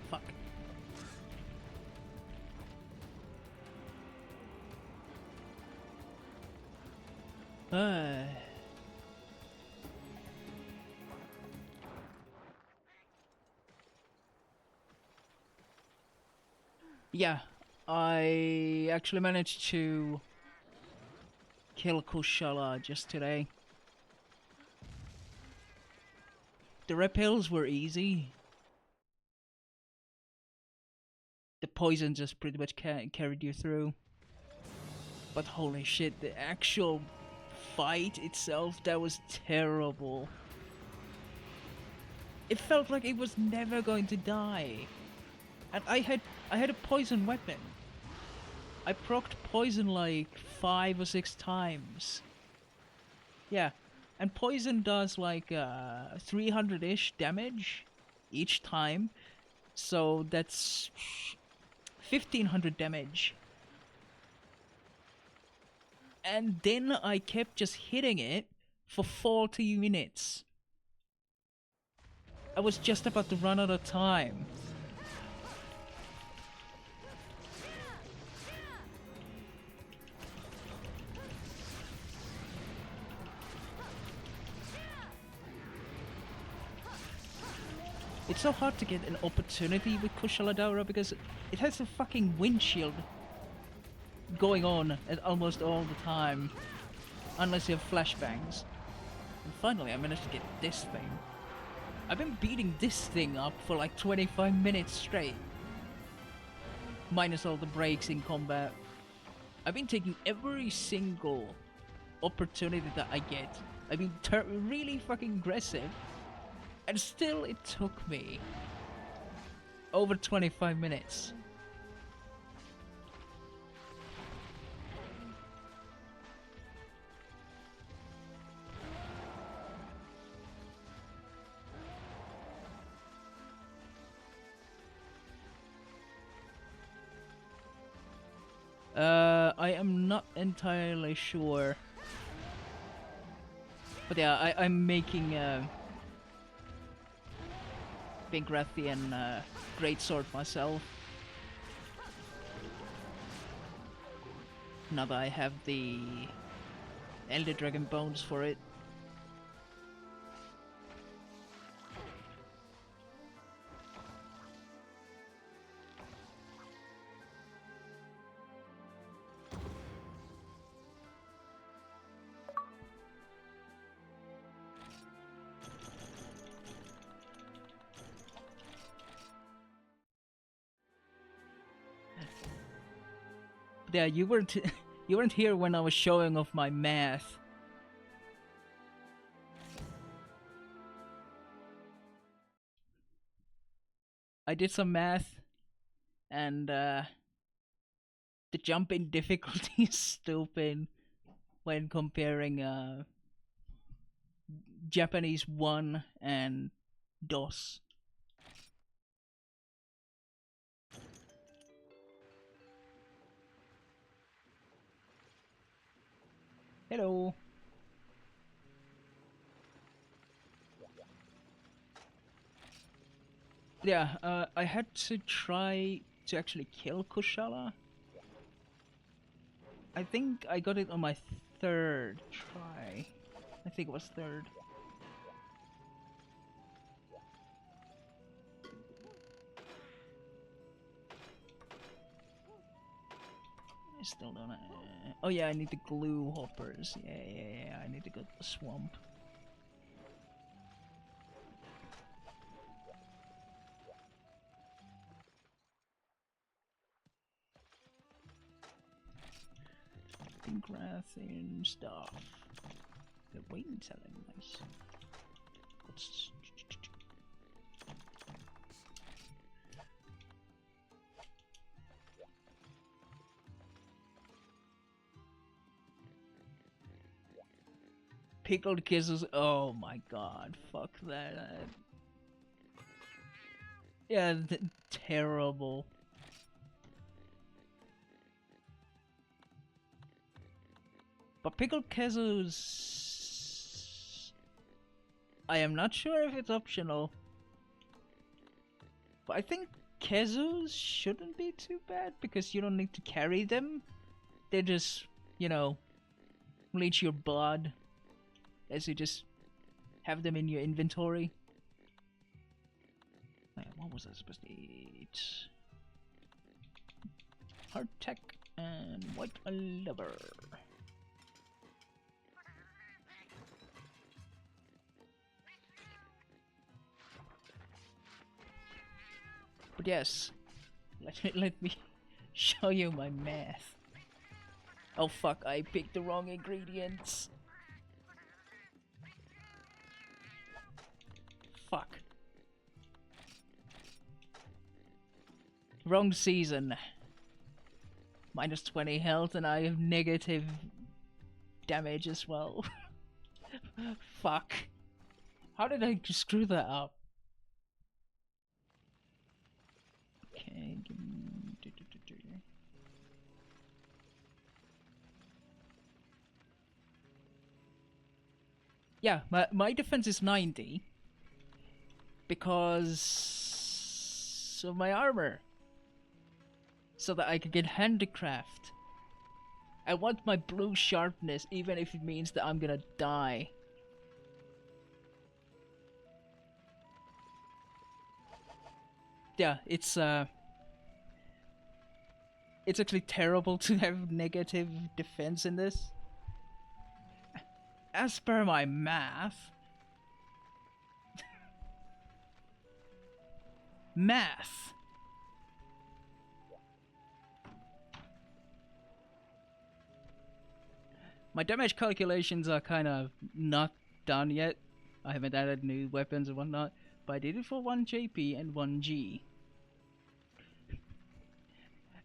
Fuck. Yeah, I actually managed to kill Kushala just today. The repels were easy. The poison just pretty much carried you through. But holy shit, the actual fight itself, that was terrible. It felt like it was never going to die. And I had a poison weapon. I procced poison like 5 or 6 times. Yeah, and poison does like 300-ish damage each time. So that's 1500 damage. And then I kept just hitting it for 40 minutes. I was just about to run out of time. It's so hard to get an opportunity with Kushala because it has a fucking windshield going on at almost all the time. Unless you have flashbangs. And finally I managed to get this thing. I've been beating this thing up for like 25 minutes straight. Minus all the breaks in combat. I've been taking every single opportunity that I get. I've been really fucking aggressive. And still it took me over 25 minutes. I am not entirely sure. But yeah, I'm making Big Rathian greatsword myself. Now that I have the Elder Dragon bones for it. Yeah, you weren't you weren't here when I was showing off my math. I did some math, and the jump in difficulty is stupid when comparing Japanese 1 and DOS. Hello. Yeah, I had to try to actually kill Kushala. I think I got it on my third try. I think it was third. I still don't. Oh yeah, I need the glue hoppers. Yeah. I need to go to the swamp. Pink grass and stuff. The waiting selling, nice. What's... Pickled kisses. Oh my god, fuck that. Yeah, terrible. But pickled quesos, I am not sure if it's optional. But I think quesos shouldn't be too bad because you don't need to carry them. They just, you know, leach your blood as you just have them in your inventory. Wait, what was I supposed to eat? Hardtack and white liver. But yes, let me show you my math. Oh fuck, I picked the wrong ingredients. Fuck. Wrong season. Minus 20 health and I have negative damage as well. Fuck. How did I screw that up? Okay, give me... Yeah, my defense is 90 because of my armor, so that I can get handicraft. I want my blue sharpness, even if it means that I'm gonna die. Yeah, it's actually terrible to have negative defense in this. As per my math... Math! My damage calculations are kind of not done yet. I haven't added new weapons and whatnot, but I did it for 1 JP and 1 G.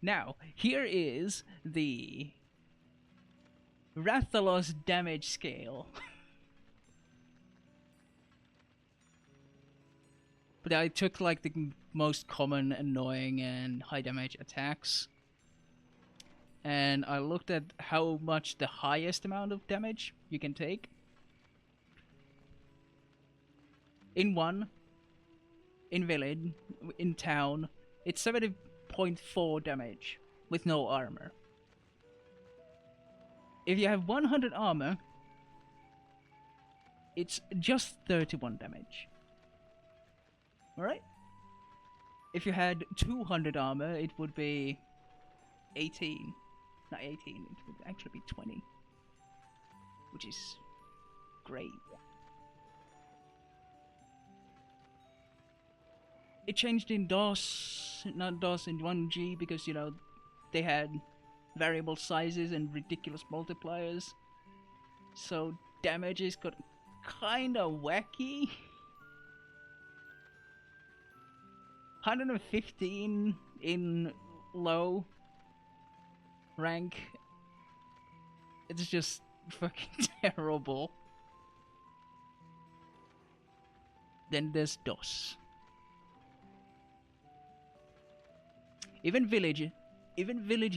Now, here is the Rathalos damage scale. But I took like the most common, annoying, and high damage attacks. And I looked at how much the highest amount of damage you can take. In one, in village, in town, it's 70.4 damage with no armor. If you have 100 armor, it's just 31 damage. Alright? If you had 200 armor, it would be 18. Not 18, it would actually be 20. Which is great. It changed in DOS, not DOS, in 1G, because, you know, they had variable sizes and ridiculous multipliers. So damages got kinda wacky. 115 in low rank. It's just fucking terrible. Then there's DOS. Even Village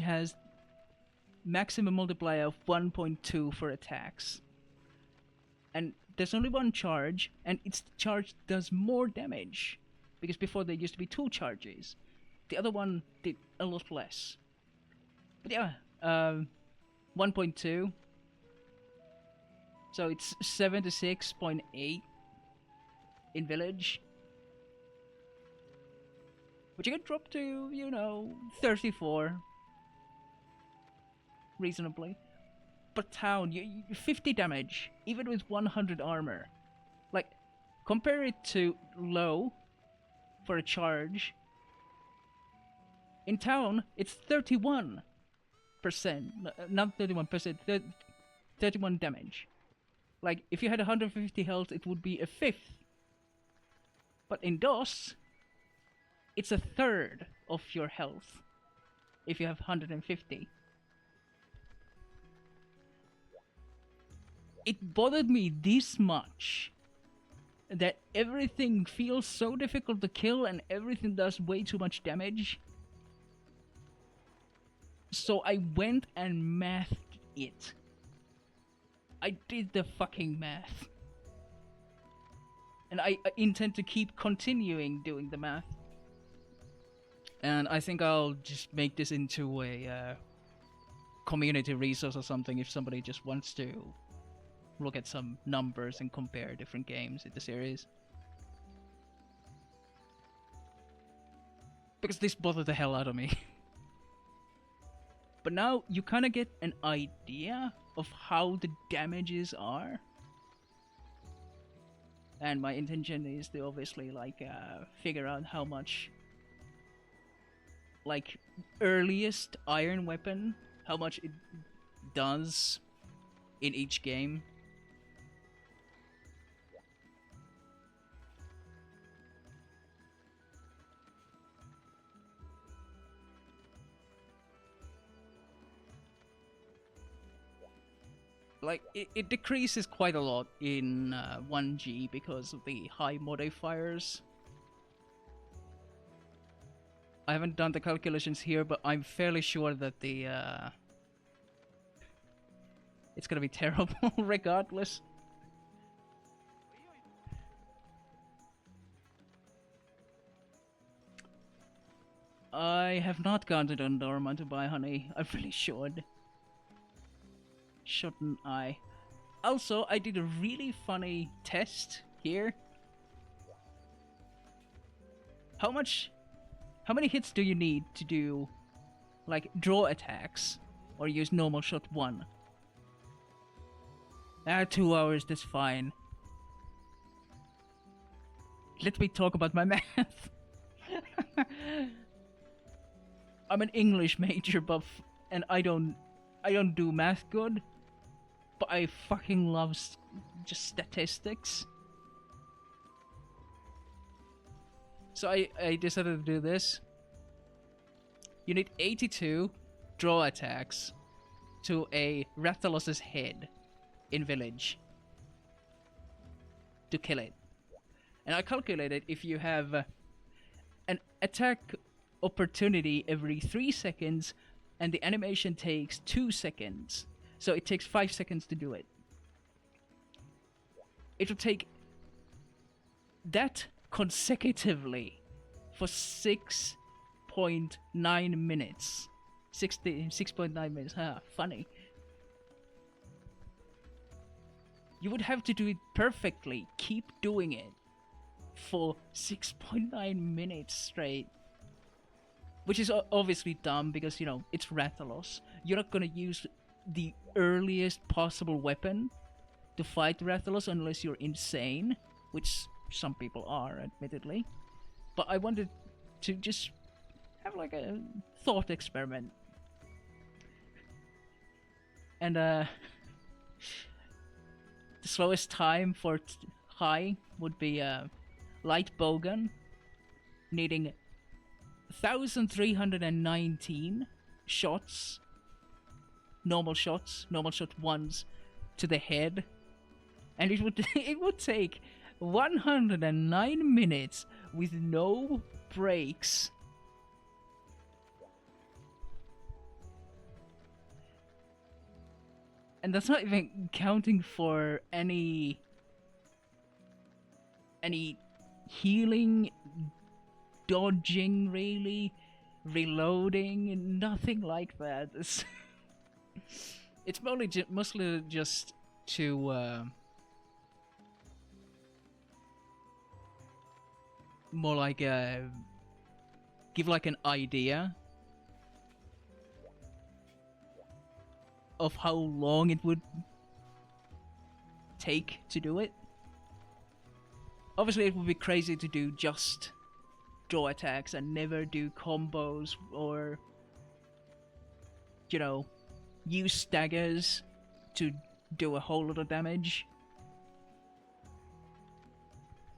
has maximum multiplier of 1.2 for attacks. And there's only one charge, and its charge does more damage. Because before there used to be 2 charges. The other one did a lot less. But yeah, 1.2. So it's 76.8 in Village. But you can drop to, 34. Reasonably. But Town, you 50 damage, even with 100 armor. Like, compare it to low for a charge. In Town, it's 31%. Not 31%, 31 damage. Like, if you had 150 health, it would be a fifth. But in DOS, it's a third of your health if you have 150. It bothered me this much that everything feels so difficult to kill and everything does way too much damage. So I went and mathed it. I did the fucking math. And I intend to keep continuing doing the math. And I think I'll just make this into a community resource or something if somebody just wants to look at some numbers and compare different games in the series. Because this bothered the hell out of me. But now you kind of get an idea of how the damages are. And my intention is to obviously figure out how much earliest iron weapon, how much it does in each game. It decreases quite a lot in 1G because of the high modifiers. I haven't done the calculations here, but I'm fairly sure that it's gonna be terrible regardless. I have not gone to Dundorma to buy honey. I really should. Shouldn't I? Also, I did a really funny test here. How many hits do you need to do, draw attacks, or use normal shot 1? 2 hours, that's fine. Let me talk about my math. I'm an English major buff, and I don't do math good, but I fucking love just statistics. So I decided to do this. You need 82 draw attacks to a Rathalos's head in Village to kill it. And I calculated if you have an attack opportunity every 3 seconds and the animation takes 2 seconds, so it takes 5 seconds to do it. It will take that consecutively for 6.9 minutes. 6.9 minutes. Funny. You would have to do it perfectly. Keep doing it for 6.9 minutes straight. Which is obviously dumb because, it's Rathalos. You're not gonna use the earliest possible weapon to fight Rathalos unless you're insane, which some people are, admittedly. But I wanted to just have a thought experiment. And the slowest time for high would be light bowgun, needing 1,319 shots, normal shot ones to the head, and it would it would take 109 minutes with no breaks. And that's not even counting for any healing, dodging, really, reloading, nothing like that. It's mostly just to more like give like an idea of how long it would take to do it. Obviously, it would be crazy to do just draw attacks and never do combos or, you know, use staggers to do a whole lot of damage.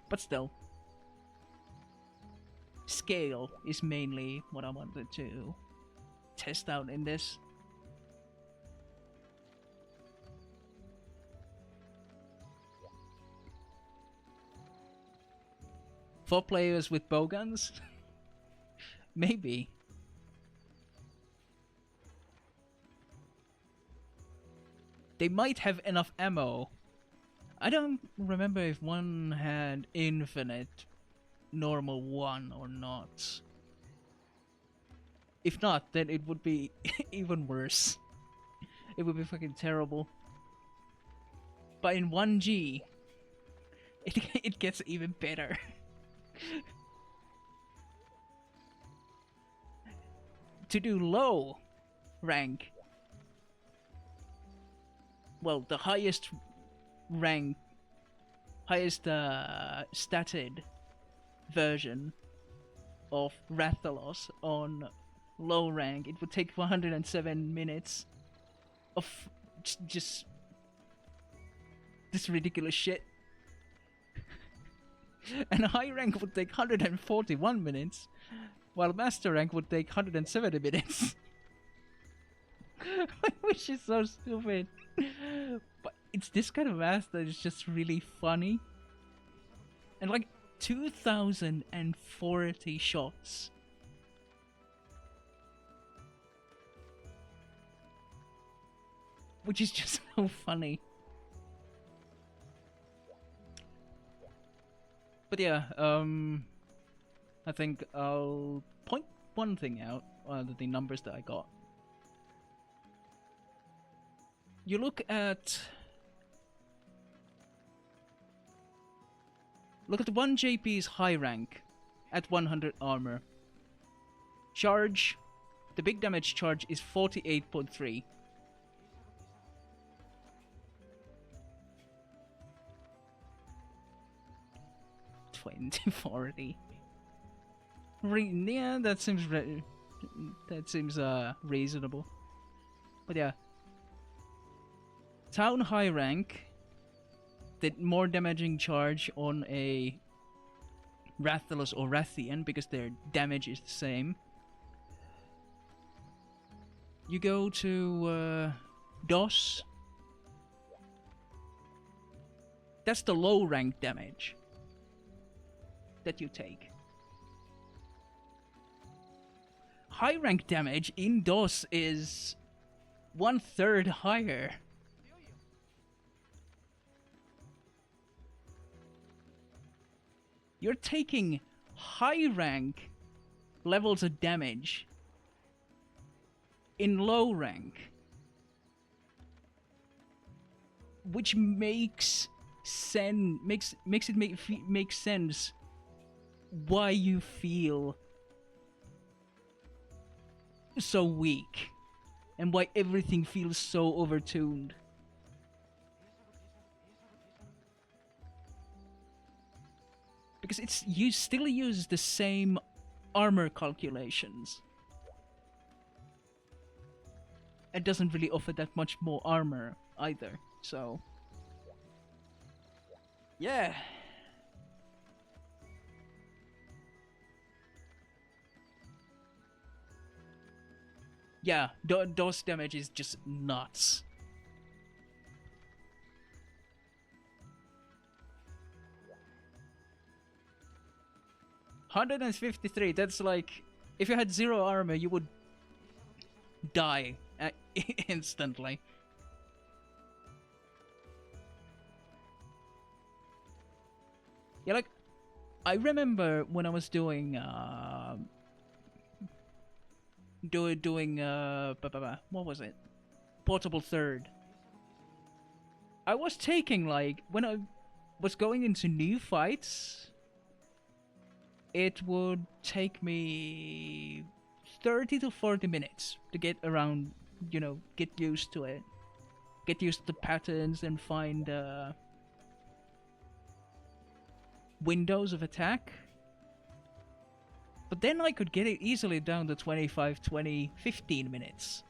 But still, scale is mainly what I wanted to test out in this. For players with bowguns? Maybe. They might have enough ammo. I don't remember if one had infinite normal one or not. If not, then it would be even worse. It would be fucking terrible. But in 1G, it gets even better. To do low rank, well, the highest rank, highest statted version of Rathalos on low rank, it would take 107 minutes of just this ridiculous shit. And high rank would take 141 minutes, while master rank would take 170 minutes. Which is so stupid. But it's this kind of math that is just really funny. And like 2,040 shots. Which is just so funny. But yeah, I think I'll point one thing out, the numbers that I got. You look at 1 JP's high rank at 100 armor. Charge, the big damage charge is 48.3. $20.40. Yeah, that seems reasonable. But yeah, town high rank, the more damaging charge on a Rathalos or Rathian because their damage is the same. You go to DOS. That's the low rank damage that you take. High rank damage in DOS is 1/3 higher. You're taking high rank levels of damage in low rank, which makes sense why you feel so weak and why everything feels so overtuned. Because you still use the same armor calculations. it doesn't really offer that much more armor either. So yeah. Yeah, DOS damage is just nuts. $153, that's like, if you had 0 armor, you would die instantly. Yeah, like, I remember when I was doing, what was it? Portable Third. I was taking, like, when I was going into new fights, it would take me 30 to 40 minutes to get around, you know, get used to it. Get used to the patterns and find windows of attack. But then I could get it easily down to 25, 20, 15 minutes.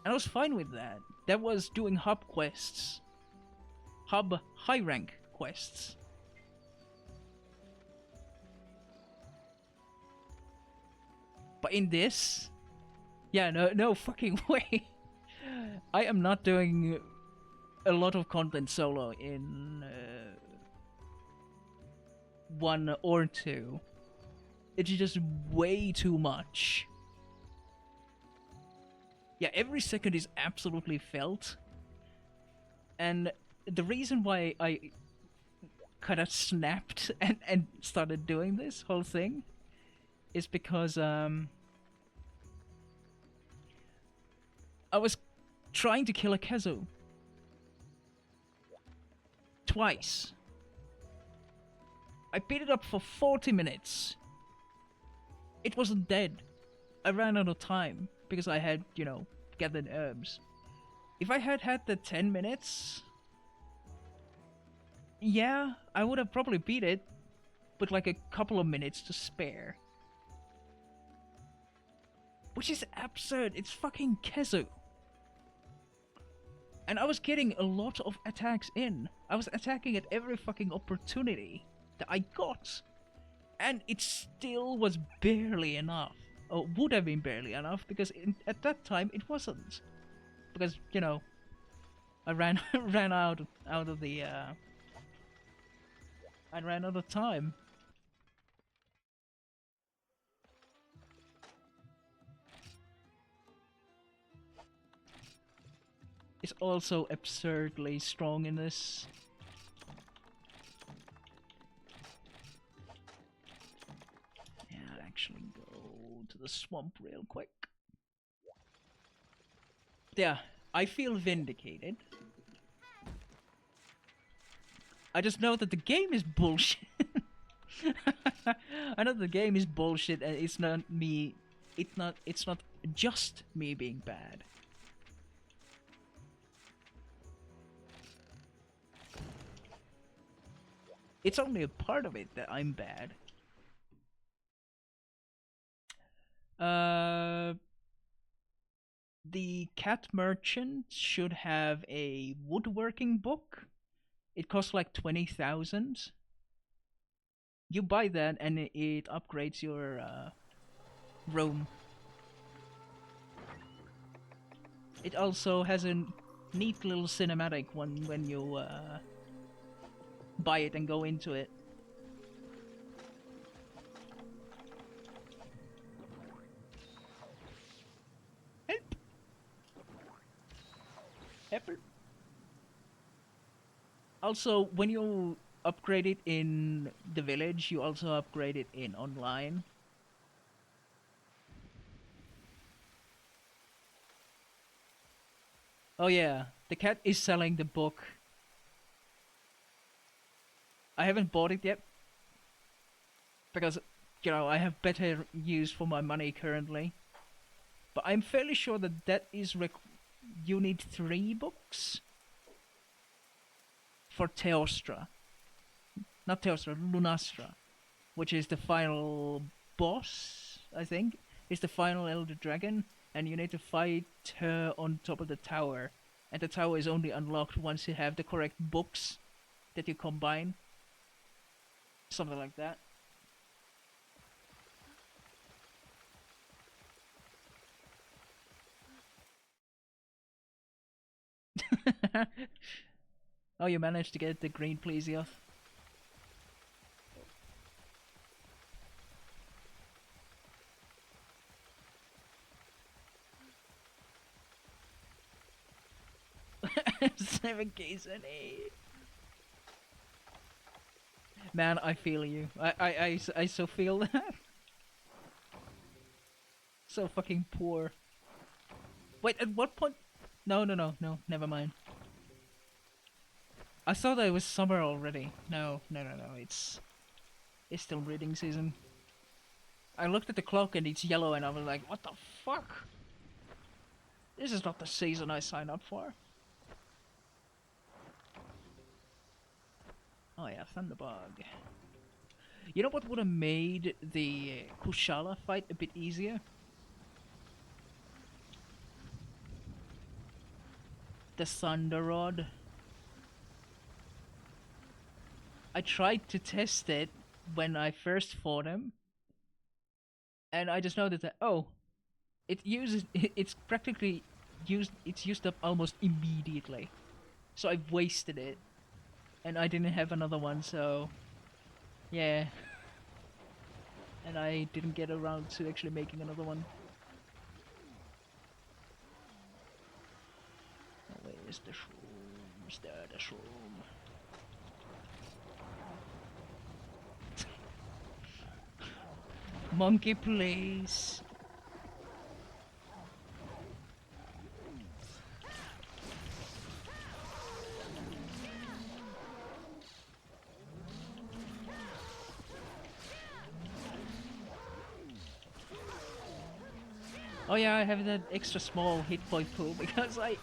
And I was fine with that. That was doing hub quests. Hub high rank quests. But in this, yeah, no fucking way. I am not doing a lot of content solo in 1 or 2. It's just way too much. Yeah, every second is absolutely felt. And the reason why I kind of snapped and started doing this whole thing is because I was trying to kill a Kazu twice. I beat it up for 40 minutes. It wasn't dead. I ran out of time because I had, you know, gathered herbs. If I had had the 10 minutes, yeah, I would have probably beat it with like a couple of minutes to spare. Which is absurd. It's fucking Kezu. And I was getting a lot of attacks in. I was attacking at every fucking opportunity that I got. And it still was barely enough. Or would have been barely enough, because at that time it wasn't. Because, you know, I ran out of the I ran out of time. Is also absurdly strong in this. Yeah, I'll actually go to the swamp real quick. Yeah, I feel vindicated. I just know that the game is bullshit. I know the game is bullshit, and it's not me. It's not just me being bad. It's only a part of it that I'm bad. The cat merchant should have a woodworking book. It costs like 20,000. You buy that and it upgrades your room. It also has a neat little cinematic when you buy it and go into it. Help! Help! Also, when you upgrade it in the village, you also upgrade it in online. Oh yeah, the cat is selling the book. I haven't bought it yet because, you know, I have better use for my money currently. But I'm fairly sure that that is you need 3 books for Teostra. Not Teostra, Lunastra, which is the final boss, I think. It's the final Elder Dragon. and you need to fight her on top of the tower. And the tower is only unlocked once you have the correct books that you combine. Something like that. Oh, you managed to get the green plesioth. Seven keys and eight. Man, I feel you. I so feel that. So fucking poor. Wait, at what point? No, never mind. I thought it was summer already. No. It's still breeding season. I looked at the clock and it's yellow and I was like, what the fuck? This is not the season I signed up for. Oh yeah, Thunderbug. You know what would have made the Kushala fight a bit easier? The Thunder Rod. I tried to test it when I first fought him, and I just noticed that it's practically it's used up almost immediately. So I wasted it, and I didn't have another one, so yeah. And I didn't get around to actually making another one. Oh, where is the shroom? Is there the shroom? Monkey, please. Oh yeah, I have that extra small hit point pool because I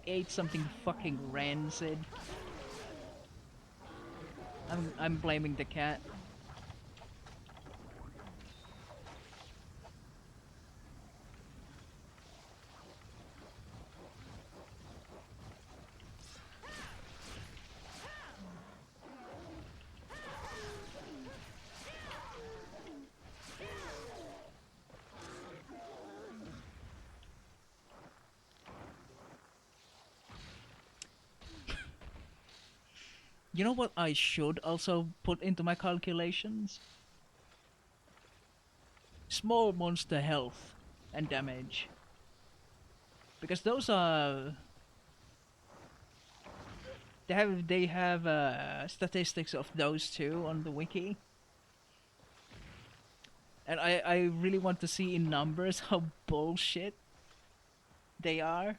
ate something fucking rancid. I'm blaming the cat. You know what I should also put into my calculations? Small monster health and damage. Because those are... They have statistics of those two on the wiki. And I really want to see in numbers how bullshit they are.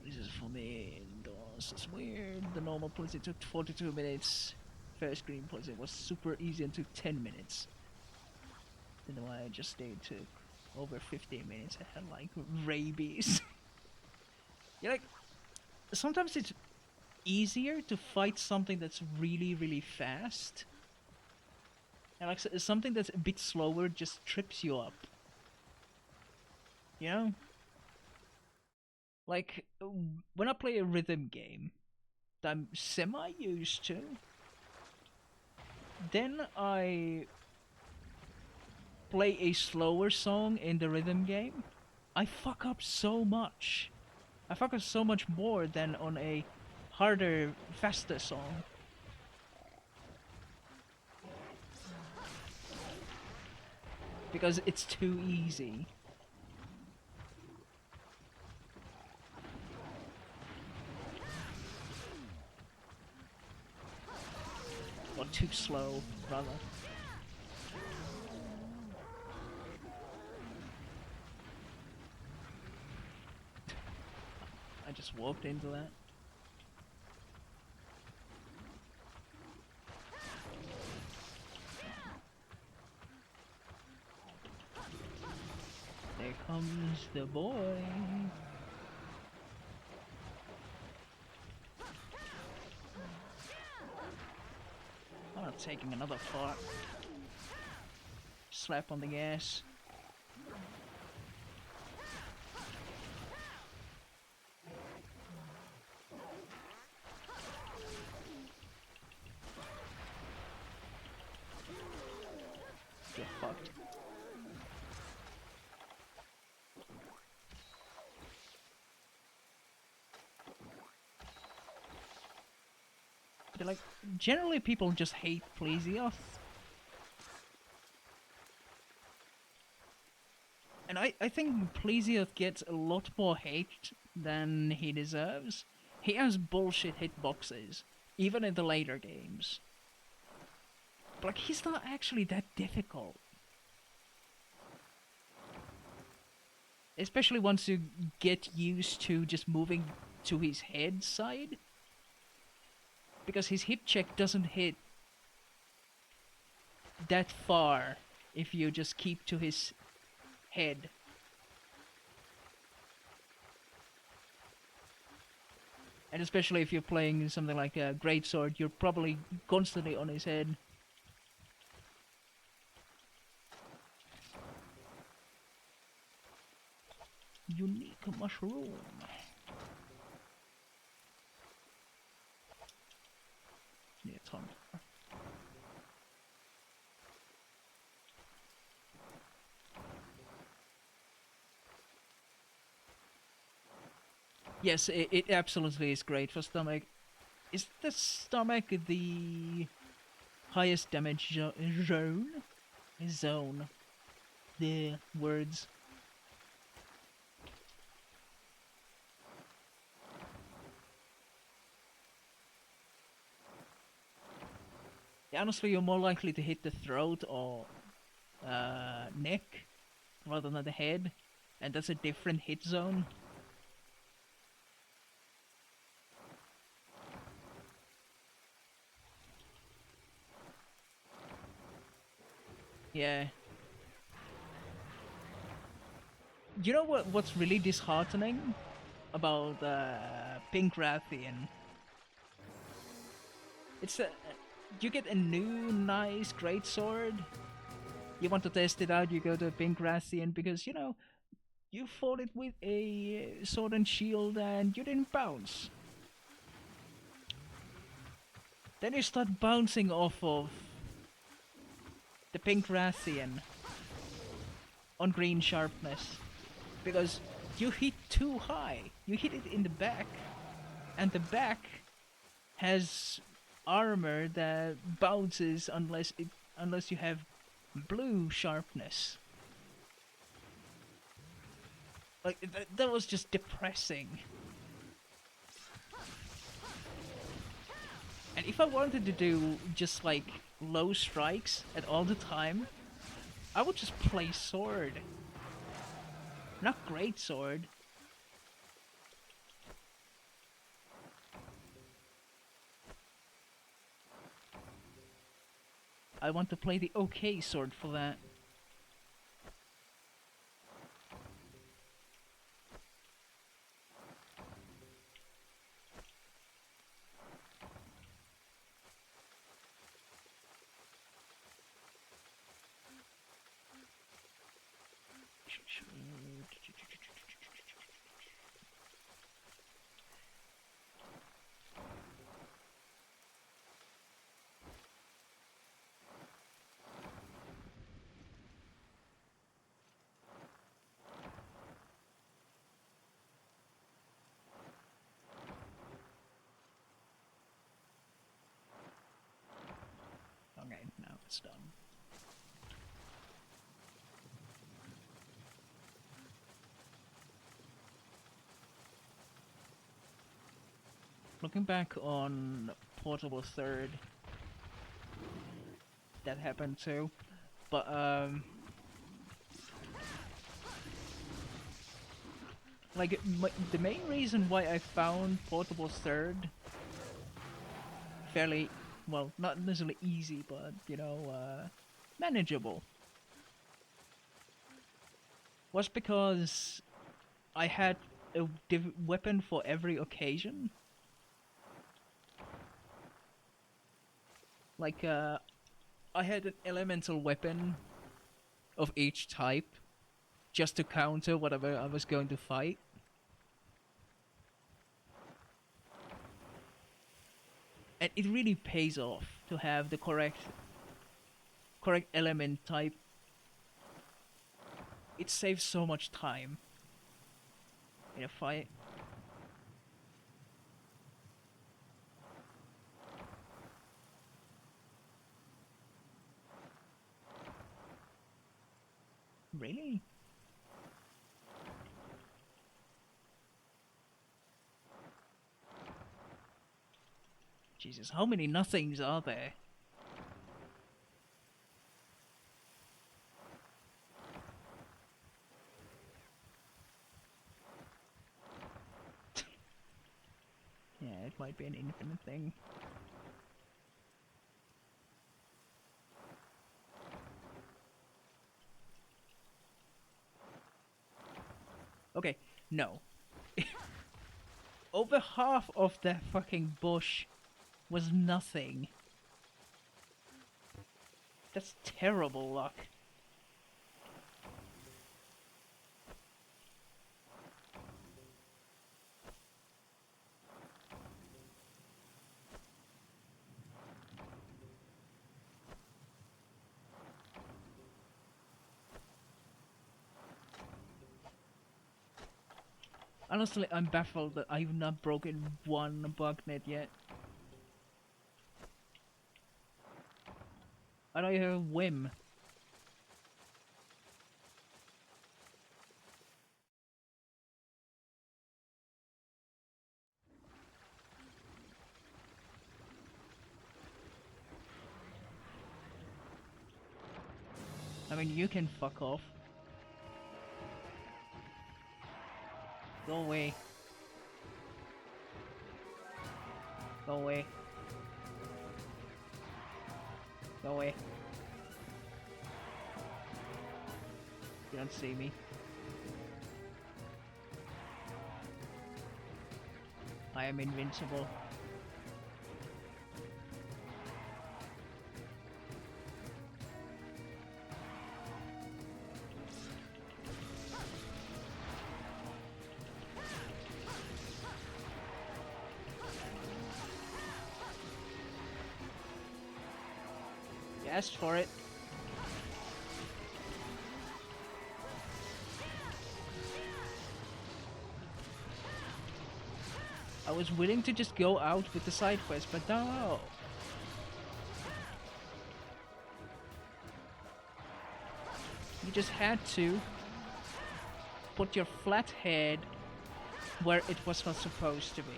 This is for me. This is weird. The normal playthrough took 42 minutes. First green playthrough was super easy and took 10 minutes. Then the one I just did took over 15 minutes. I had like rabies. Yeah, like sometimes it's easier to fight something that's really fast. And like something that's a bit slower just trips you up. You know? Like, when I play a rhythm game that I'm semi-used to, then I play a slower song in the rhythm game, I fuck up so much. I fuck up so much more than on a harder, faster song. Because it's too easy. Or too slow, rather. I just walked into that. There comes the boy. taking another fart. Slap on the gas. You're fucked. But like, generally people just hate Plesioth. And I think Plesioth gets a lot more hate than he deserves. He has bullshit hitboxes, even in the later games. But like, he's not actually that difficult. Especially once you get used to just moving to his head side. Because his hip check doesn't hit that far if you just keep to his head. And especially if you're playing something like a Greatsword, you're probably constantly on his head. Unique mushroom. Yeah, ton. Yes, it absolutely is great for stomach. Is the stomach the highest damage zone? Zone. The words. Yeah, honestly, you're more likely to hit the throat or neck rather than the head, and that's a different hit zone. Yeah. You know what's really disheartening about Pink Rathian? It's that you get a new nice greatsword. You want to test it out, you go to Pink Rathian because, you know, you fought it with a sword and shield and you didn't bounce. Then you start bouncing off of the Pink Rathian on green sharpness because you hit too high. You hit it in the back, and the back has armor that bounces unless you have blue sharpness. Like that was just depressing. And if I wanted to do just like low strikes at all the time, I would just play sword. Not great sword. I want to play the okay sword for that. Okay, now it's done. Looking back on Portable Third, that happened too, but like the main reason why I found Portable Third fairly, well, not necessarily easy, but you know, manageable, was because I had a weapon for every occasion. Like, I had an elemental weapon of each type just to counter whatever I was going to fight. And it really pays off to have the correct element type. It saves so much time in a fight. Really? Jesus, how many nothings are there? Yeah, it might be an infinite thing. Okay, no. Over half of that fucking bush was nothing. That's terrible luck. Honestly, I'm baffled that I've not broken one bug net yet. I don't have a whim. I mean, you can fuck off. Go away. Go away. Go away. You don't see me. I am invincible. You asked for it. I was willing to just go out with the side quest, but no. You just had to put your flat head where it was not supposed to be.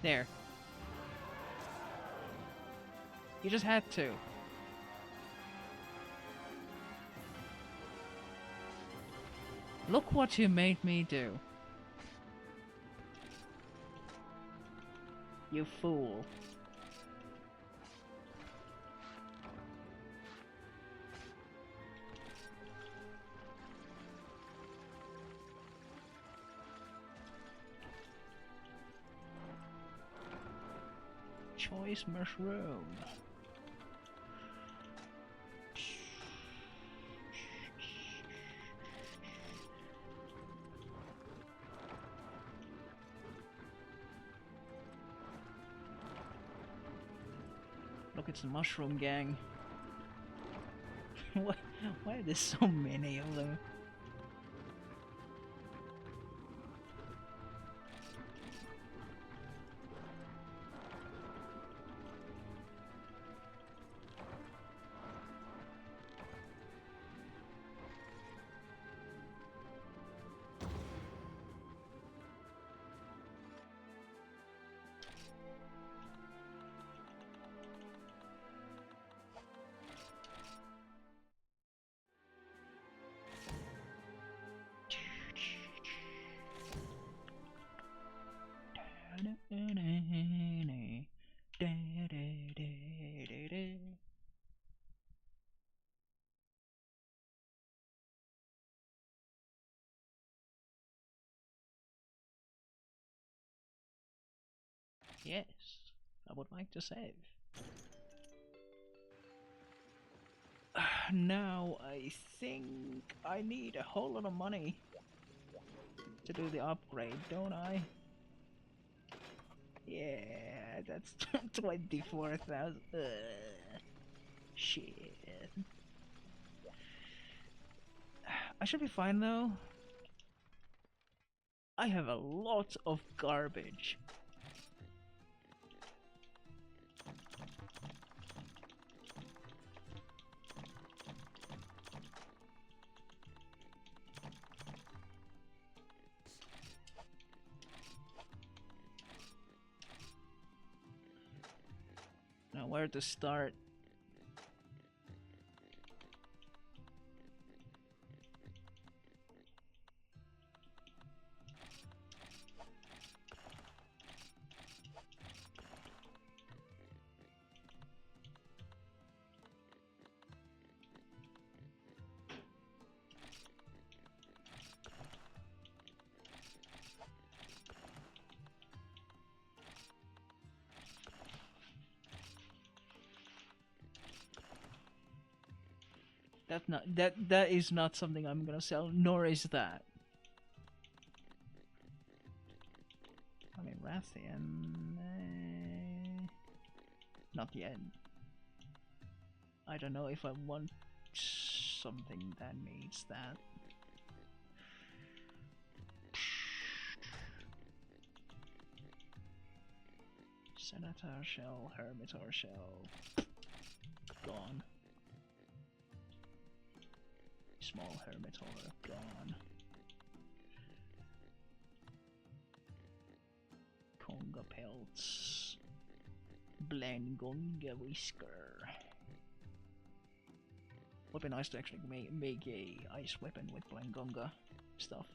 There. You just had to. Look what you made me do. You fool. Choice mushroom. Look, it's the mushroom gang. Why are there so many of them? Yes, I would like to save. Now I think I need a whole lot of money to do the upgrade, don't I? Yeah, that's 24,000. Shit. I should be fine though. I have a lot of garbage. Now where to start? That is not something I'm gonna sell, nor is that. I mean, Rathian, not yet. I don't know if I want something that needs that. Senator shell, Hermitor shell, gone. Small Hermitor, gone. Conga pelts. Blangonga whisker. Would be nice to actually make a ice weapon with Blangonga stuff.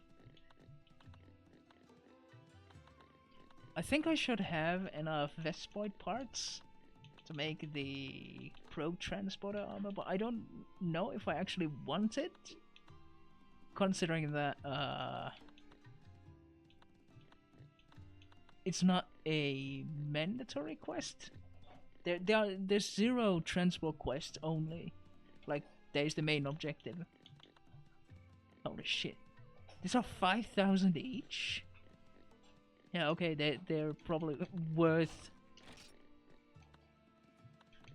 I think I should have enough Vespoid parts to make the Pro Transporter armor, but I don't know if I actually want it, considering that it's not a mandatory quest. There's 0 transport quests only. Like, there's the main objective. Holy shit. These are 5,000 each? Yeah, okay, they're probably worth...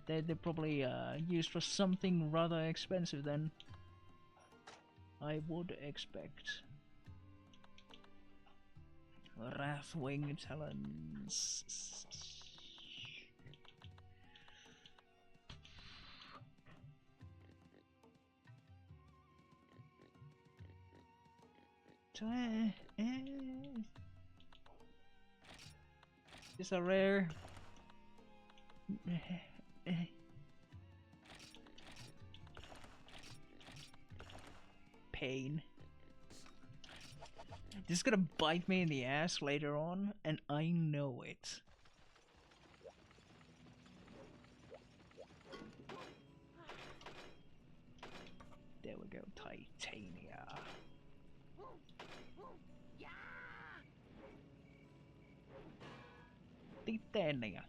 They're probably used for something rather expensive then. I would expect. Wrathwing Talons. These are rare. Pain. This is gonna bite me in the ass later on, and I know it. There we go, Titania. Titania.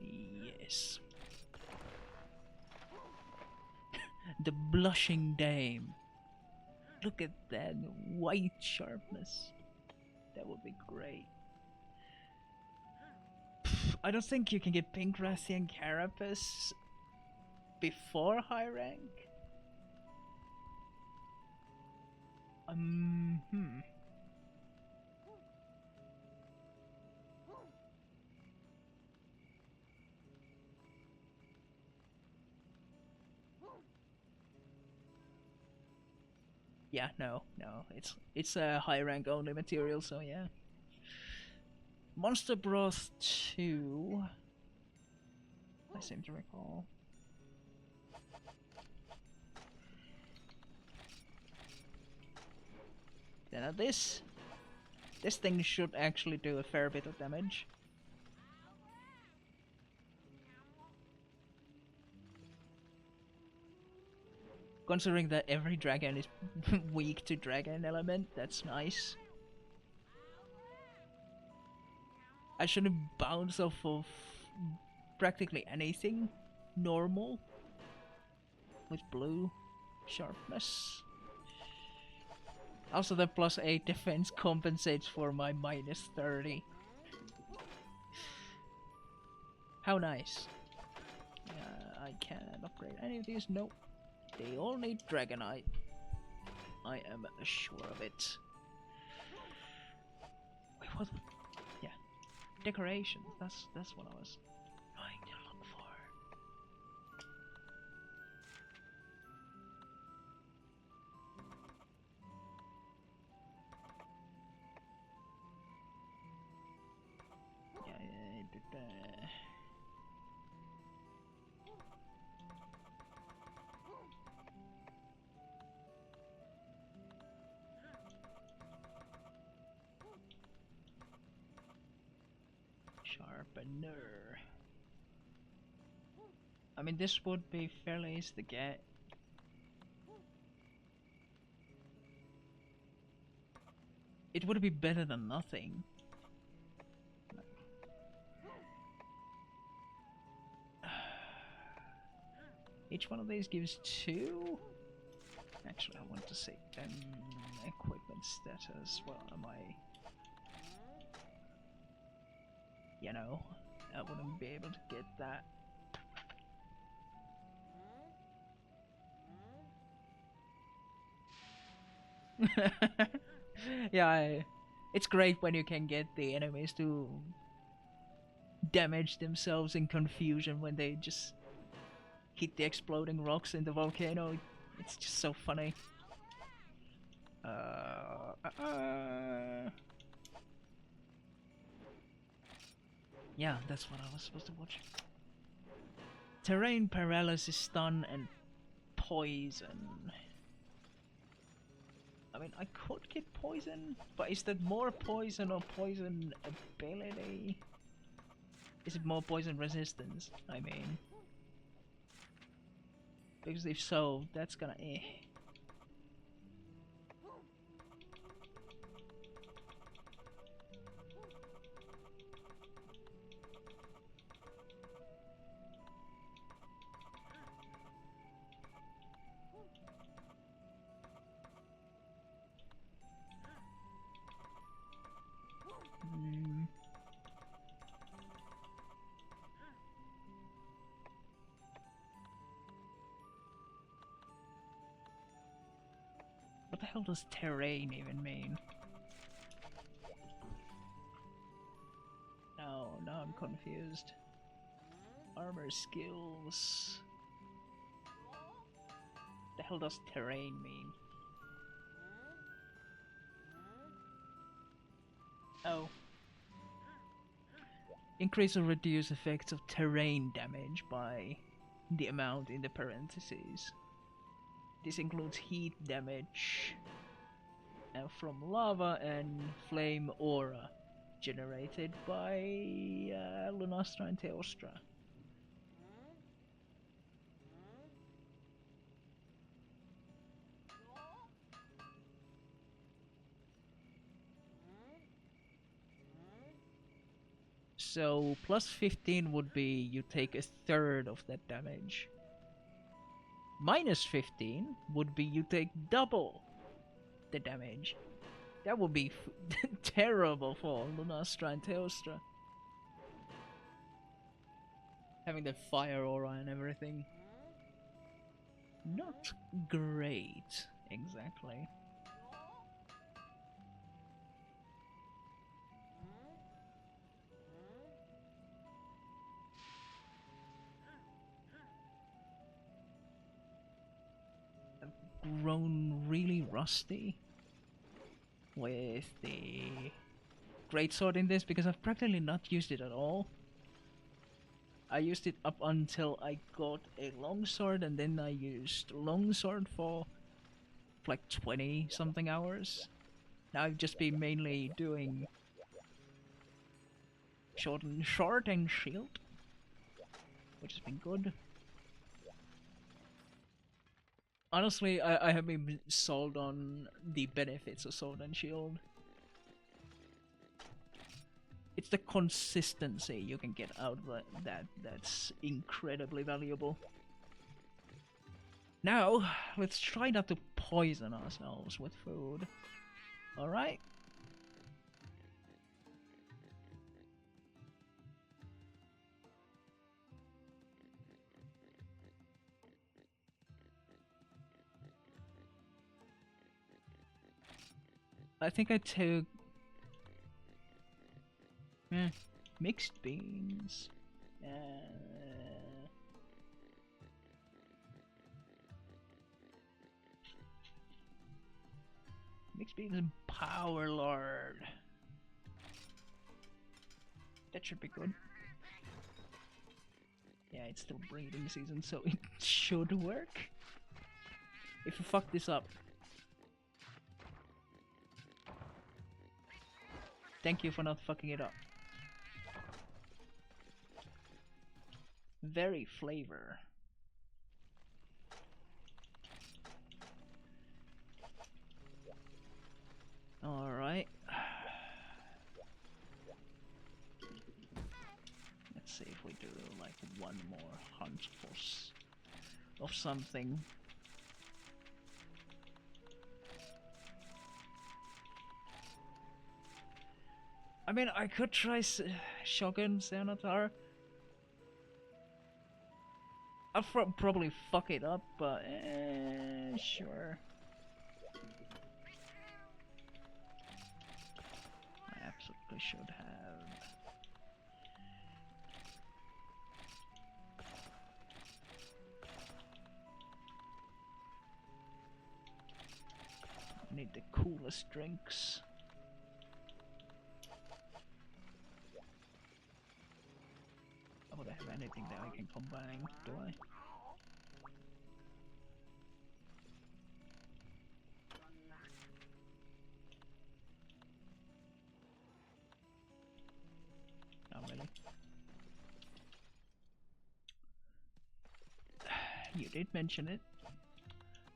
Yes. The blushing dame. Look at that white sharpness. That would be great. I don't think you can get pink Rathian carapace before high rank. Yeah, no, it's a high rank only material, so yeah. Monster Broth 2. I seem to recall. Then this thing should actually do a fair bit of damage. Considering that every dragon is weak to dragon element, that's nice. I shouldn't bounce off of practically anything normal with blue sharpness. Also, the +8 defense compensates for my -30. How nice. I can't upgrade any of these. Nope. They all need Dragonite. I am sure of it. Wait, what? Yeah. Decorations. That's what I was trying to look for. Sharpener. I mean, this would be fairly easy to get. It would be better than nothing. Each one of these gives 2? Actually, I want to see equipment status. Well, am I... You know, I wouldn't be able to get that. Yeah, it's great when you can get the enemies to damage themselves in confusion when they just hit the exploding rocks in the volcano. It's just so funny. Yeah, that's what I was supposed to watch. Terrain paralysis, stun, and poison. I mean, I could get poison, but is that more poison or poison ability? Is it more poison resistance? I mean, because if so, that's gonna What the hell does terrain even mean? Now I'm confused. Armor skills. The hell does terrain mean? Oh. Increase or reduce effects of terrain damage by the amount in the parentheses. This includes heat damage from lava and flame aura generated by Lunastra and Teostra. So plus 15 would be you take 1/3 of that damage. Minus 15 would be you take double the damage. That would be terrible for Lunastra and Teostra. Having the fire aura and everything. Not great, exactly. Grown really rusty with the greatsword in this because I've practically not used it at all. I used it up until I got a longsword, and then I used longsword for like 20 something hours. Now I've just been mainly doing short and shield, which has been good. Honestly, I haven't been sold on the benefits of sword and shield. It's the consistency you can get out of that's incredibly valuable. Now, let's try not to poison ourselves with food. Alright? I think I took mixed beans. Mixed beans and power lord. That should be good. Yeah, it's still breeding season, so it should work. If you fuck this up. Thank you for not fucking it up. Very flavor. Alright. Let's see if we do like one more hunt of something. I mean, I could try Shogun Senator. I'll probably fuck it up, but sure. I absolutely should have. I need the coolest drinks. Oh, do I have anything that I can combine? Do I? Not really. You did mention it.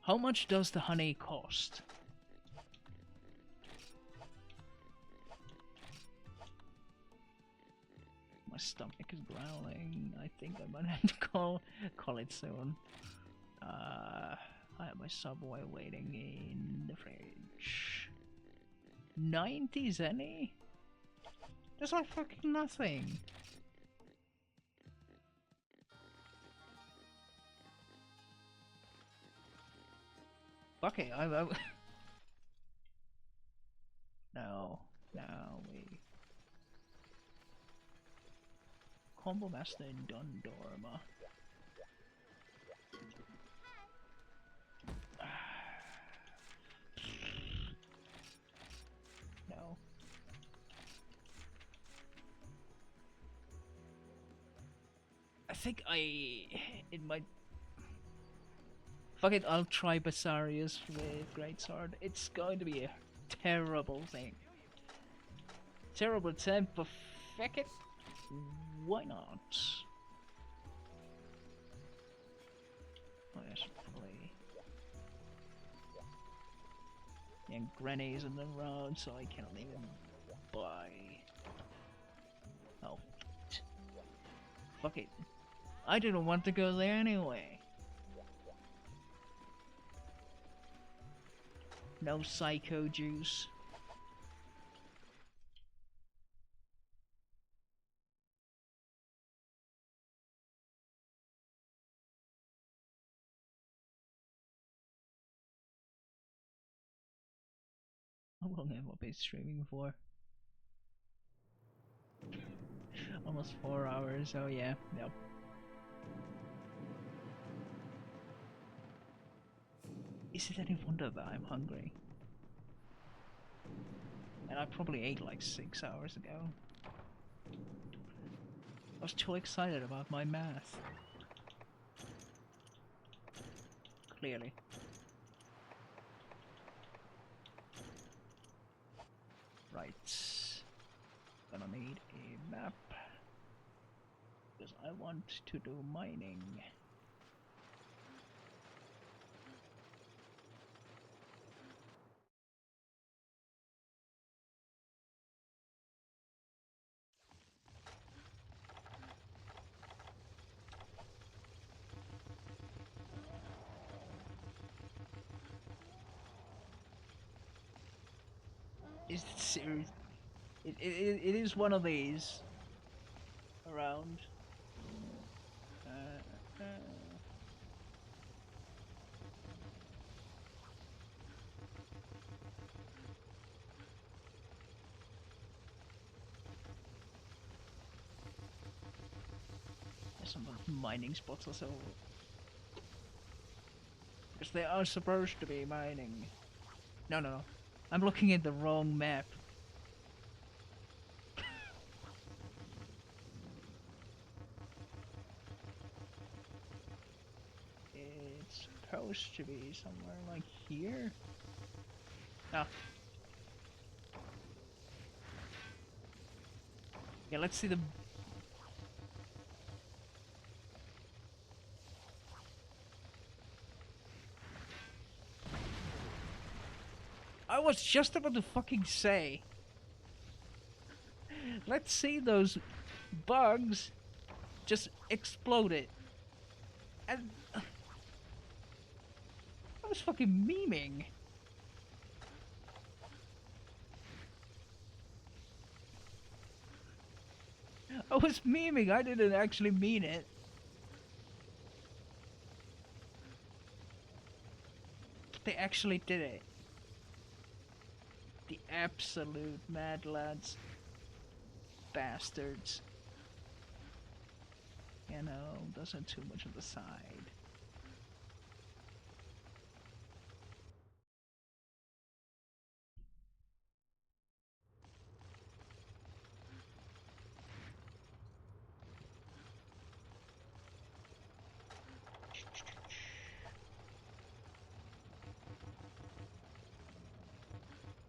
How much does the honey cost? My stomach is growling. I think I might have to call it soon. I have my Subway waiting in the fridge. 90 zenny? That's like fucking nothing. Okay, I no, we Combo Master in Dundorma. No. I think it might. Fuck it, I'll try Basarius with Greatsword. It's going to be a terrible thing. Terrible attempt, but fuck it. Why not? Oh, I should probably. And grenades in the road, so I cannot even buy. Oh. Fuck it. I didn't want to go there anyway. No psycho juice. How long have I been streaming for? Almost 4 hours, oh yeah, yep. Is it any wonder that I'm hungry? And I probably ate like 6 hours ago. I was too excited about my math. Clearly. Alright. Gonna need a map. Because I want to do mining. Is it serious? It is one of these around. Uh, uh. There's some mining spots also. Because they are supposed to be mining. No, no, no. I'm looking at the wrong map. It's supposed to be somewhere like here. Ah. Yeah, let's see the... I was just about to fucking say. Let's see those bugs just explode it. And... I was fucking memeing. I was memeing, I didn't actually mean it. But they actually did it. The absolute mad lads. Bastards. You know, doesn't too much on the side.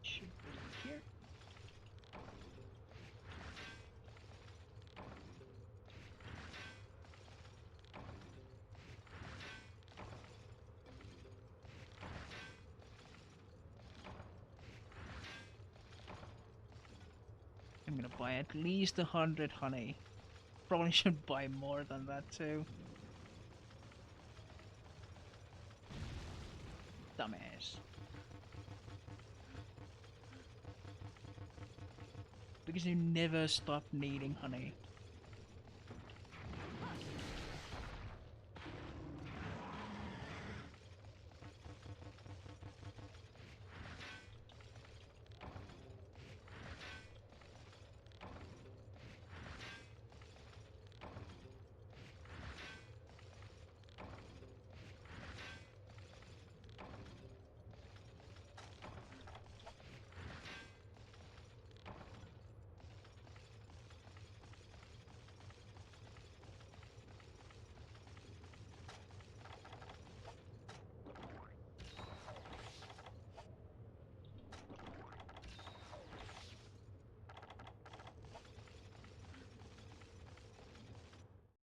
Should be here. I'm gonna buy at least 100 honey. Probably should buy more than that too. Dumbass. Because you never stop needing honey.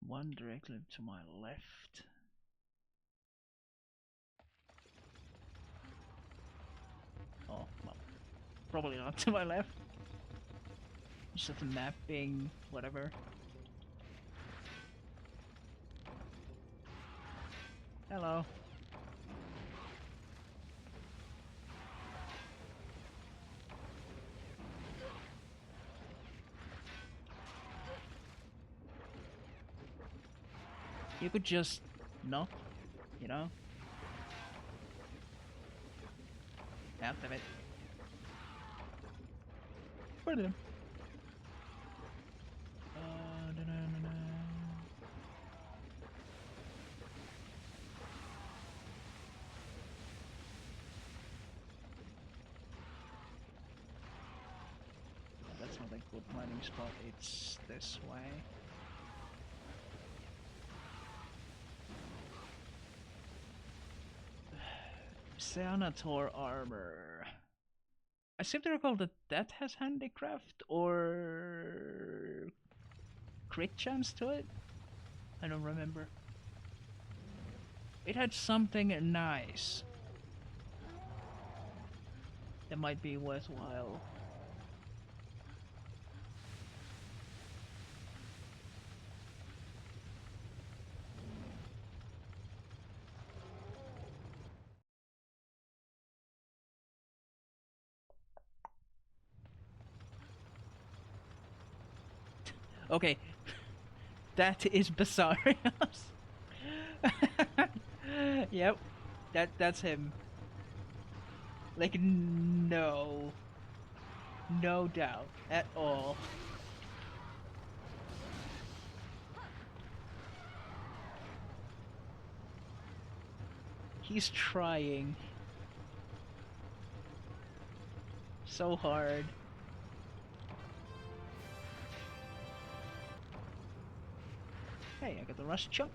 One directly to my left. Oh, well, probably not to my left. Just the map being whatever. Hello. You could just not, you know? Out of it. Brilliant. That's not a good mining spot, it's this way. Senator armor. I seem to recall that has handicraft or crit chance to it. I don't remember. It had something nice that might be worthwhile. Okay, that is Basarios. Yep, that's him. Like no doubt at all. He's trying so hard. Hey, I got the rust chunk.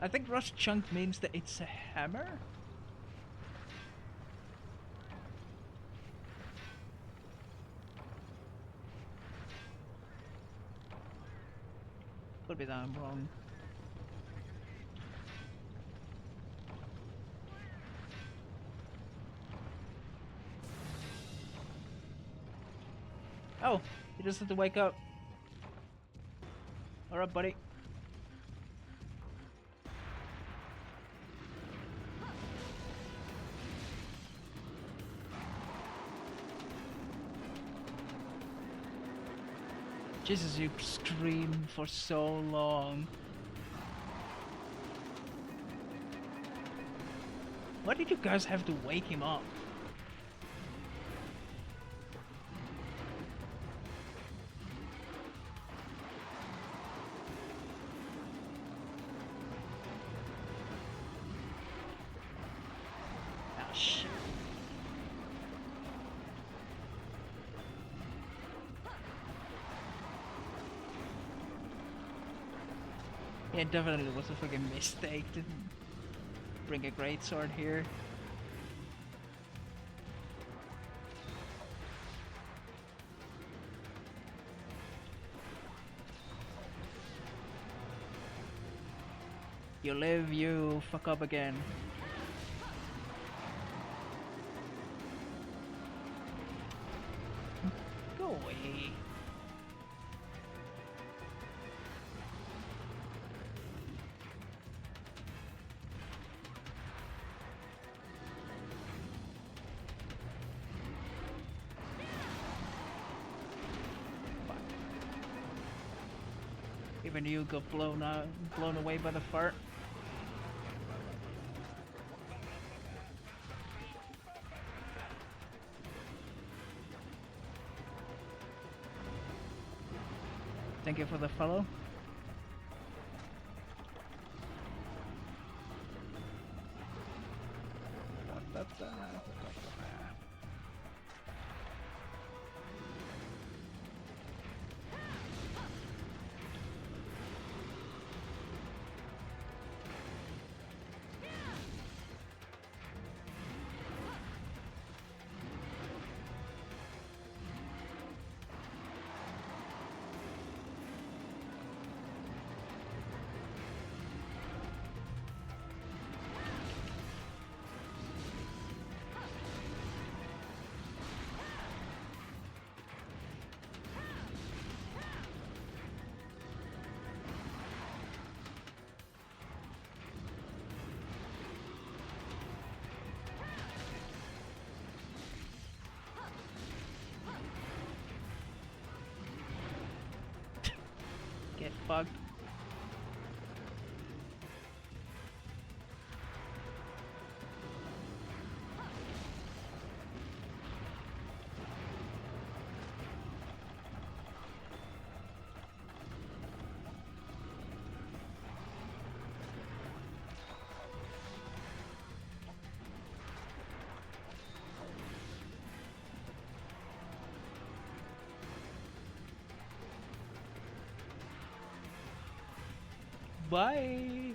I think rust chunk means that it's a hammer? Could be that I'm wrong. Oh, he just had to wake up. Alright, buddy. Jesus, you screamed for so long. Why did you guys have to wake him up? Ah, shit. Yeah, it definitely was a fucking mistake to bring a greatsword here. You live, you fuck up again. Go away. Even you got blown away by the fart. Thank you for the follow. Get fucked. Bye.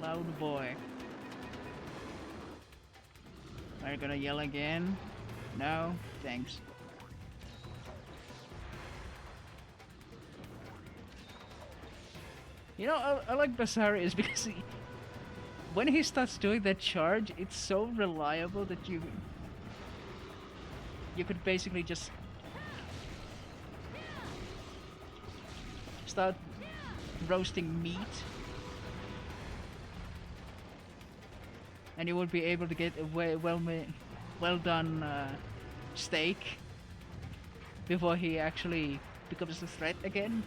Loud boy. Are you gonna yell again? No? Thanks. You know, I like Basarius because when he starts doing that charge, it's so reliable that you could basically just start roasting meat, and you would be able to get a well done steak before he actually becomes a threat again.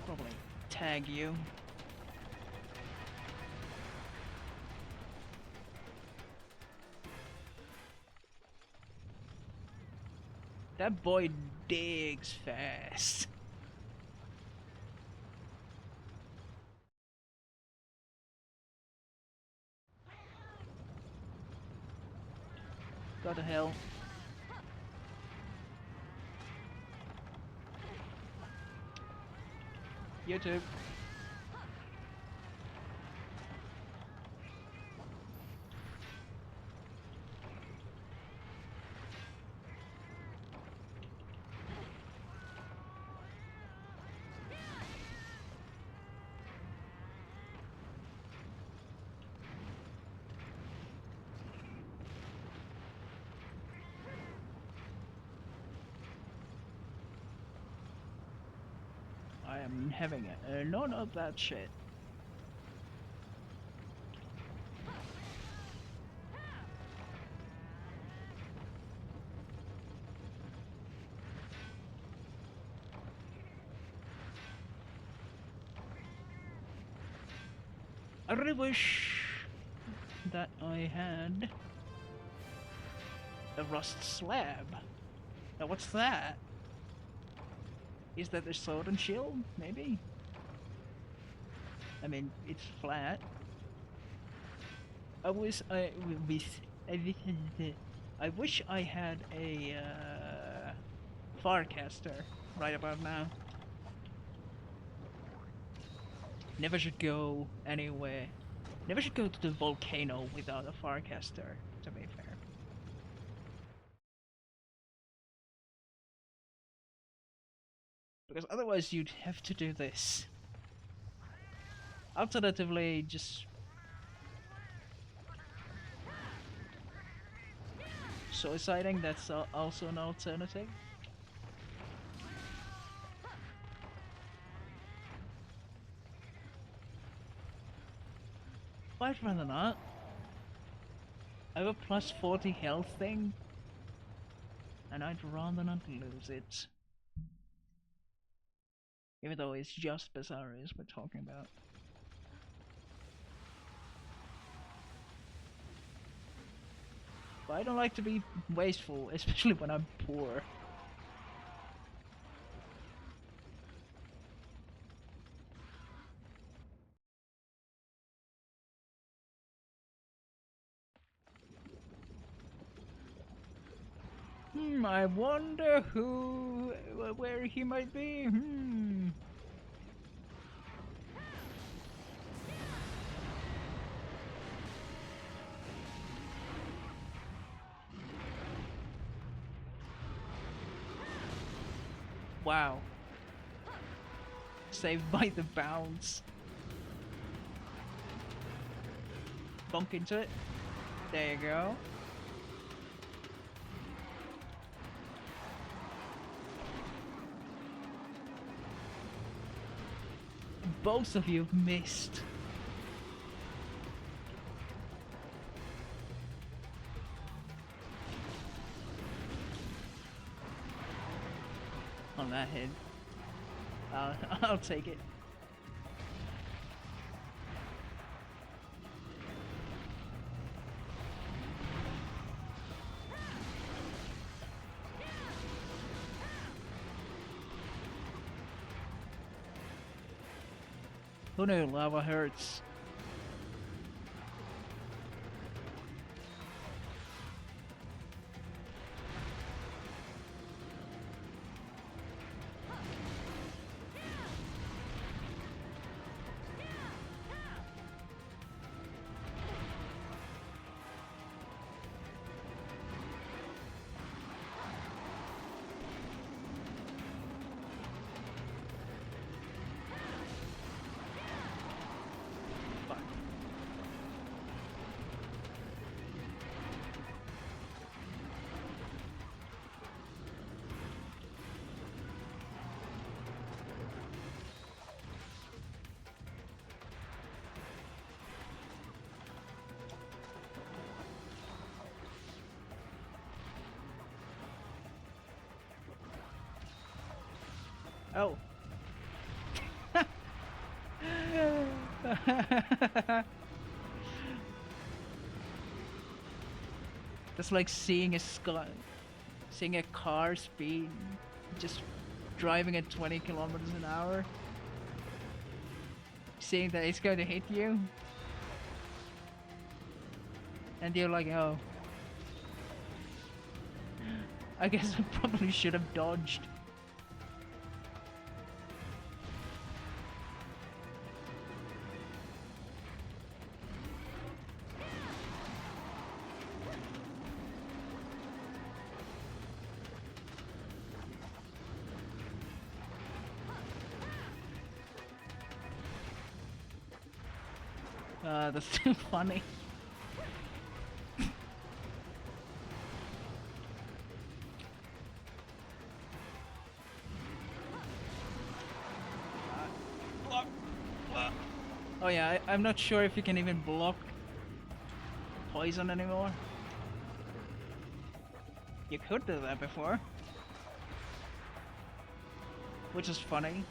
Probably tag you. That boy digs fast. Go to hell. YouTube. I am having none of that shit. I really wish that I had a rust slab. Now what's that? Is that a sword and shield? Maybe? I mean, it's flat. I wish I had a Farcaster right about now. Never should go anywhere. Never should go to the volcano without a Farcaster, to be fair. Because otherwise you'd have to do this. Alternatively, just suiciding, that's also an alternative. I'd rather not. I have a plus 40 health thing, and I'd rather not lose it. Even though it's just Basarius we're talking about. But I don't like to be wasteful, especially when I'm poor. I wonder where he might be. Wow. Saved by the bounce. Bump into it. There you go. Both of you missed. On that hit. I'll take it. Who knew lava hurts? Oh. That's like seeing seeing a car speed, just driving at 20 kilometers an hour, seeing that it's going to hit you, and you're like, oh, I guess I probably should have dodged. That's too funny. Oh yeah, I'm not sure if you can even block poison anymore. You could do that before, which is funny.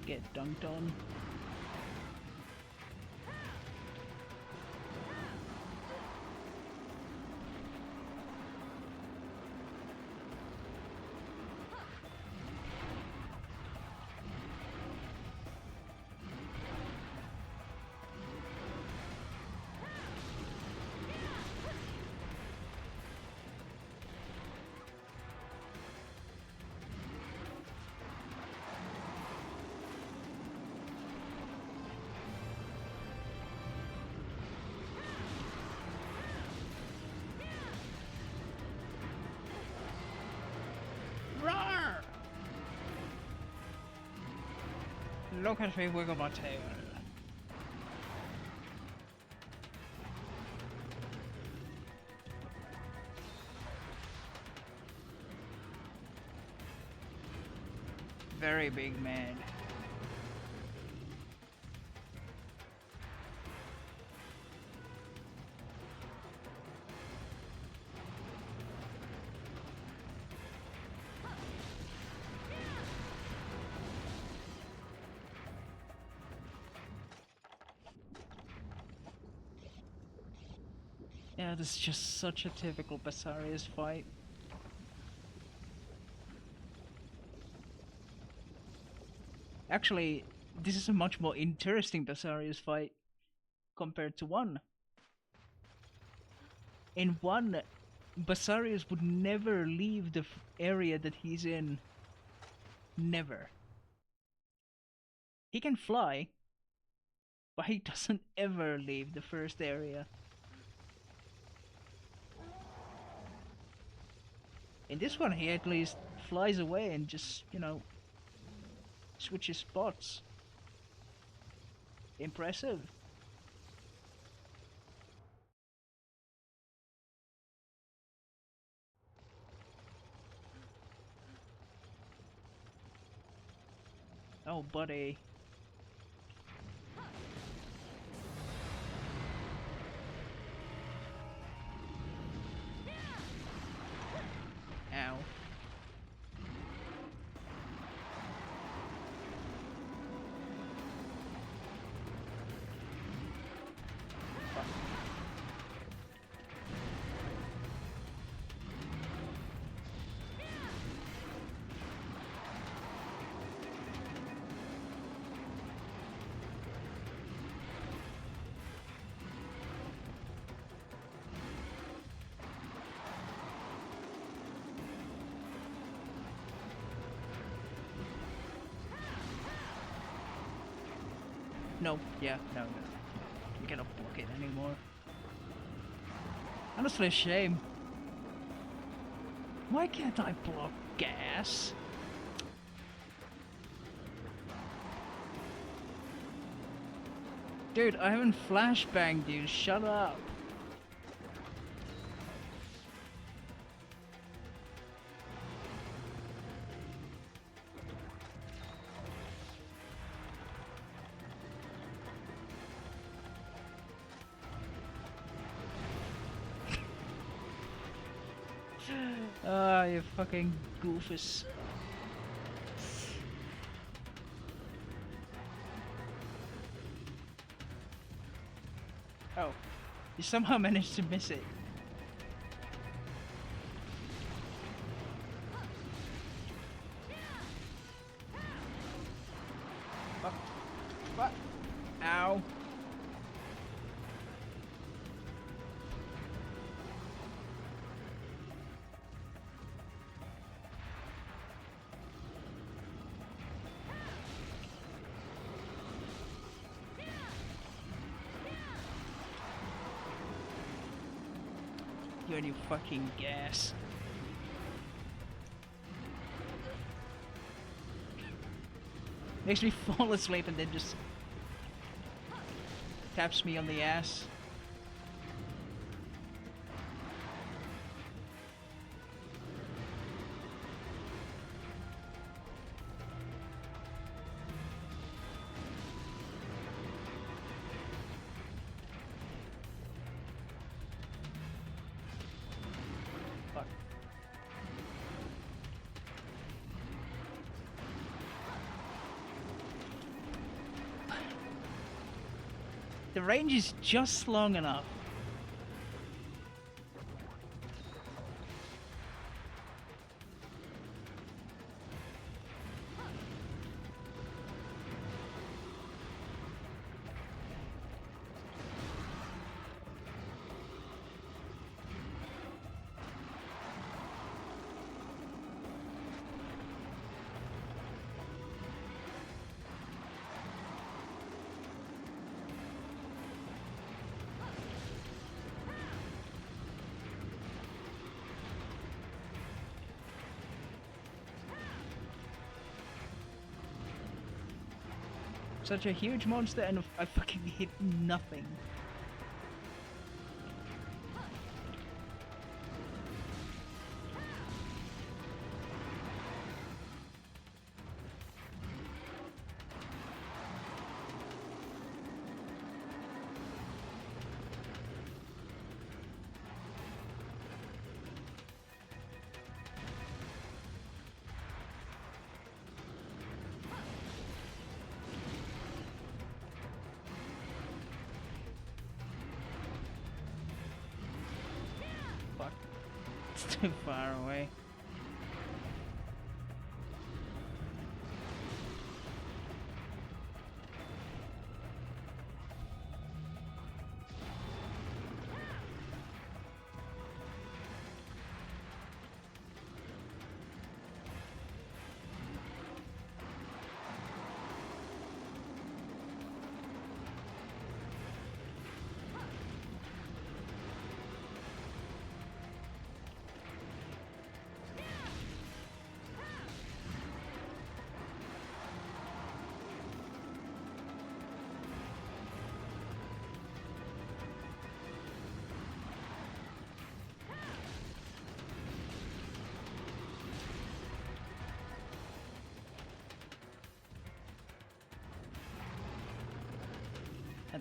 Get dunked on. Look at me wiggle my tail. Very big man. Yeah, this is just such a typical Basarius fight. Actually, this is a much more interesting Basarius fight compared to 1. In 1, Basarius would never leave the area that he's in. Never. He can fly, but he doesn't ever leave the first area. In this one, he at least flies away and just, you know, switches spots. Impressive. Oh, buddy. Ow. No, yeah, no. We cannot block it anymore. Honestly, a shame. Why can't I block gas? Dude, I haven't flashbanged you, shut up. Ah, you fucking goofus. Oh, you somehow managed to miss it. Fuck. Fuck. Ow. You and your fucking gas. Makes me fall asleep and then just taps me on the ass. Fuck. The range is just long enough. Such a huge monster and I fucking hit nothing. Fuck. It's too far away.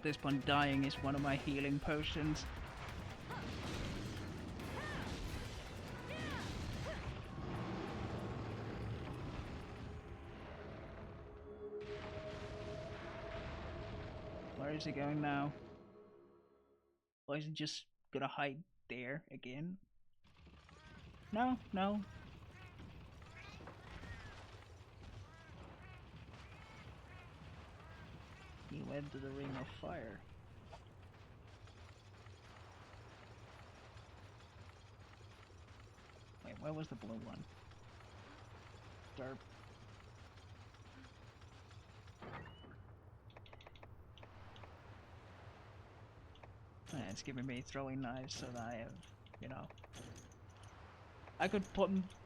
At this point, dying is one of my healing potions. Where is he going now? Or is he just gonna hide there again? No, no. He went to the ring of fire. Wait, where was the blue one? Derp. It's giving me throwing knives so that I have, you know. I could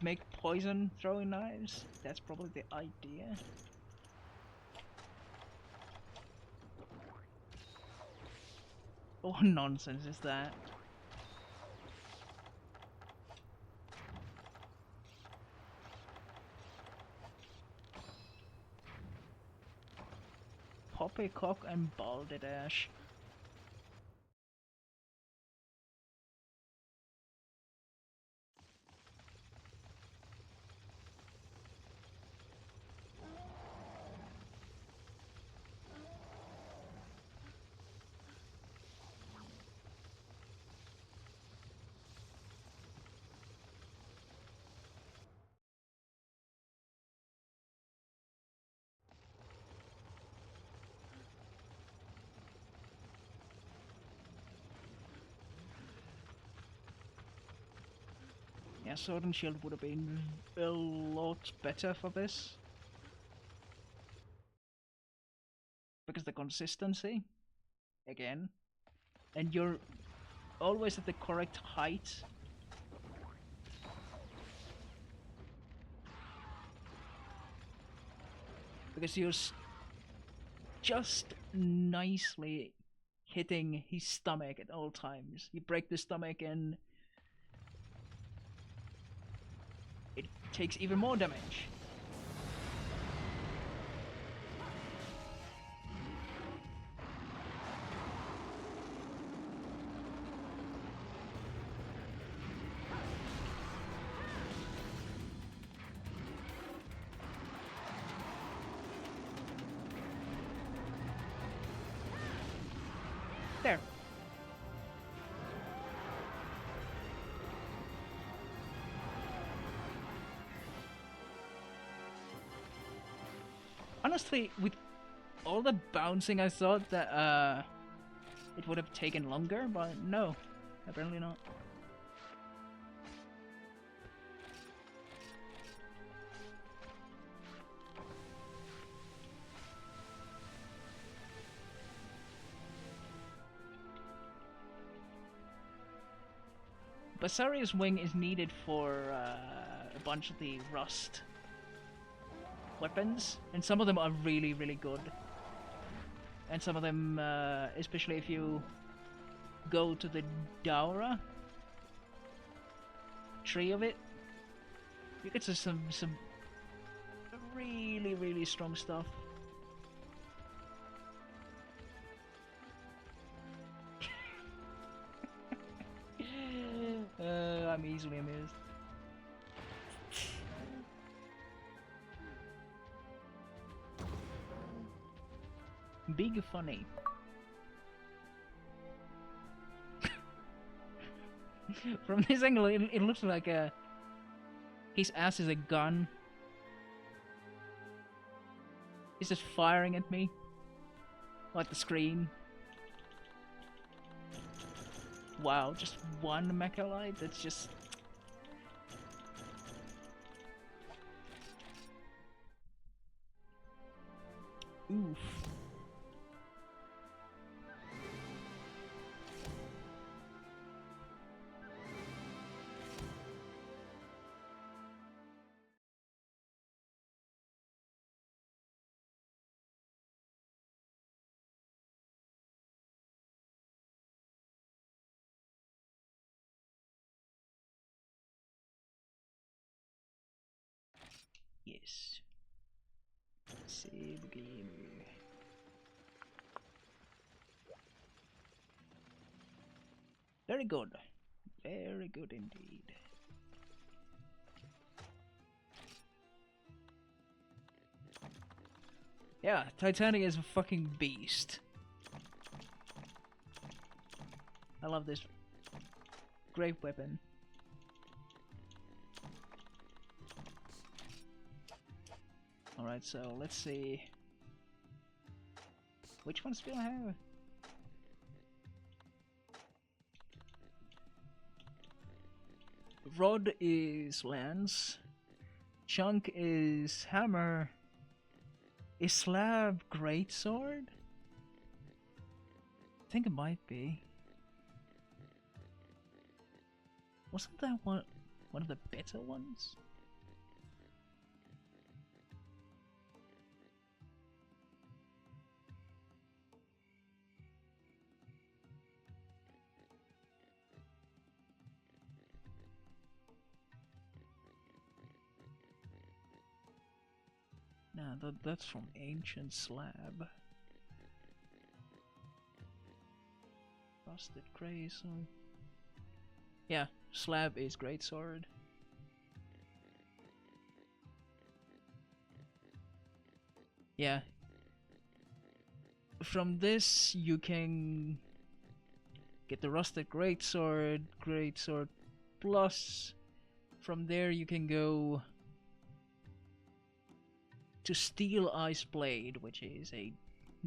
make poison throwing knives. That's probably the idea. What nonsense is that? Poppycock and balderdash. Yeah, Sword and Shield would have been a lot better for this. Because the consistency, again, and you're always at the correct height. Because you're just nicely hitting his stomach at all times. You break the stomach and it takes even more damage. There. Honestly, with all the bouncing, I thought that it would have taken longer, but no, apparently not. Basaria's wing is needed for a bunch of the rust weapons, and some of them are really, really good. And some of them, especially if you go to the Daura tree of it, you get to some really, really strong stuff. I'm easily amused. Big funny. From this angle, it looks like his ass is a gun. He's just firing at me. Like the screen. Wow, just one mechalite? That's just... Oof. Yes. Save game. Very good. Very good indeed. Yeah, Titanic is a fucking beast. I love this great weapon. Alright, so let's see. Which ones do I have? Rod is lance. Chunk is hammer. Is slab greatsword? I think it might be. Wasn't that one of the better ones? Nah, that's from Ancient Slab. Rusted Grayson. Yeah, Slab is greatsword. Yeah. From this you can get the Rusted Greatsword, Greatsword Plus. From there you can go to Steel Ice Blade, which is a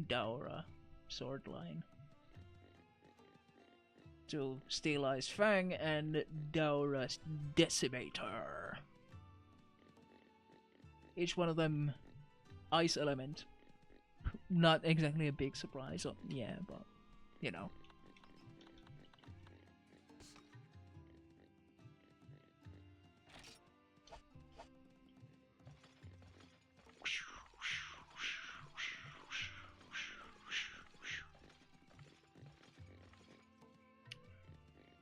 Daura sword line. To Steel Ice Fang and Daura's Decimator. Each one of them ice element. Not exactly a big surprise, yeah, but you know.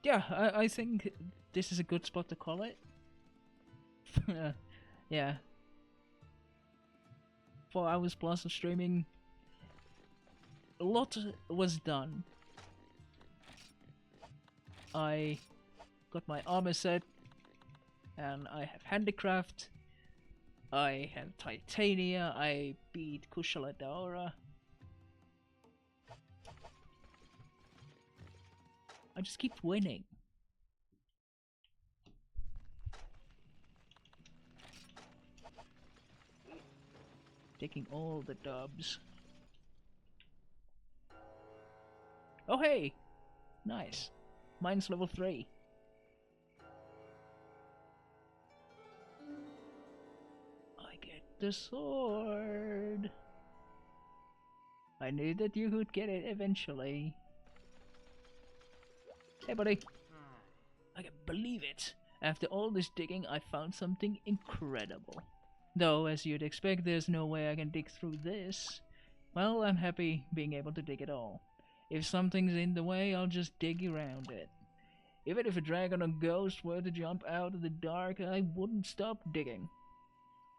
Yeah, I think this is a good spot to call it. Yeah. 4 hours plus of streaming. A lot was done. I got my armor set, and I have handicraft. I have titania. I beat Kushala Daura. I just keep winning. Taking all the dubs. Oh hey! Nice. Mine's level 3. I get the sword. I knew that you would get it eventually. Hey buddy. I can't believe it. After all this digging, I found something incredible. Though, as you'd expect, there's no way I can dig through this. Well, I'm happy being able to dig it all. If something's in the way, I'll just dig around it. Even if a dragon or ghost were to jump out of the dark, I wouldn't stop digging.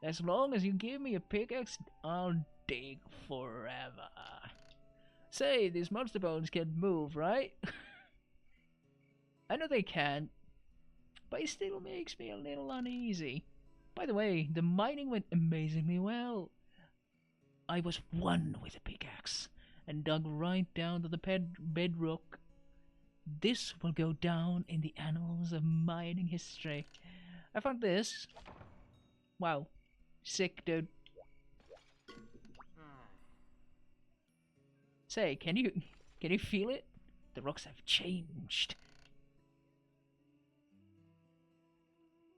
As long as you give me a pickaxe, I'll dig forever. Say, these monster bones can't move, right? I know they can't, but it still makes me a little uneasy. By the way, the mining went amazingly well. I was one with a pickaxe and dug right down to the bedrock. This will go down in the annals of mining history. I found this. Wow. Sick, dude. Say, can you feel it? The rocks have changed.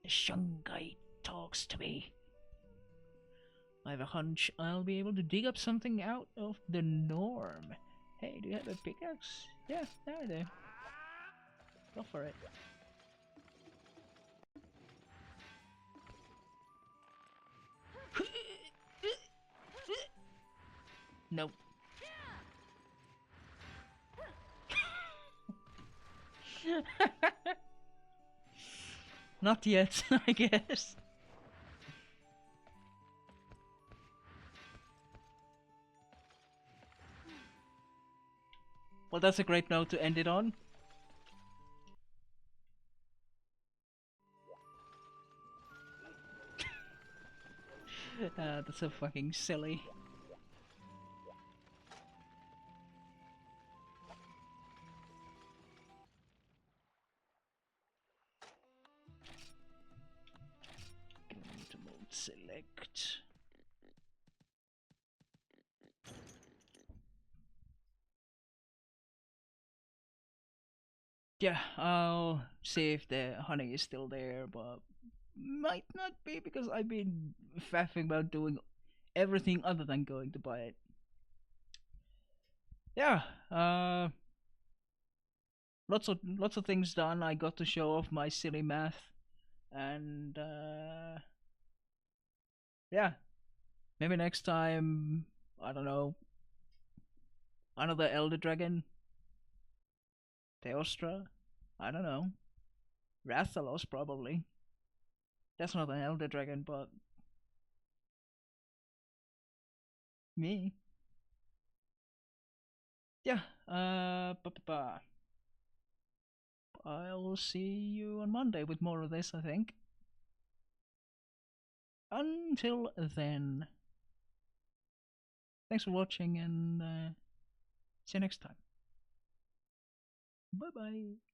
The Shungai talks to me. I have a hunch I'll be able to dig up something out of the norm. Hey, do you have a pickaxe? Yeah, there I do. Go for it. Nope. Not yet, I guess. Well, that's a great note to end it on. That's so fucking silly. Going to mode select. Yeah, I'll see if the honey is still there, but might not be because I've been faffing about doing everything other than going to buy it. Yeah, lots of things done. I got to show off my silly math, and yeah, maybe next time, I don't know, another Elder Dragon, Theostra, I don't know, Rathalos probably. That's not an Elder Dragon, but me. Yeah, I'll see you on Monday with more of this, I think. Until then, thanks for watching and see you next time. Bye bye.